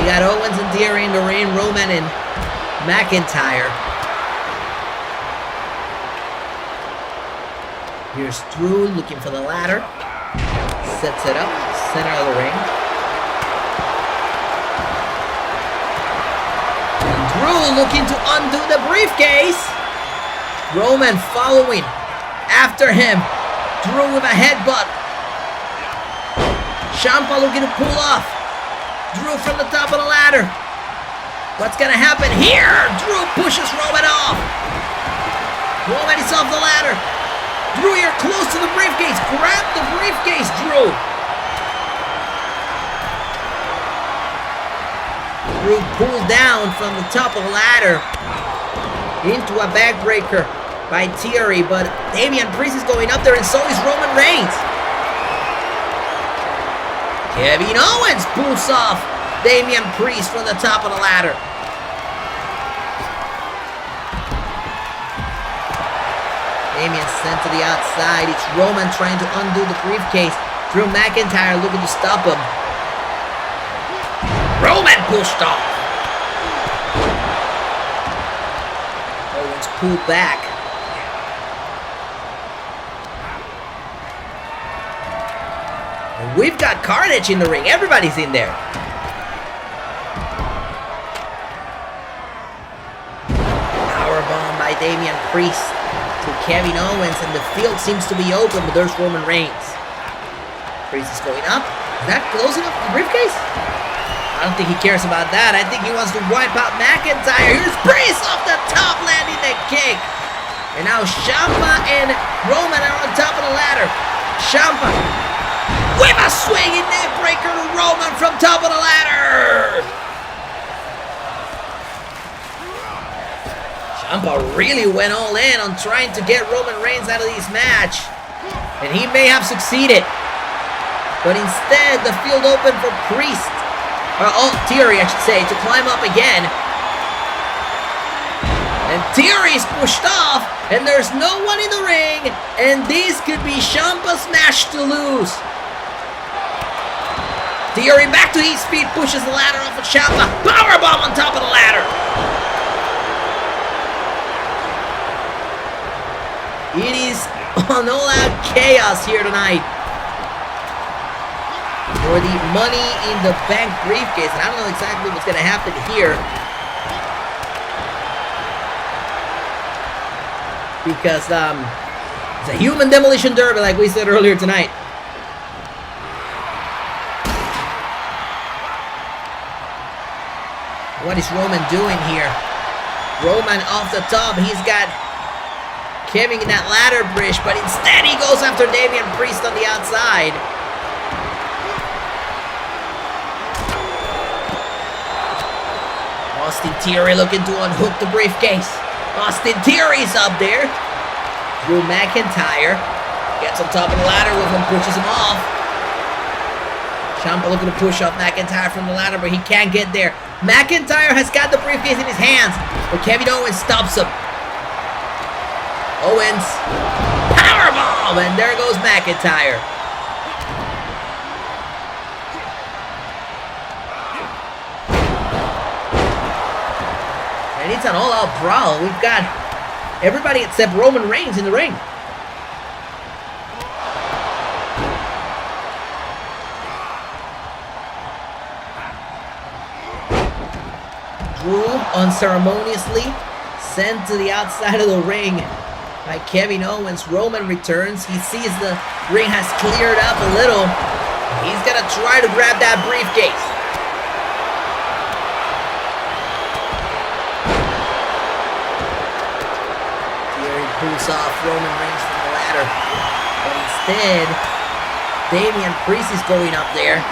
Speaker 2: We got Owens and Theory in the ring, Roman and McIntyre. Here's Drew looking for the ladder. Sets it up, center of the ring. And Drew looking to undo the briefcase. Roman following after him. Drew with a headbutt. Ciampa looking to pull off. Drew from the top of the ladder. What's gonna happen here? Drew pushes Roman off. Roman is off the ladder. Drew, you're close to the briefcase. Grab the briefcase, Drew. Drew pulled down from the top of the ladder into a backbreaker by Theory, but Damian Priest is going up there, and so is Roman Reigns. Kevin Owens pulls off Damian Priest from the top of the ladder. Damian sent to the outside. It's Roman trying to undo the briefcase. Drew McIntyre looking to stop him. Roman pushed off. Owens pulled back. And we've got Carnage in the ring. Everybody's in there. Powerbomb by Damian Priest to Kevin Owens, and the field seems to be open, but there's Roman Reigns. Priest is going up. Is that close enough to the briefcase? I don't think he cares about that. I think he wants to wipe out McIntyre. Here's Priest off the top, landing the kick. And now Ciampa and Roman are on top of the ladder. Ciampa with a swinging neck breaker to Roman from top of the ladder. Ciampa really went all in on trying to get Roman Reigns out of this match, and he may have succeeded, but instead the field opened for Priest, or Theory I should say, to climb up again, and Theory is pushed off, and there's no one in the ring, and this could be Ciampa's match to lose. Theory back to his feet, pushes the ladder off of Ciampa. Powerbomb on top of the ladder. It is an all-out chaos here tonight for the Money in the Bank briefcase. And I don't know exactly what's going to happen here, because it's a human demolition derby, like we said earlier tonight. What is Roman doing here? Roman off the top. He's got Kevin in that ladder bridge, but instead he goes after Damian Priest on the outside. Austin Theory looking to unhook the briefcase. Austin Theory's up there. Drew McIntyre gets on top of the ladder with him, pushes him off. Ciampa looking to push off McIntyre from the ladder, but he can't get there. McIntyre has got the briefcase in his hands, but Kevin Owens stops him. Owens, powerbomb, and there goes McIntyre. And it's an all-out brawl. We've got everybody except Roman Reigns in the ring. Drew unceremoniously sent to the outside of the ring by Kevin Owens. Roman returns. He sees the ring has cleared up a little. He's gonna try to grab that briefcase. Here he pulls off Roman Reigns from the ladder, but instead Damian Priest is going up there.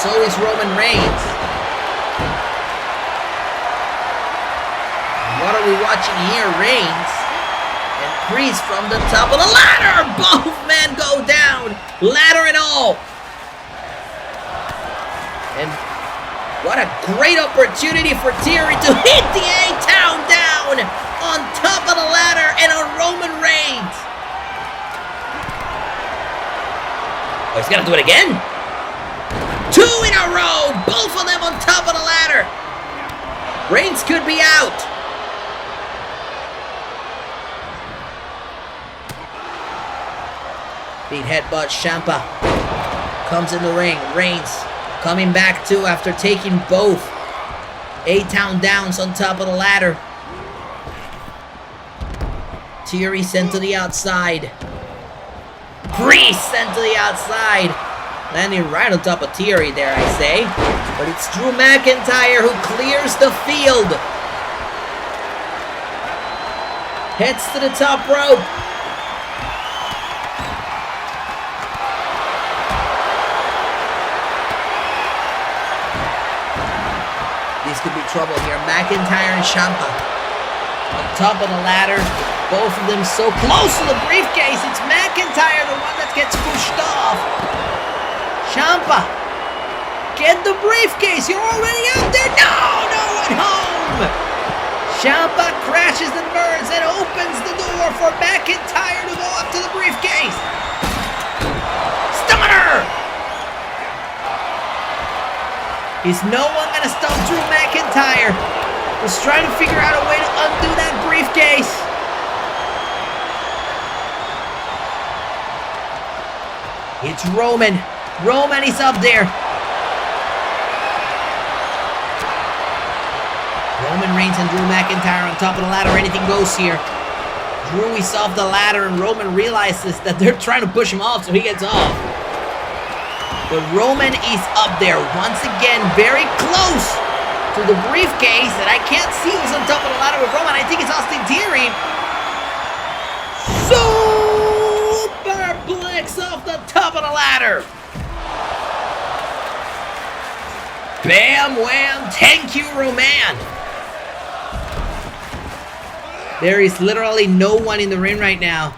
Speaker 2: So is Roman Reigns. What are we watching here? Reigns and Priest from the top of the ladder. Both men go down, ladder and all. And what a great opportunity for Theory to hit the A-Town down on top of the ladder and on Roman Reigns. Oh, he's gonna do it again. 2 in a row, both of them on top of the ladder. Reigns could be out. Big headbutt. Ciampa comes in the ring. Reigns coming back too after taking both A-Town downs on top of the ladder. Theory sent to the outside. Priest sent to the outside. Landing right on top of Theory there, I say. But it's Drew McIntyre who clears the field. Heads to the top rope. This could be trouble here. McIntyre and Ciampa on top of the ladder. Both of them so close to the briefcase. It's McIntyre, the one that gets pushed off. Ciampa, get the briefcase. You're already out there. No one home. Ciampa crashes and burns and opens the door for McIntyre to go up to the briefcase. Stunner. Is no one going to stop Drew McIntyre? Was trying to figure out a way to undo that briefcase. It's Roman. Roman is up there. Roman Reigns and Drew McIntyre on top of the ladder. Anything goes here. Drew is off the ladder and Roman realizes that they're trying to push him off, so he gets off. But Roman is up there once again, very close to the briefcase, and I can't see who's on top of the ladder with Roman. I think it's Austin Theory. Superplex off the top of the ladder. Bam, wham, thank you, Roman. There is literally no one in the ring right now,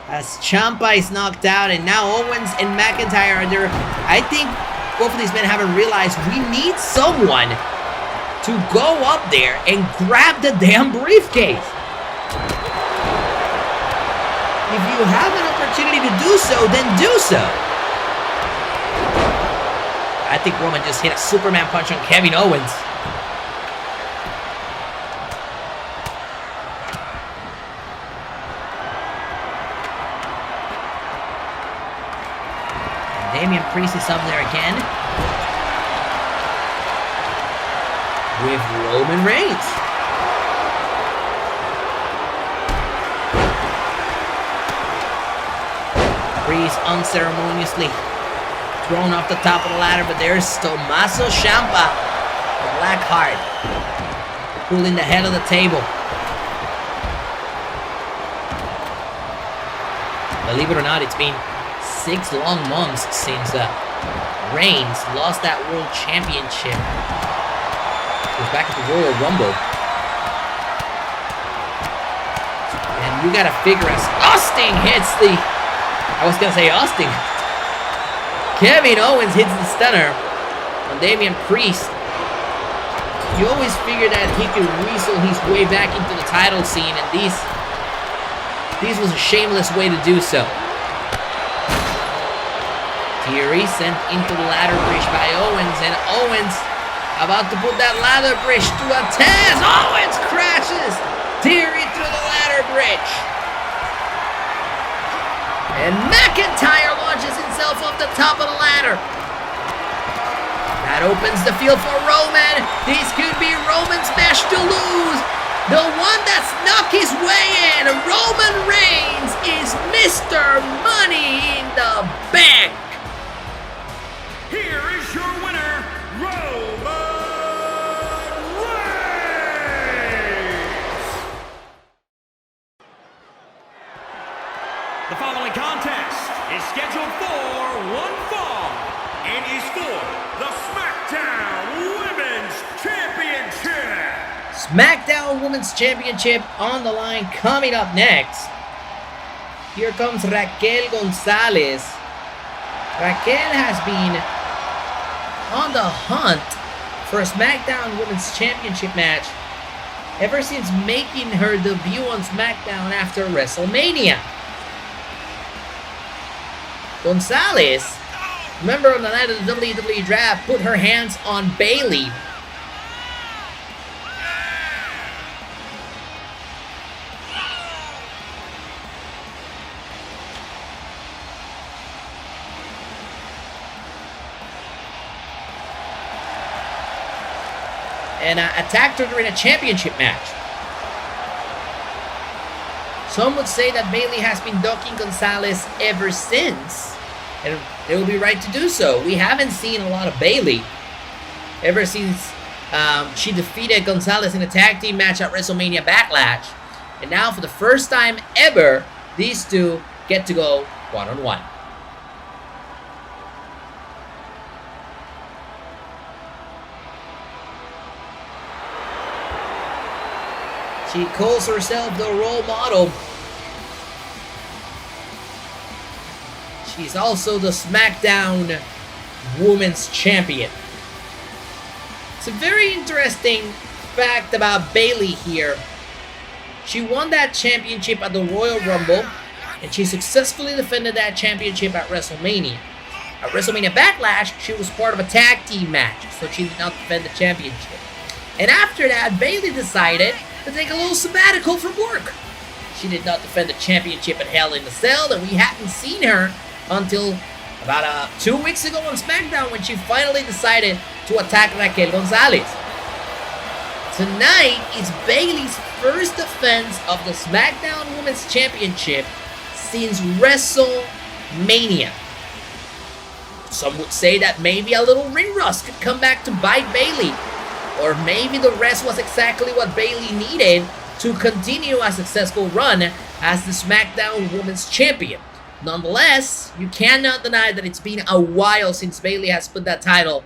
Speaker 2: as Ciampa is knocked out, and now Owens and McIntyre are there. I think both of these men haven't realized we need someone to go up there and grab the damn briefcase. If you have an opportunity to do so, then do so. I think Roman just hit a Superman punch on Kevin Owens. Damian Priest is up there again with Roman Reigns. Priest unceremoniously thrown off the top of the ladder, but there's Tommaso Ciampa, the Blackheart, pulling the head of the table. Believe it or not, it's been 6 long months since Reigns lost that World Championship. He was back at the Royal Rumble. And you gotta figure as Austin hits the... I was gonna say Austin. Kevin Owens hits the stunner on Damian Priest. You always figured that he could weasel his way back into the title scene, and this was a shameless way to do so. Theory sent into the ladder bridge by Owens, and Owens about to put that ladder bridge to a test. Owens crashes Theory through the ladder bridge. And McIntyre launches himself off the top of the ladder. That opens the field for Roman. This could be Roman's match to lose. The one that snuck his way in. Roman Reigns is Mr. Money in the Bank.
Speaker 3: Here is your winner, Roman Reigns! The following contest is scheduled for one fall and is for the Smackdown Women's Championship.
Speaker 2: Smackdown Women's Championship on the line. Coming up next, here comes Raquel Gonzalez. Raquel has been on the hunt for a SmackDown Women's Championship match ever since making her debut on SmackDown after WrestleMania. Gonzalez, remember on the night of the WWE Draft, put her hands on Bayley. And attacked her during a championship match. Some would say that Bayley has been ducking Gonzalez ever since, and they will be right to do so. We haven't seen a lot of Bayley ever since she defeated Gonzalez in a tag team match at WrestleMania Backlash. And now, for the first time ever, these two get to go one-on-one. She calls herself the role model. She's also the SmackDown Women's Champion. It's a very interesting fact about Bayley here. She won that championship at the Royal Rumble, and she successfully defended that championship at WrestleMania. At WrestleMania Backlash, she was part of a tag team match, so she did not defend the championship. And after that, Bayley decided to take a little sabbatical from work. She did not defend the championship at Hell in a Cell, and we hadn't seen her until about 2 weeks ago on SmackDown when she finally decided to attack Raquel Gonzalez. Tonight is Bayley's first defense of the SmackDown Women's Championship since WrestleMania. Some would say that maybe a little ring rust could come back to bite Bayley. Or maybe the rest was exactly what Bayley needed to continue a successful run as the SmackDown Women's Champion. Nonetheless, you cannot deny that it's been a while since Bayley has put that title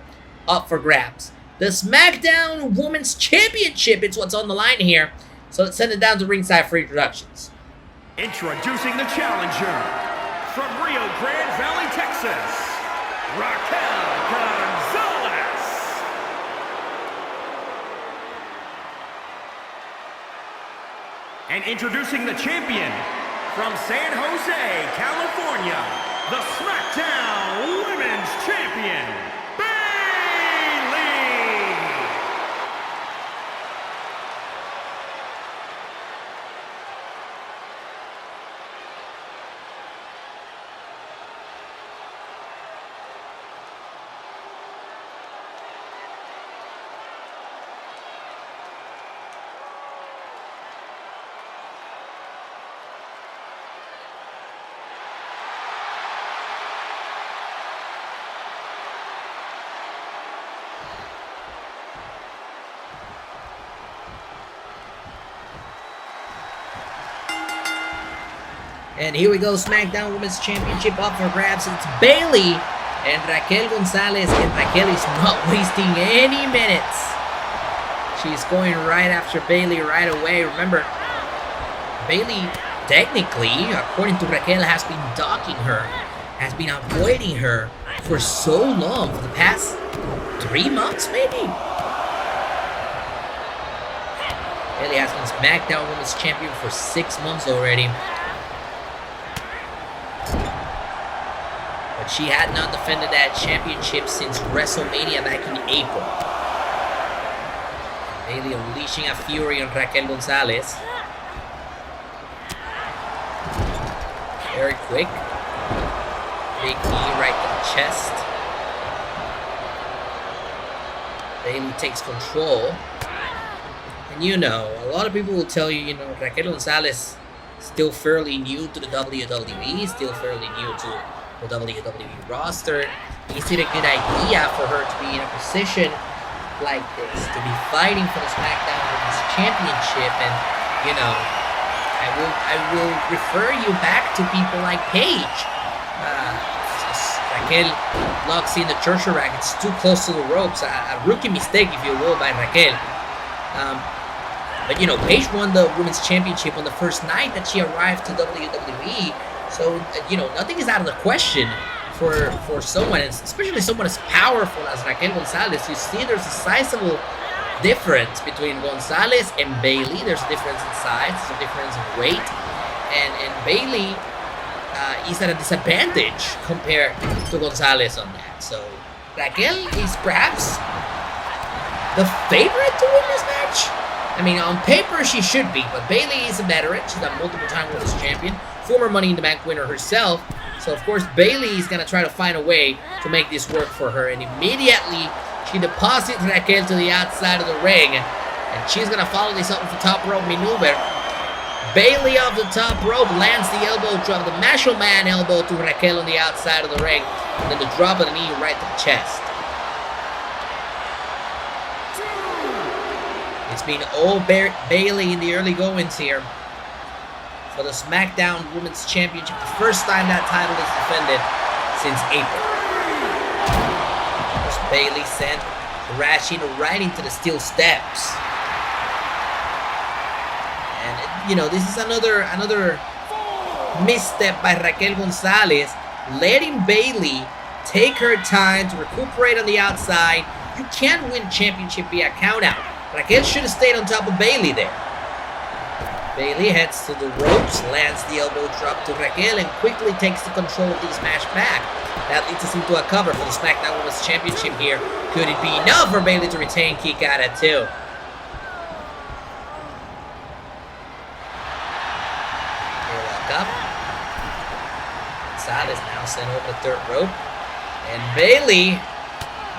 Speaker 2: up for grabs. The SmackDown Women's Championship is what's on the line here, so let's send it down to ringside for introductions.
Speaker 3: Introducing the challenger from Rio Grande Valley, Texas, Raquel Gonzalez. And introducing the champion from San Jose, California, the SmackDown Women's Champion, Bayley.
Speaker 2: And here we go, SmackDown Women's Championship up for grabs. It's Bayley and Raquel Gonzalez, and Raquel is not wasting any minutes. She's going right after Bayley right away. Remember, Bayley, technically, according to Raquel, has been docking her, has been avoiding her for so long, for the past 3 months, maybe? Bayley has been SmackDown Women's Champion for 6 months already. But she had not defended that championship since WrestleMania back in April. Bayley unleashing a fury on Raquel Gonzalez. Very quick. Big knee right to the chest. Bayley takes control. And you know, a lot of people will tell you, Raquel Gonzalez still fairly new to the WWE, still fairly new to the WWE roster. Is it a good idea for her to be in a position like this, to be fighting for the SmackDown Women's Championship? And, I will refer you back to people like Paige. Raquel locks in the church rack. It's too close to the ropes. A rookie mistake, if you will, by Raquel. But Paige won the Women's Championship on the first night that she arrived to WWE. So, nothing is out of the question for someone, especially someone as powerful as Raquel Gonzalez. You see there's a sizable difference between Gonzalez and Bayley. There's a difference in size, there's a difference in weight. And Bayley is at a disadvantage compared to Gonzalez on that. So, Raquel is perhaps the favorite to win this match. I mean, on paper she should be, but Bayley is a veteran. She's a multiple-time Women's Champion, former Money in the Bank winner herself. So, of course, Bayley is going to try to find a way to make this work for her. And immediately, she deposits Raquel to the outside of the ring. And she's going to follow this up with the top rope maneuver. Bayley off the top rope lands the elbow drop, the Macho Man elbow to Raquel on the outside of the ring. And then the drop of the knee right to the chest. It's been all Bayley in the early goings here for the SmackDown Women's Championship. The first time that title is defended since April. First Bayley sent crashing right into the steel steps. And this is another misstep by Raquel Gonzalez, letting Bayley take her time to recuperate on the outside. You can't win championship via countout. Raquel should have stayed on top of Bayley there. Bayley heads to the ropes, lands the elbow drop to Raquel, and quickly takes the control of this match back. That leads us into a cover for the SmackDown Women's Championship here. Could it be enough for Bayley to retain kick out at 2? Up. Gonzalez now sent over the third rope. And Bayley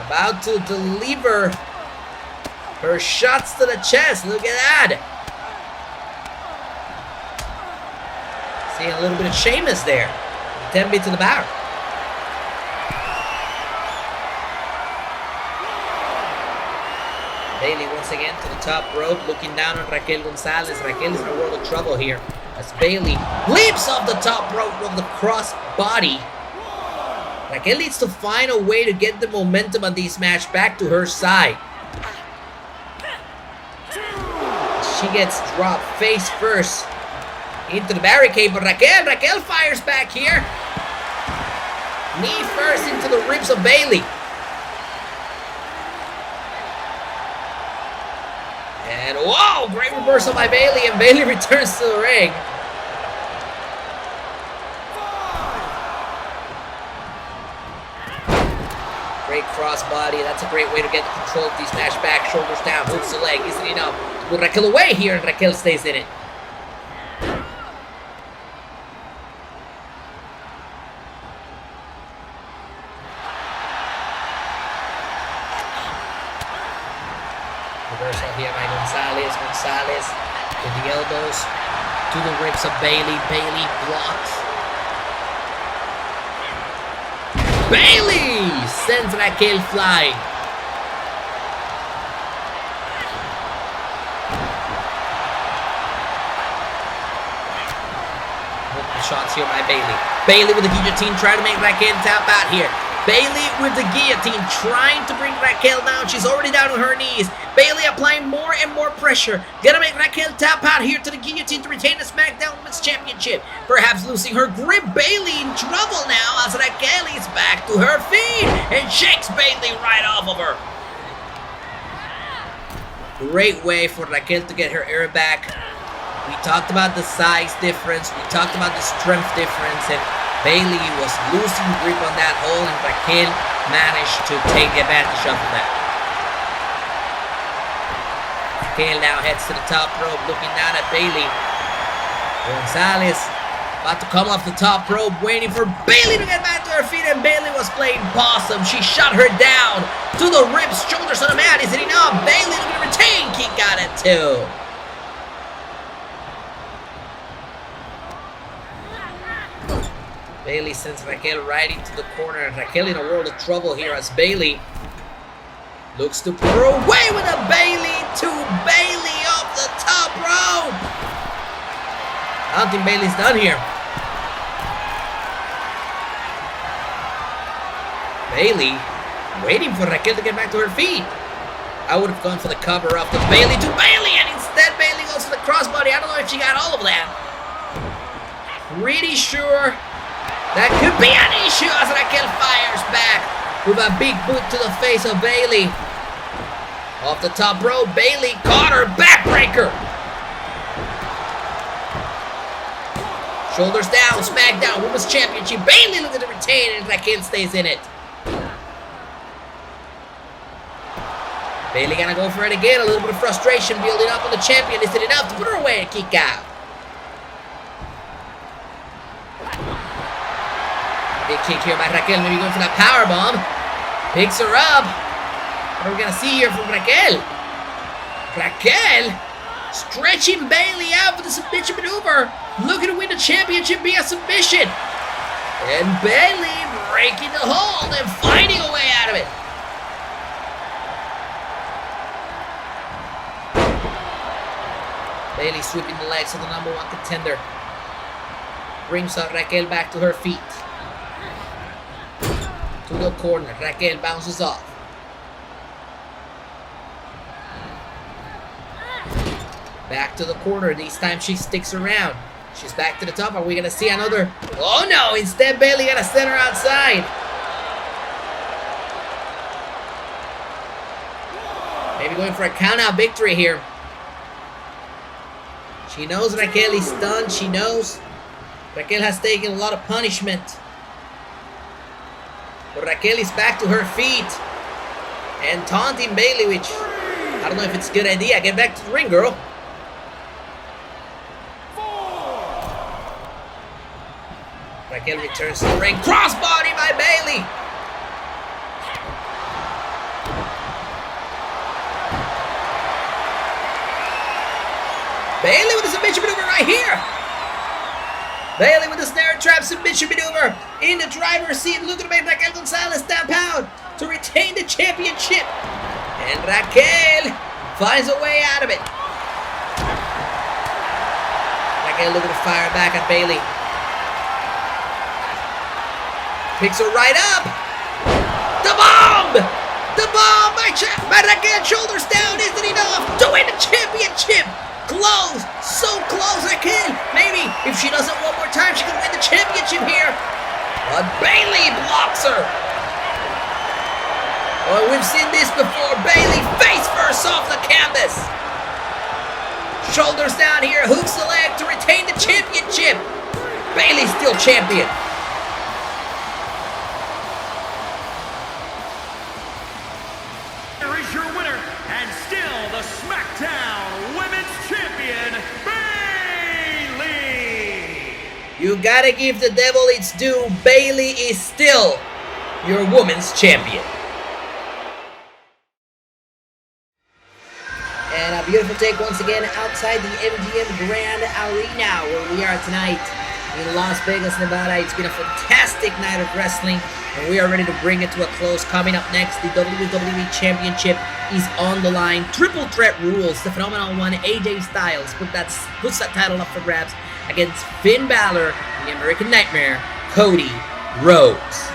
Speaker 2: about to deliver her shots to the chest. Look at that. Seeing a little bit of Sheamus there. 10 beat to the bar. Bayley once again to the top rope, looking down on Raquel Gonzalez. Raquel is in a world of trouble here as Bayley leaps off the top rope of the cross body. Raquel needs to find a way to get the momentum on this match back to her side. She gets dropped face first into the barricade, but Raquel fires back here. Knee first into the ribs of Bayley. And whoa, great reversal by Bayley, and Bayley returns to the ring. Great crossbody. That's a great way to get the control of these match back. Shoulders down, moves the leg. Isn't enough. Put Raquel away here, and Raquel stays in it. Reversal here by Gonzalez. Gonzalez with the elbows to the ribs of Bayley. Bayley blocks. Bayley sends Raquel flying. shots here by Bayley. Bayley with the guillotine, trying to make Raquel tap out here. Bayley with the guillotine, trying to bring Raquel down. She's already down on her knees. Bayley applying more and more pressure. Gonna make Raquel tap out here to the guillotine to retain the Smackdown Women's Championship. Perhaps losing her grip. Bayley in trouble now as Raquel is back to her feet and shakes Bayley right off of her. Great way for Raquel to get her air back. We talked about the size difference. We talked about the strength difference. And Bayley was losing grip on that hole, and Raquel managed to take advantage of that. Raquel now heads to the top rope, looking down at Bayley. Gonzalez about to come off the top rope, waiting for Bayley to get back to her feet, and Bayley was playing possum. She shot her down to the ribs, shoulders on the mat. Is it enough? Bayley looking to retain. Kick out at 2. Bayley sends Raquel right into the corner. Raquel in a world of trouble here as Bayley looks to put her away with a Bayley to Bayley off the top rope. I don't think Bayley's done here. Bayley waiting for Raquel to get back to her feet. I would have gone for the cover off the Bayley to Bayley, and instead Bayley goes for the crossbody. I don't know if she got all of that. Pretty sure that could be an issue as Raquel fires back with a big boot to the face of Bayley. Off the top rope, Bayley caught her backbreaker. Shoulders down, Smackdown Women's Championship. Bayley looking to retain, and Raquel stays in it. Bayley gonna go for it again. A little bit of frustration building up on the champion. Is it enough to put her away and kick out? Big kick here by Raquel, maybe going for that power bomb. Picks her up. What are we gonna see here from Raquel? Raquel stretching Bayley out for the submission maneuver, looking to win the championship via submission. And Bayley breaking the hold and finding a way out of it. Bayley sweeping the legs of the #1 contender. Brings Raquel back to her feet. To the corner, Raquel bounces off. Back to the corner, this time she sticks around. She's back to the top. Are we gonna see another? Oh no, instead Bayley gonna send her outside. Maybe going for a count-out victory here. She knows Raquel is stunned. She knows Raquel has taken a lot of punishment. But Raquel is back to her feet and taunting Bayley, which I don't know if it's a good idea. Get back to the ring, girl. Raquel returns to the ring. Crossbody by Bayley. Bayley with a submission maneuver right here. Bayley with a snare trap submission maneuver in the driver's seat, looking to make Raquel Gonzalez stamp out to retain the championship. And Raquel finds a way out of it. Raquel looking to fire back at Bayley. Picks her right up. The bomb! The bomb by Raquel, shoulders down. Isn't enough to win the championship. Close, so close, Raquel. Maybe if she does it one more time, she can win the championship here. But Bayley blocks her. Well, we've seen this before. Bayley face first off the canvas. Shoulders down here, hooks the leg to retain the championship. Bayley's still champion.
Speaker 3: Here is your winner, and still the Smackdown Women's Champion, Bayley.
Speaker 2: You gotta give the devil its due. Bayley is still your women's champion. And a beautiful take once again outside the MGM Grand Arena where we are tonight in Las Vegas, Nevada. It's been a fantastic night of wrestling, and we are ready to bring it to a close. Coming up next, the WWE Championship is on the line. Triple Threat rules. The phenomenal one, AJ Styles, puts that title up for grabs against Finn Balor and the American Nightmare, Cody Rhodes.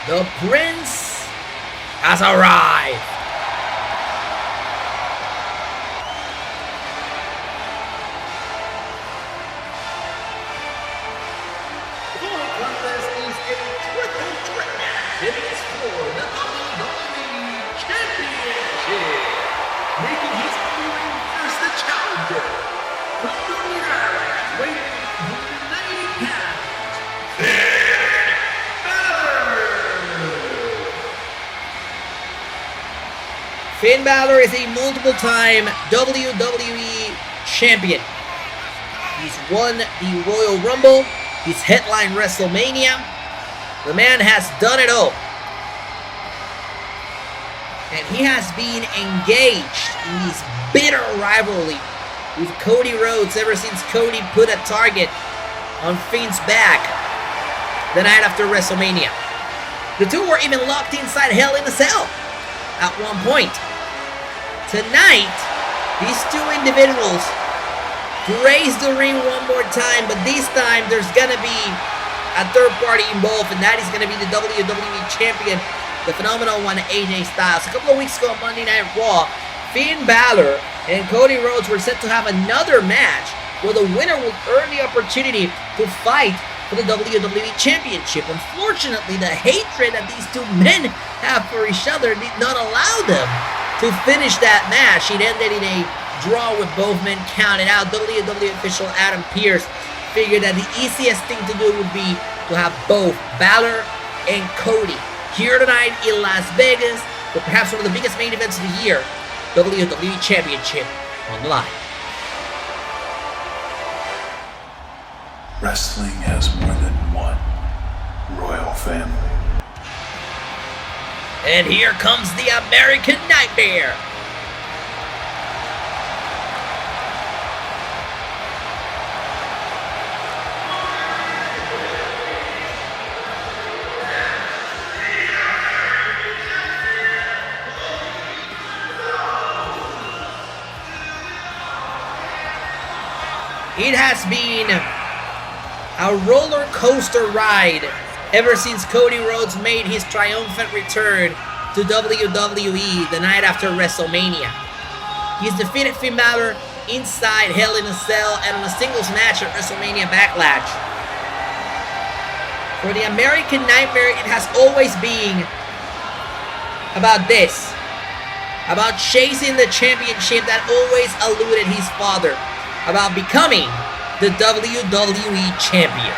Speaker 2: The Prince has arrived.
Speaker 5: The following contest is a triple threat match. It is for the WWE Championship. Making his way first, the challenger from Northern Ireland, weighing 190 pounds.
Speaker 2: Finn Balor is a multiple-time WWE champion. He's won the Royal Rumble. He's headlined WrestleMania. The man has done it all. And he has been engaged in this bitter rivalry with Cody Rhodes ever since Cody put a target on Finn's back the night after WrestleMania. The two were even locked inside Hell in a Cell at one point. Tonight, these two individuals grace the ring one more time, but this time there's gonna be a third party involved, and that is gonna be the WWE Champion, the phenomenal one, AJ Styles. A couple of weeks ago on Monday Night Raw, Finn Balor and Cody Rhodes were set to have another match where the winner will earn the opportunity to fight for the WWE Championship. Unfortunately, the hatred that these two men have for each other did not allow them to finish that match. It ended in a draw with both men counted out. WWE official Adam Pearce figured that the easiest thing to do would be to have both Balor and Cody here tonight in Las Vegas for perhaps one of the biggest main events of the year, WWE Championship on the line.
Speaker 6: Wrestling has more than one royal family.
Speaker 2: And here comes the American Nightmare. It has been a roller coaster ride ever since Cody Rhodes made his triumphant return to WWE the night after WrestleMania. He's defeated Finn Balor inside Hell in a Cell and on a singles match at WrestleMania Backlash. For the American Nightmare, it has always been about this. About chasing the championship that always eluded his father. About becoming the WWE Champion.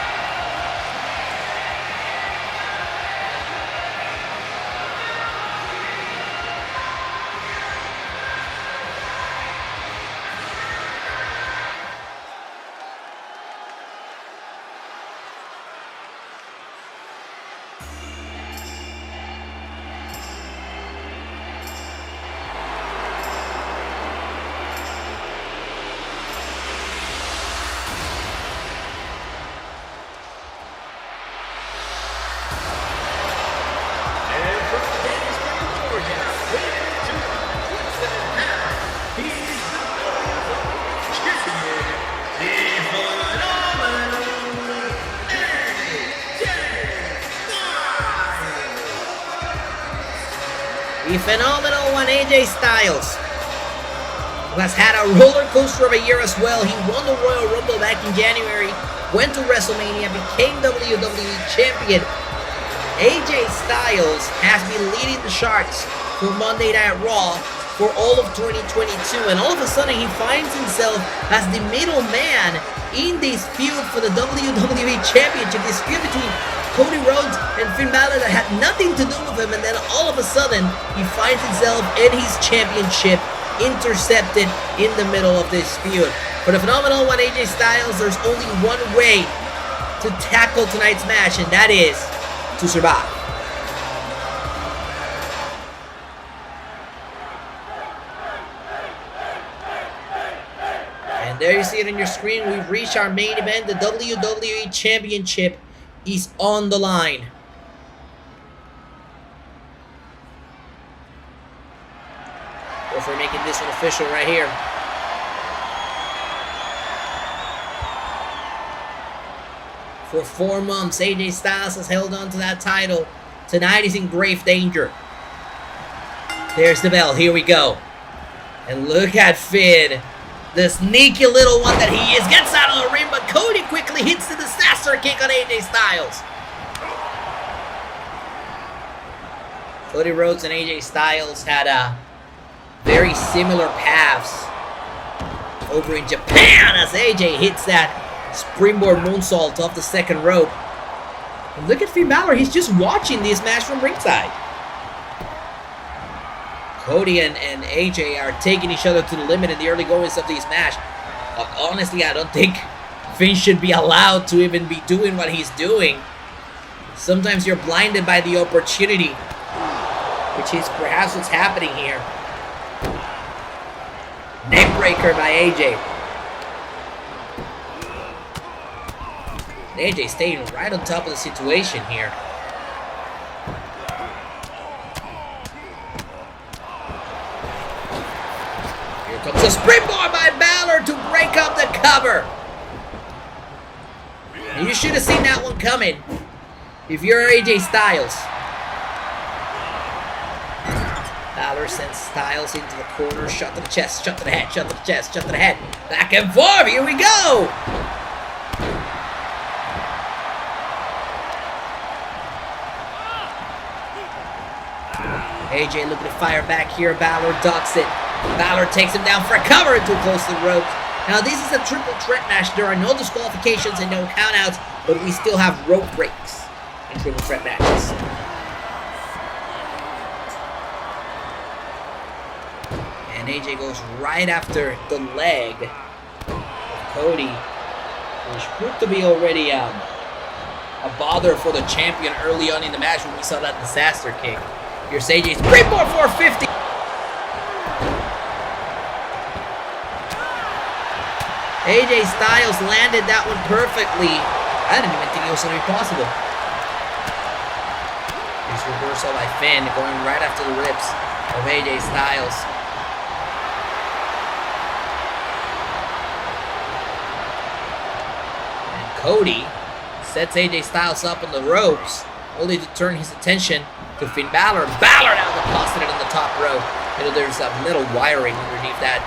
Speaker 2: The phenomenal one, AJ Styles, who has had a roller coaster of a year as well. He won the Royal Rumble back in January, went to WrestleMania, became WWE Champion. AJ Styles has been leading the charts for Monday Night Raw for all of 2022, and all of a sudden he finds himself as the middleman in this feud for the WWE Championship, this feud between Cody Rhodes and Finn Balor that had nothing to do with him, and then all of a sudden he finds himself in his championship intercepted in the middle of this feud. For the phenomenal one, AJ Styles, there's only one way to tackle tonight's match, and that is to survive. And there you see it on your screen. We've reached our main event. The WWE Championship is on the line. Both are making this one official right here. For 4 months, AJ Styles has held on to that title. Tonight he's in grave danger. There's the bell. Here we go. And look at Finn. The sneaky little one that he is. Gets out of the ring, but Cody quickly hits the disaster kick on AJ Styles. Cody Rhodes and AJ Styles had very similar paths over in Japan as AJ hits that springboard moonsault off the second rope. And look at Finn Balor, he's just watching this match from ringside. Cody and AJ are taking each other to the limit in the early goings of this match. Honestly, I don't think Finn should be allowed to even be doing what he's doing. Sometimes you're blinded by the opportunity, which is perhaps what's happening here. Neckbreaker by AJ. And AJ staying right on top of the situation here. Here comes a springboard by Balor to break up the cover. And you should have seen that one coming if you're AJ Styles. Balor sends Styles into the corner, shot to the chest, shot to the head, shot to the chest, shot to the head. Back and forth, here we go! AJ looking to fire back here, Balor ducks it. Balor takes him down for a cover and too close to the ropes. Now this is a triple threat match. There are no disqualifications and no countouts, but we still have rope breaks in triple threat matches. And AJ goes right after the leg of Cody, which proved to be already a bother for the champion early on in the match when we saw that disaster kick. Here's AJ's springboard 450. AJ Styles landed that one perfectly. I didn't even think it was going to be possible. Here's reversal by Finn going right after the ribs of AJ Styles. And Cody sets AJ Styles up on the ropes, only to turn his attention to Finn Balor. Balor now deposited on the top rope. You know, there's a little wiring underneath that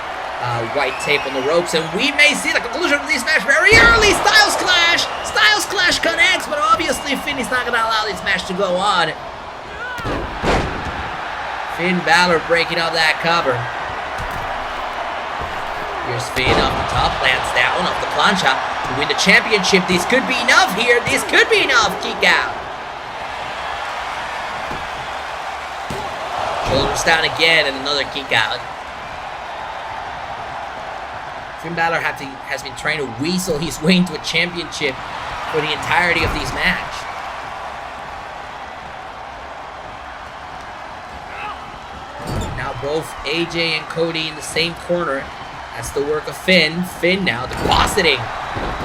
Speaker 2: white tape on the ropes, and we may see the conclusion of this match very early. Styles Clash! Styles Clash connects, but obviously Finn is not going to allow this match to go on. Finn Balor breaking up that cover. Here's Finn off the top, lands down off the plancha to win the championship. This could be enough here. This could be enough. Kick out. Shoulders down again and another kick out. Finn Balor has been trying to weasel his way into a championship for the entirety of this match. Now both AJ and Cody in the same corner. That's the work of Finn. Finn now depositing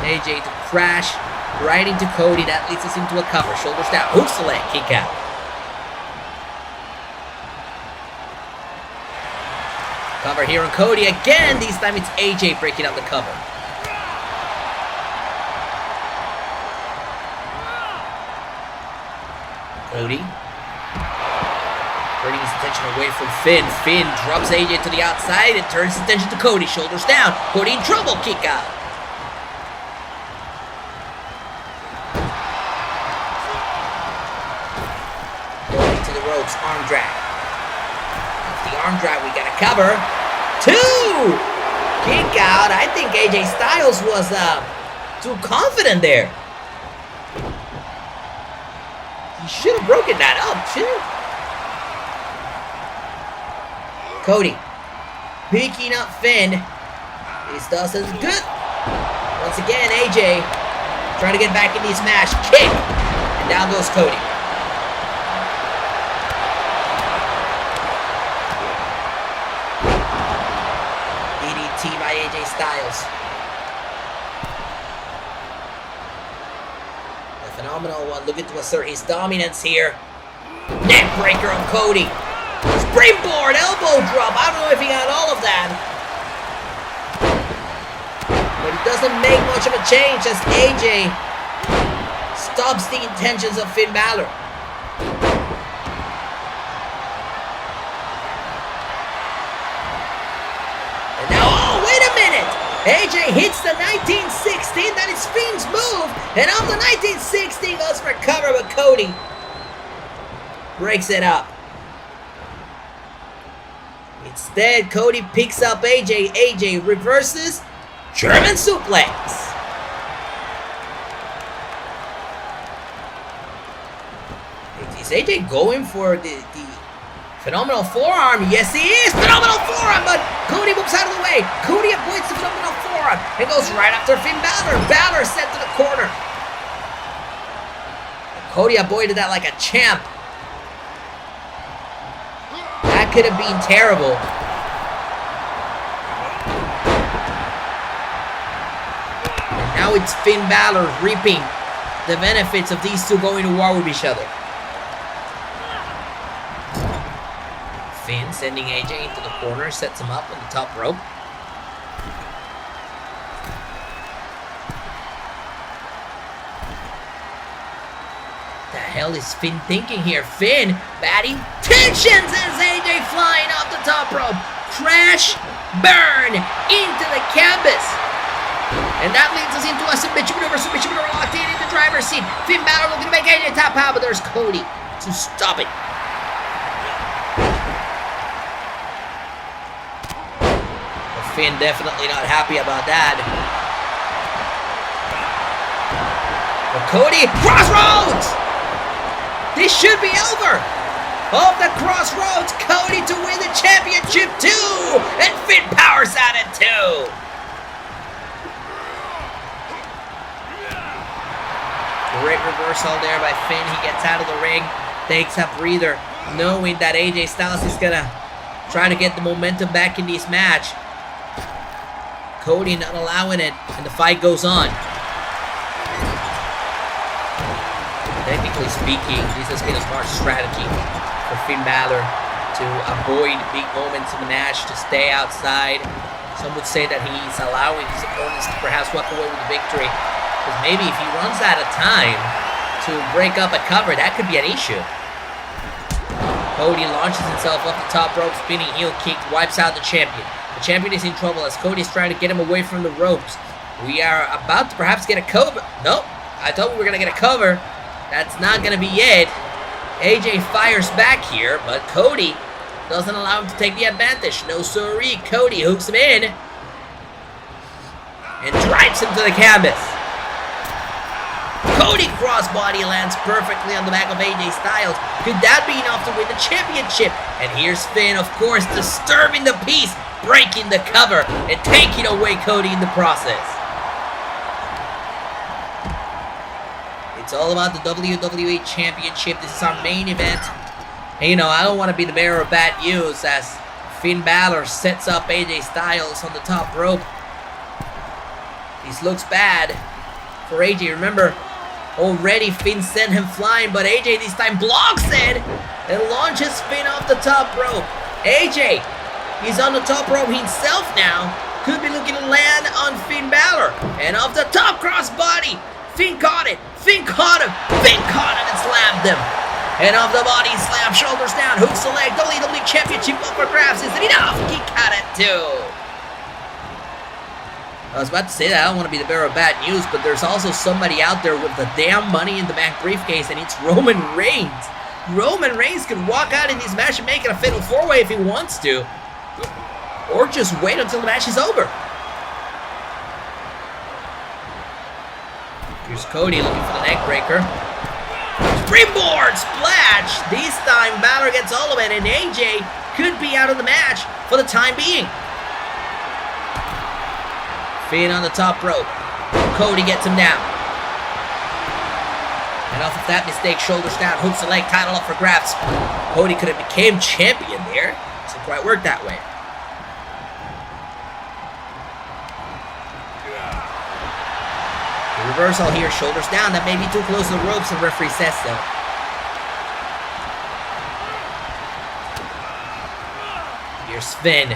Speaker 2: AJ to crash right into Cody. That leads us into a cover. Shoulders down. Hooks the leg. Kick out. Cover here on Cody again. This time it's AJ breaking out the cover. Cody turning his attention away from Finn. Finn drops AJ to the outside and turns his attention to Cody. Shoulders down. Cody in trouble. Kick out. Going to the ropes. Arm drag. The arm drag, we got a cover. 2! Kick out. I think AJ Styles was too confident there. He should have broken that up, too. Cody picking up Finn. This doesn't good. Once again, AJ trying to get back in this match. Kick. And down goes Cody. DDT by AJ Styles. phenomenal one looking to assert his dominance here. Neck breaker on Cody. Springboard, elbow drop. I don't know if he got all of that. But it doesn't make much of a change as AJ stops the intentions of Finn Balor. And now, oh, wait a minute! AJ hits the 1916, that is Finn's move, and on the 1916 goes for cover, but Cody breaks it up. Instead, Cody picks up AJ. AJ reverses, German suplex. Is AJ going for the phenomenal forearm? Yes, he is! Phenomenal forearm, but Cody moves out of the way. Cody avoids the phenomenal forearm and goes right after Finn Balor. Balor sent to the corner. And Cody avoided that like a champ. That could have been terrible. And now it's Finn Balor reaping the benefits of these two going to war with each other. Finn sending AJ into the corner, sets him up on the top rope. The hell is Finn thinking here? Finn, bad intentions as AJ flying off the top rope. Crash, burn into the canvas. And that leads us into a submission maneuver locked in the driver's seat. Finn Balor looking to make AJ tap out, but there's Cody to stop it. Finn definitely not happy about that. But Cody, Crossroads! This should be over! Off the Crossroads, Cody to win the championship too! And Finn powers out at 2! Great reversal there by Finn. He gets out of the ring, takes a breather, knowing that AJ Styles is gonna try to get the momentum back in this match. Cody not allowing it, and the fight goes on. Technically speaking, this has been a smart strategy for Finn Balor to avoid big moments in the match, to stay outside. Some would say that he's allowing his opponents to perhaps walk away with the victory, because maybe if he runs out of time to break up a cover, that could be an issue. Cody launches himself off the top rope, spinning heel kick, wipes out the champion. The champion is in trouble as Cody is trying to get him away from the ropes. We are about to perhaps get a cover. Nope, I thought we were going to get a cover. That's not going to be it. AJ fires back here, but Cody doesn't allow him to take the advantage. No sorry. Cody hooks him in and drives him to the canvas. Cody crossbody lands perfectly on the back of AJ Styles. Could that be enough to win the championship? And here's Finn, of course, disturbing the peace, breaking the cover, and taking away Cody in the process. It's all about the WWE Championship. This is our main event. And, you know, I don't want to be the bearer of bad news as Finn Balor sets up AJ Styles on the top rope. This looks bad for AJ. Remember, already Finn sent him flying, but AJ this time blocks it and launches Finn off the top rope. AJ, he's on the top rope himself now. Could be looking to land on Finn Balor. And off the top crossbody, Finn caught it. Finn caught him. Finn caught him and slammed him. And off the body slam, shoulders down, hooks the leg. WWE Championship up for grabs. Is it enough? He caught it too. I was about to say that I don't want to be the bearer of bad news, but there's also somebody out there with the damn Money in the Bank briefcase, and it's Roman Reigns. Roman Reigns could walk out in this match and make it a fatal four-way if he wants to. Or just wait until the match is over. Here's Cody looking for the neck breaker. Springboard splash! This time Balor gets all of it, and AJ could be out of the match for the time being. Finn on the top rope. Cody gets him down. And off of that mistake, shoulders down, hooks the leg, title up for grabs. Cody could have became champion there. Doesn't quite work that way. Reversal here, shoulders down. That may be too close to the ropes, the referee says so. Here's Finn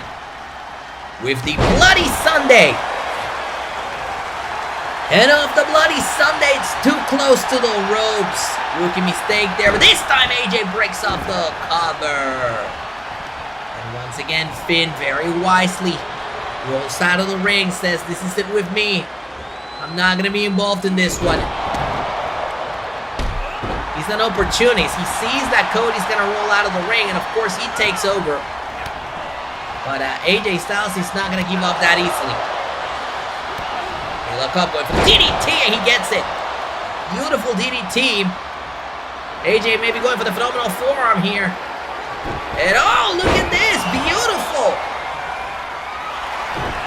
Speaker 2: with the Bloody Sunday. And off the Bloody Sunday, it's too close to the ropes. Rookie mistake there, but this time AJ breaks off the cover. And once again, Finn very wisely rolls out of the ring, says, "This isn't with me. I'm not going to be involved in this one." He's an opportunist. He sees that Cody's going to roll out of the ring, and of course he takes over. But AJ Styles is not going to give up that easily. They look up, going for the DDT, and he gets it. Beautiful DDT. AJ may be going for the phenomenal forearm here. And oh, look at this. Beautiful.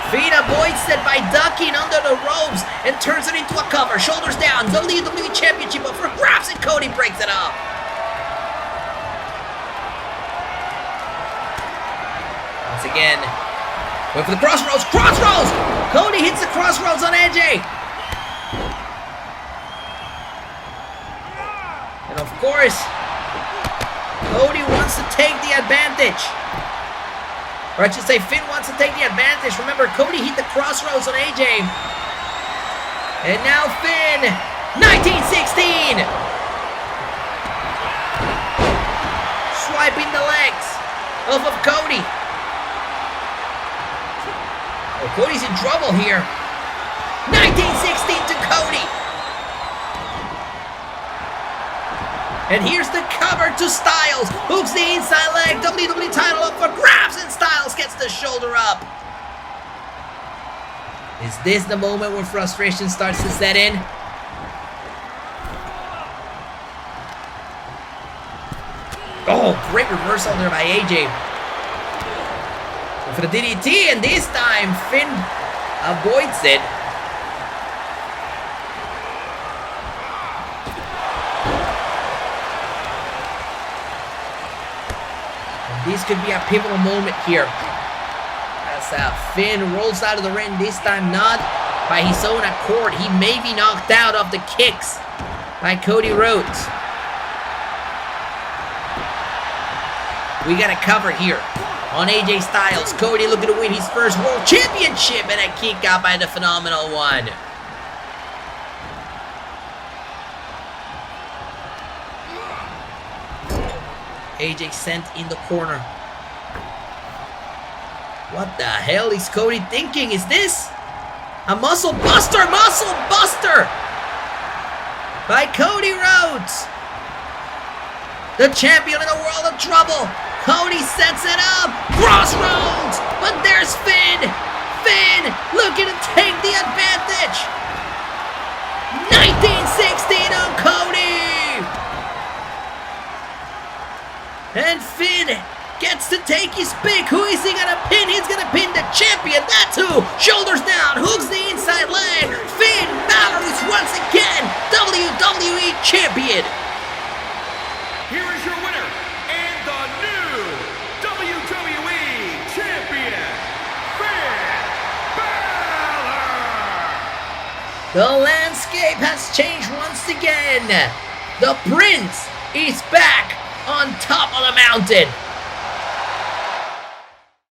Speaker 2: Finn avoids it by ducking under the ropes and turns it into a cover. Shoulders down. WWE Championship up for grabs, and Cody breaks it up. Once again, going for the crossroads. Crossroads! Cody hits the crossroads on AJ. And of course, Cody wants to take the advantage. Or I should say, Finn wants to take the advantage. Remember, Cody hit the crossroads on AJ. And now Finn, 1916. Swiping the legs off of Cody. Oh, Cody's in trouble here. 1916 to Cody. And here's the cover to Styles. Hooks the inside leg. WWE title up for grabs, and Styles gets the shoulder up. Is this the moment when frustration starts to set in? Oh, great reversal there by AJ. For the DDT, and this time Finn avoids it. And this could be a pivotal moment here, as Finn rolls out of the ring, this time not by his own accord. He may be knocked out of the kicks by Cody Rhodes. We got a cover here on AJ Styles. Cody looking to win his first World Championship, and a kick out by the Phenomenal One. AJ sent in the corner. What the hell is Cody thinking? Is this a muscle buster? Muscle buster by Cody Rhodes, the champion in a world of trouble. Cody sets it up. Crossroads. But there's Finn. Finn looking to take the advantage. 1916 on Cody. And Finn gets to take his pick. Who is he going to pin? He's going to pin the champion. That's who. Shoulders down. Hooks the inside leg. Finn Balor is once again WWE champion.
Speaker 3: Here is your winner and the new WWE champion, Finn Balor.
Speaker 2: The landscape has changed once again. The Prince is back on top of the mountain.